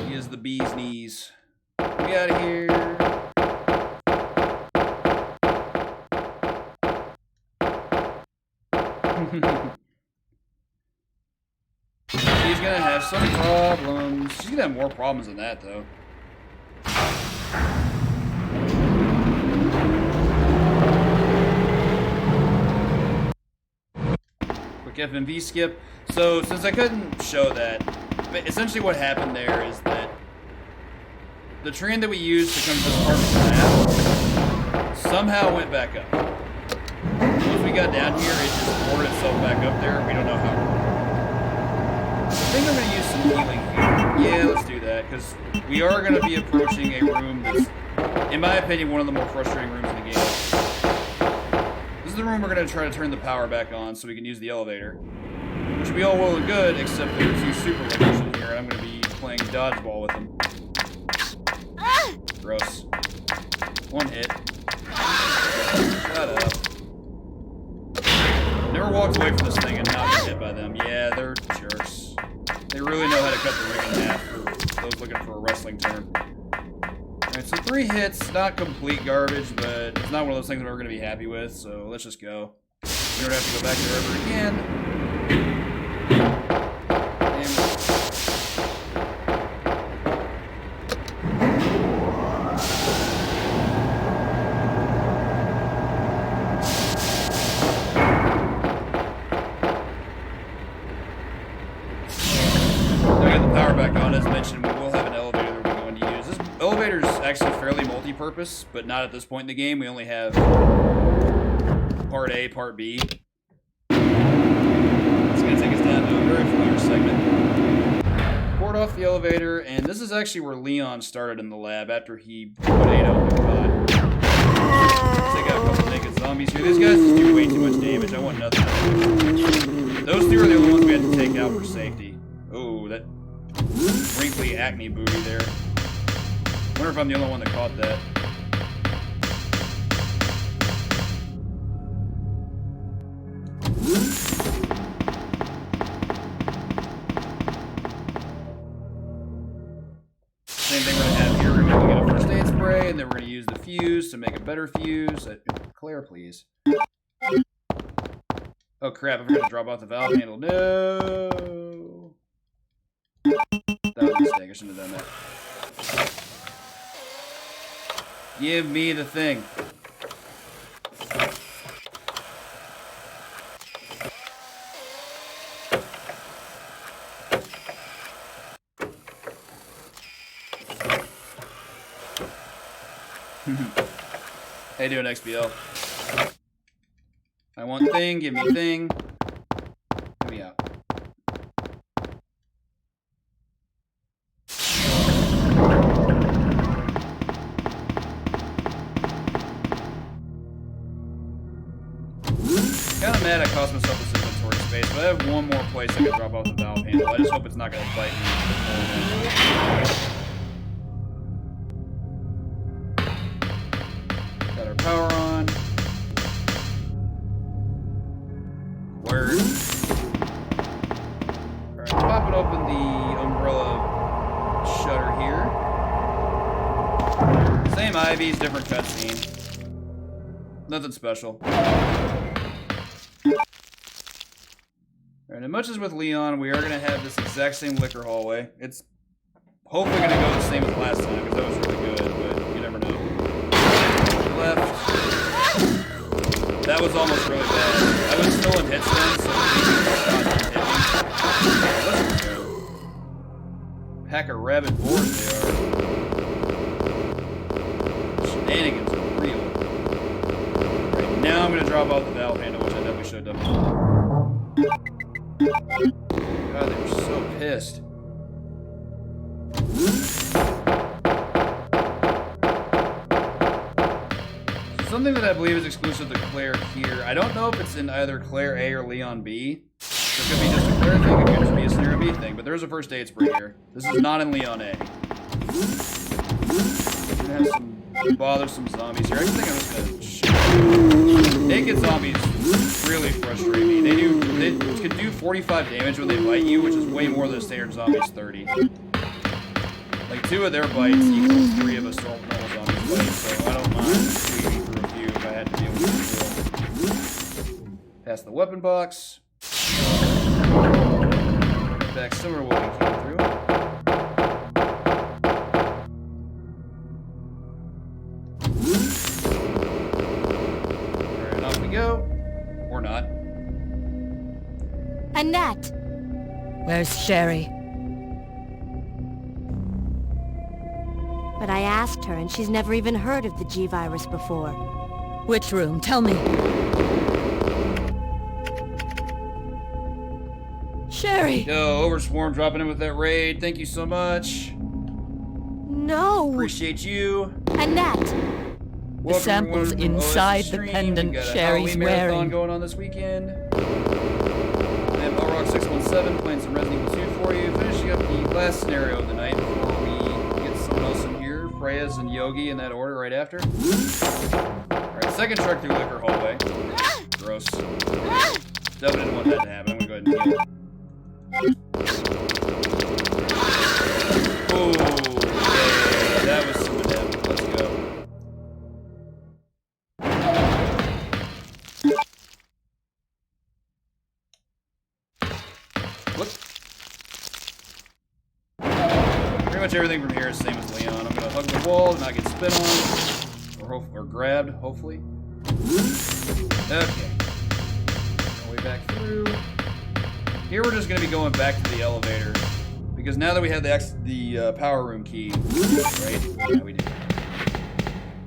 Speaker 1: He is the bee's knees. Get me out of here. She's gonna have some problems. She's gonna have more problems than that, though. Quick FMV skip. So, since I couldn't show that, essentially what happened there is that the train that we used to come to this part of the map somehow went back up. Once we got down here, it just poured itself back up there. We don't know how. I think I'm going to use some healing here. Yeah, let's do that, because we are going to be approaching a room that's, in my opinion, one of the more frustrating rooms in the game. This is the room we're going to try to turn the power back on so we can use the elevator. Which will be all well and good, except there are two super runners in here, and I'm going to be playing dodgeball with them. Gross. One hit. Shut up. Never walked away from this thing and not been hit by them. Yeah, they're jerks. They really know how to cut the ring in half for those looking for a wrestling term. Alright, so 3 hits, not complete garbage, but it's not one of those things that we're going to be happy with, so let's just go. We don't have to go back there ever again. As mentioned, we will have an elevator that we're going to use. This elevator is actually fairly multi-purpose, but not at this point in the game. We only have part A, part B. It's going to take us down to a very familiar segment. Board off the elevator, and this is actually where Leon started in the lab after he put Ada on the pod. Take out a couple naked zombies here. These guys just do way too much damage. I want nothing. Those two are the only ones we had to take out for safety. Oh, that wrinkly acne booty there. Wonder if I'm the only one that caught that. Same thing we're gonna have here. We're gonna get a first aid spray, and then we're gonna use the fuse to make a better fuse. Claire, please. Oh crap! I forgot to drop off the valve handle. No. That was a mistake. I shouldn't have done that. Give me the thing. How you doing, XBL? I want thing. Give me thing. Get me out. Kinda mad I cost myself this inventory space, but I have one more place I can drop off the valve handle. I just hope it's not gonna bite me. Got our power on. Word. Alright, popping open the umbrella shutter here. Same IVs, different cutscene. Nothing special. And much as with Leon, we are going to have this exact same liquor hallway. It's hopefully going to go the same as last time, because that was really good, but you never know. Left. That was almost really bad. I was still in hit stun, so let's go. Pack of rabid boars they are. Shenanigans are real. Right, now I'm going to drop off the valve handle, which I definitely should have done. God, they were so pissed. Something that I believe is exclusive to Claire here. I don't know if it's in either Claire A or Leon B. It could be just a Claire thing, it could just be a Scenario B thing, but there's a first aid spray here. This is not in Leon A. We're gonna have some bothersome zombies here. I think I'm just gonna shoot. Naked zombies really frustrate me. They can do 45 damage when they bite you, which is way more than a standard zombie's 30. Like 2 of their bites equals 3 of a normal zombie's bites, so I don't mind sweeping through a few if I had to deal with it. Past the weapon box. Back somewhere what we came through. Alright, off we go. Or not.
Speaker 9: Annette!
Speaker 5: Where's Sherry?
Speaker 9: But I asked her, and she's never even heard of the G-Virus before.
Speaker 5: Which room? Tell me. Sherry!
Speaker 1: Yo, Overswarm dropping in with that raid. Thank you so much.
Speaker 9: No!
Speaker 1: Appreciate you.
Speaker 9: Annette!
Speaker 5: The sample's inside the pendant Sherry's wearing.
Speaker 1: Going on this weekend. I have LRock617 playing some Resident Evil 2 for you. Finishing up the last scenario of the night before we get someone else in here. Freya's and Yogi in that order right after. Alright, second truck through liquor hallway. Gross. Definitely didn't want that to happen. I'm gonna go ahead and heal. Oh, yeah, that was some damage. Let's go. Look. Pretty much everything from here is the same as Leon. I'm gonna hug the wall and not get spit on. Or grabbed, hopefully. Okay. All the way back through. Here we're just going to be going back to the elevator, because now that we have the power room key, right? Yeah, we do.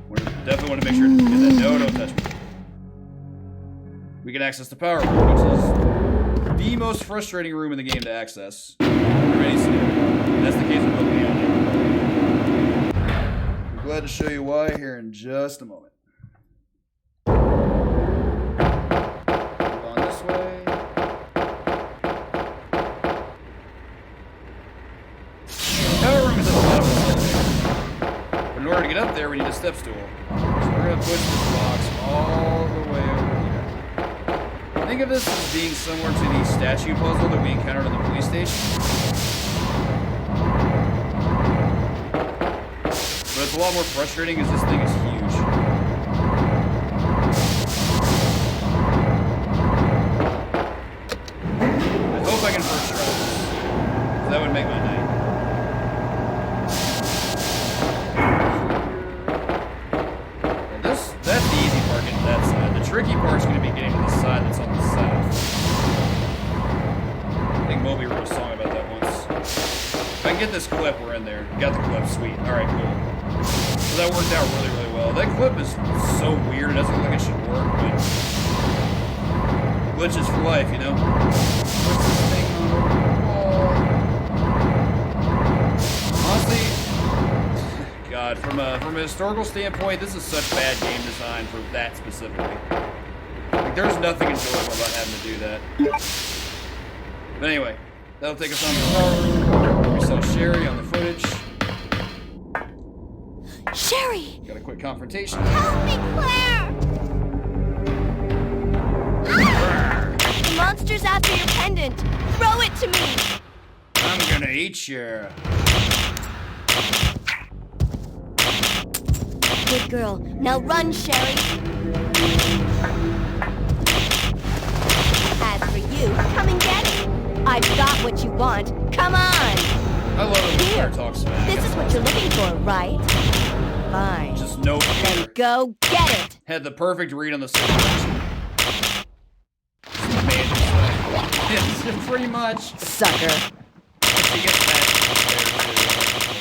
Speaker 1: We definitely want to make sure to get that. No, don't touch me. We can access the power room, which is the most frustrating room in the game to access. That's the case with both Leon. I'm glad to show you why here in just a moment. Move on this way. In order to get up there, we need a step stool. So we're going to push this box all the way over here. Think of this as being similar to the statue puzzle that we encountered in the police station. But it's a lot more frustrating because this thing is huge. I hope I can first try this. That would make my night. That's the easy part, getting to that side. The tricky part's going to be getting to the side that's on the south. I think Moby wrote a song about that once. If I can get this clip, we're in there. Got the clip, sweet. Alright, cool. So that worked out really, really well. That clip is so weird, it doesn't look like it should work, but glitches for life, you know? What's this thing on the wall? Honestly, God, from a historical standpoint, this is such bad game design for that specifically. Like, there's nothing enjoyable about having to do that. But anyway, that'll take us on to the power room. We saw Sherry on the footage.
Speaker 9: Sherry!
Speaker 1: Got a quick confrontation.
Speaker 10: Help me, Claire!
Speaker 9: The monster's after your pendant! Throw it to me!
Speaker 1: I'm gonna eat you.
Speaker 9: Good girl. Now run, Sherry! As for you, come and get it! I've got what you want. Come on!
Speaker 1: I love it when Claire talks smack.
Speaker 9: This is what you're looking for, right? Fine.
Speaker 1: Just no
Speaker 9: Then
Speaker 1: fear.
Speaker 9: go get it!
Speaker 1: Had the perfect read on the situation. It's pretty much.
Speaker 9: Sucker.
Speaker 1: She gets that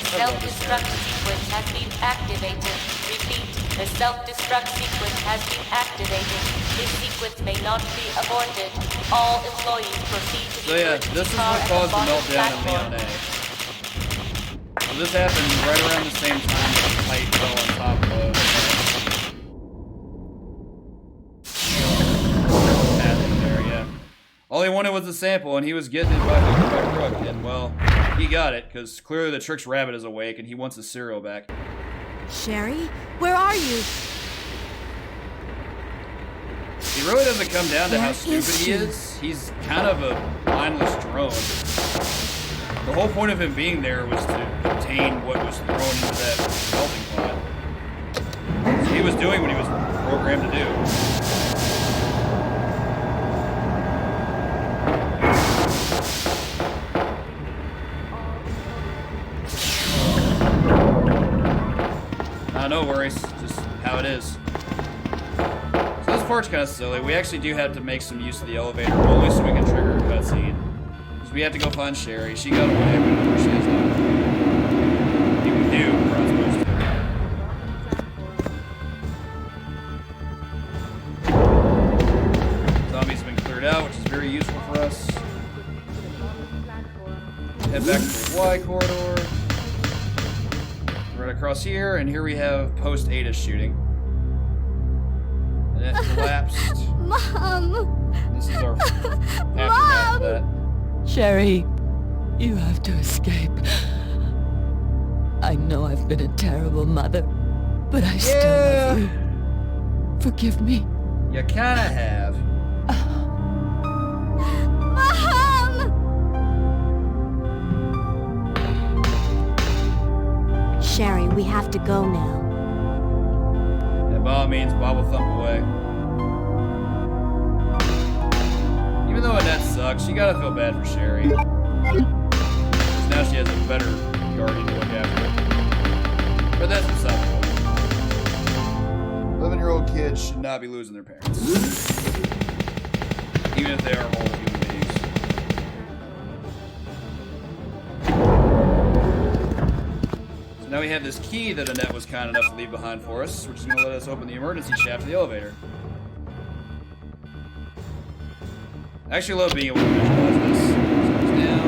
Speaker 8: Self-destruct sequence has been activated. Repeat, the self-destruct sequence has been activated. This sequence may not be aborted. All employees proceed to
Speaker 1: So yeah, this is what caused the meltdown in Leon A. So this happened right around the same time that the pipe fell on top of bathroom there, yeah. All he wanted was a sample, and he was getting it by Rook, and well, he got it, because clearly the Trix rabbit is awake, and he wants his cereal back.
Speaker 9: Sherry, where are you?
Speaker 1: It really doesn't come down to how stupid he is. He's kind of a mindless drone. The whole point of him being there was to obtain what was thrown into that melting pot. So he was doing what he was programmed to do. No worries, just how it is. So this part's kind of silly. We actually do have to make some use of the elevator, only so we can trigger a cutscene. Because we have to go find Sherry. She got away, but of course she is not. We knew we're not supposed to. Zombies have been cleared out, which is very useful for us. Head back to the Y corridor. Right across here, and here we have post-Ada shooting. And it collapsed.
Speaker 10: Mom!
Speaker 1: This is our aftermath of that.
Speaker 5: Sherry, you have to escape. I know I've been a terrible mother, but I still love you. Forgive me.
Speaker 1: You kinda have.
Speaker 9: Sherry, we have to go now.
Speaker 1: And by all means, Bob will thump away. Even though Annette sucks, you gotta feel bad for Sherry. Because now she has a better guardian to look after. But that's beside the point. 11-year-old kids should not be losing their parents. Even if they are whole human beings. Now we have this key that Annette was kind enough to leave behind for us, which is going to let us open the emergency shaft of the elevator. I actually love being able to visualize this. So it's down.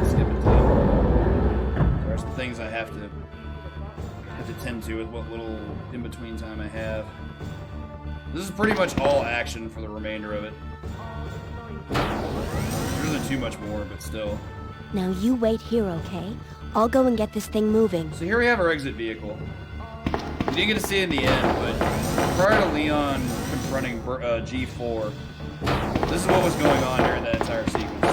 Speaker 1: Skip it. There's some things I have to tend to with what little in-between time I have. This is pretty much all action for the remainder of it. There isn't too much more, but still.
Speaker 9: Now you wait here, okay? I'll go and get this thing moving.
Speaker 1: So here we have our exit vehicle. We didn't get to see it in the end, but prior to Leon confronting G4, this is what was going on during that entire sequence.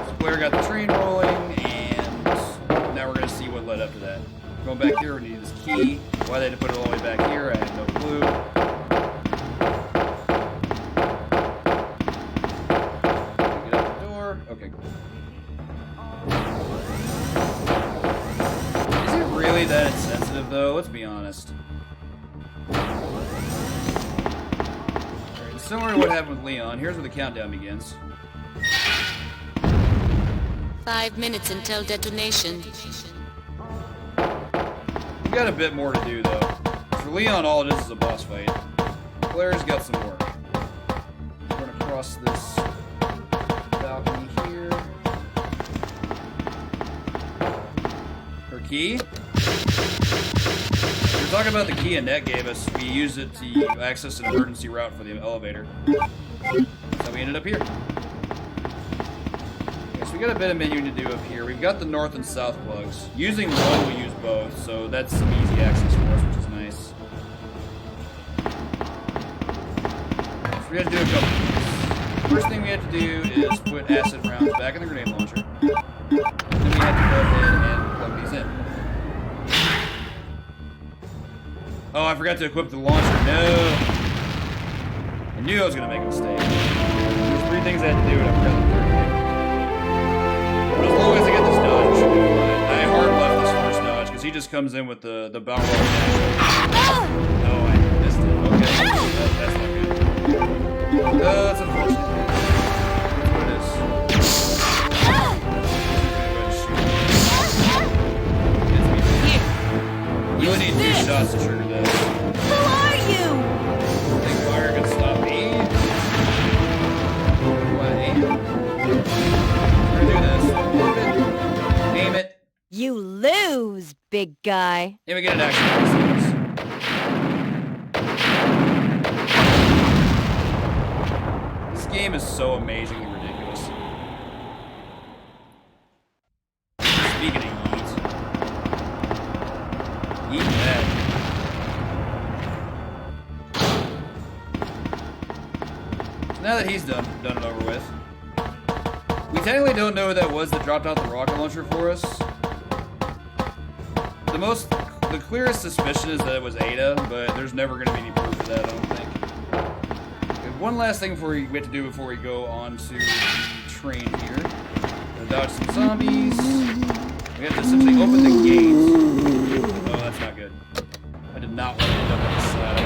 Speaker 1: So Blair got the train rolling, and now we're going to see what led up to that. Going back here, we need this key. Why they had to put it all the way back here, I have no clue. Get out the door. Okay, cool. Is it really that insensitive, though? Let's be honest. Alright, similar to what happened with Leon, here's where the countdown begins.
Speaker 8: 5 minutes until detonation.
Speaker 1: We've got a bit more to do, though. For Leon, all it is a boss fight. Claire's got some work. We're gonna cross this balcony here. Her key? We're talking about the key Annette gave us. We used it to access an emergency route for the elevator. So we ended up here. Okay, so we got a bit of menu to do up here. We've got the north and south plugs. Using one, we use both, so that's some easy access for us, which is nice. So we got to do a couple things. first thing we have to do is put acid rounds back in the grenade launcher. Then we have to go ahead and plug these in. Oh, I forgot to equip the launcher. No! I knew I was going to make a mistake. There's 3 things I had to do, and I forgot the third thing. But as long as I get this dodge, it should be fine. I hard left this first dodge, because he just comes in with the bow roll dash. Oh, I missed it. Okay. That's not good. That's unfortunate. That's what it is. You only need 2 shots to trigger this.
Speaker 9: Who are you?
Speaker 1: Think fire can stop me? What, aim? We're gonna do this. Aim it.
Speaker 9: You lose, big guy.
Speaker 1: And we get an action. This game is so amazingly ridiculous. Speaking of yeet. Yeet that. Now that he's done it over with, we technically don't know who that was that dropped out the rocket launcher for us. The clearest suspicion is that it was Ada, but there's never going to be any proof of that, I don't think. Okay, one last thing we have to do before we go on to the train here. We'll dodge some zombies. We have to simply open the gates. Oh, that's not good. I did not want to end up on this side.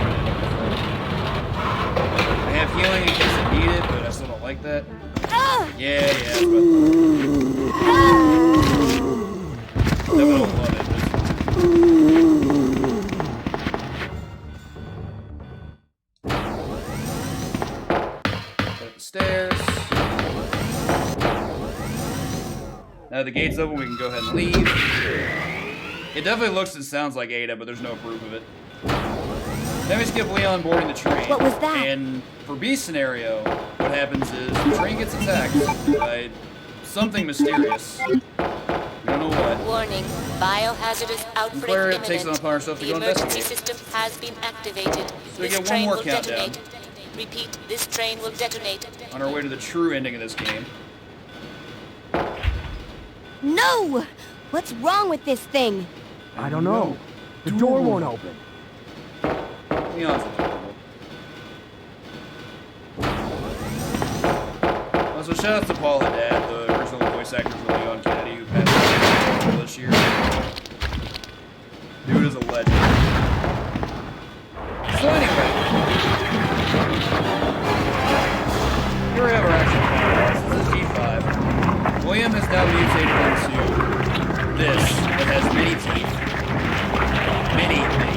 Speaker 1: I have healing in case I need it, but I still don't like that. Yeah, that's about I don't love it. Up the stairs. Now the gate's open, we can go ahead and leave. It definitely looks and sounds like Ada, but there's no proof of it. Then we skip Leon boarding the train.
Speaker 9: What was that?
Speaker 1: And for B scenario, what happens is the train gets attacked by something mysterious. We don't know what.
Speaker 8: Warning, biohazardous outbreak
Speaker 1: Claire
Speaker 8: imminent.
Speaker 1: takes it upon herself to
Speaker 8: The
Speaker 1: go
Speaker 8: emergency
Speaker 1: investigate.
Speaker 8: system has been activated.
Speaker 1: So we
Speaker 8: This
Speaker 1: get one
Speaker 8: train
Speaker 1: more
Speaker 8: will
Speaker 1: countdown.
Speaker 8: detonate. Repeat, this train will detonate.
Speaker 1: On our way to the true ending of this game.
Speaker 9: No! What's wrong with this thing?
Speaker 6: I don't know. The door won't open.
Speaker 1: Leon's adorable. Also, shout out to Paul Haddad, the original voice actor for Leon Kennedy, who passed away this year. Dude is a legend. So anyway, here we have our action podcast. This is G5. William has now mutated into this that has many teeth. Many teeth.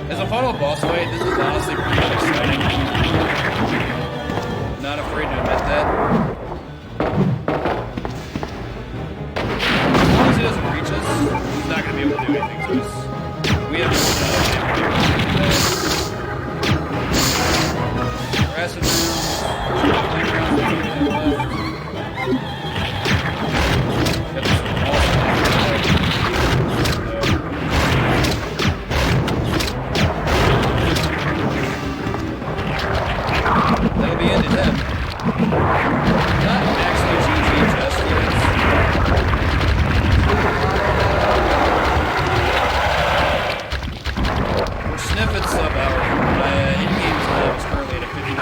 Speaker 1: As a final boss fight, this is honestly pretty exciting. Not afraid to admit that. As long as he doesn't reach us, he's not going to be able to do anything to us. We have no acid rounds. That'll be into them. Not actually GG just yet. We're sniffing sub-hour. In-game time is currently at a 59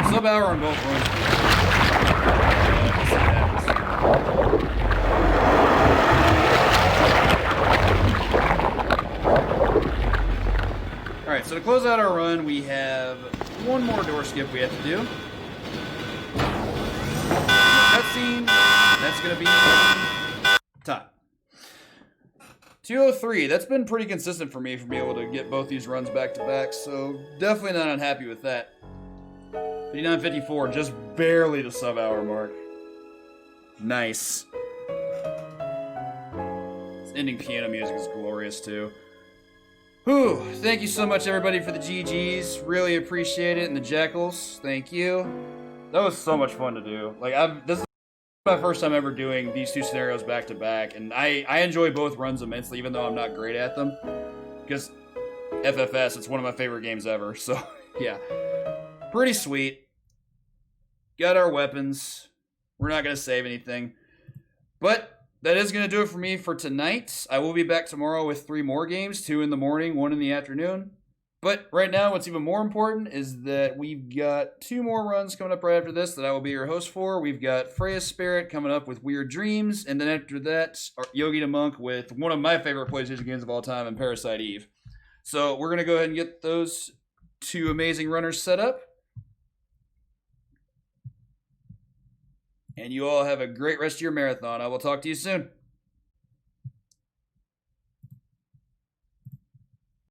Speaker 1: so sub-hour on both runs. Let's see what happens. Alright, so to close out our run, we have one more door skip we have to do. Cutscene. That's going to be time. 203. That's been pretty consistent for me for being able to get both these runs back to back, so definitely not unhappy with that. 59:54, just barely the sub-hour mark. Nice. This ending piano music is glorious too. Whew, thank you so much everybody for the GGs. Really appreciate it. And the Jackals, thank you. That was so much fun to do. Like, this is my first time ever doing these two scenarios back to back, and I enjoy both runs immensely, even though I'm not great at them. Because FFS, it's one of my favorite games ever, so yeah. Pretty sweet. Got our weapons. We're not going to save anything. But that is going to do it for me for tonight. I will be back tomorrow with 3 more games, 2 in the morning, 1 in the afternoon. But right now, what's even more important is that we've got 2 more runs coming up right after this that I will be your host for. We've got Freya's Spirit coming up with Weird Dreams, and then after that, Yogi the Monk with one of my favorite PlayStation games of all time, and Parasite Eve. So we're going to go ahead and get those 2 amazing runners set up. And you all have a great rest of your marathon. I will talk to you soon.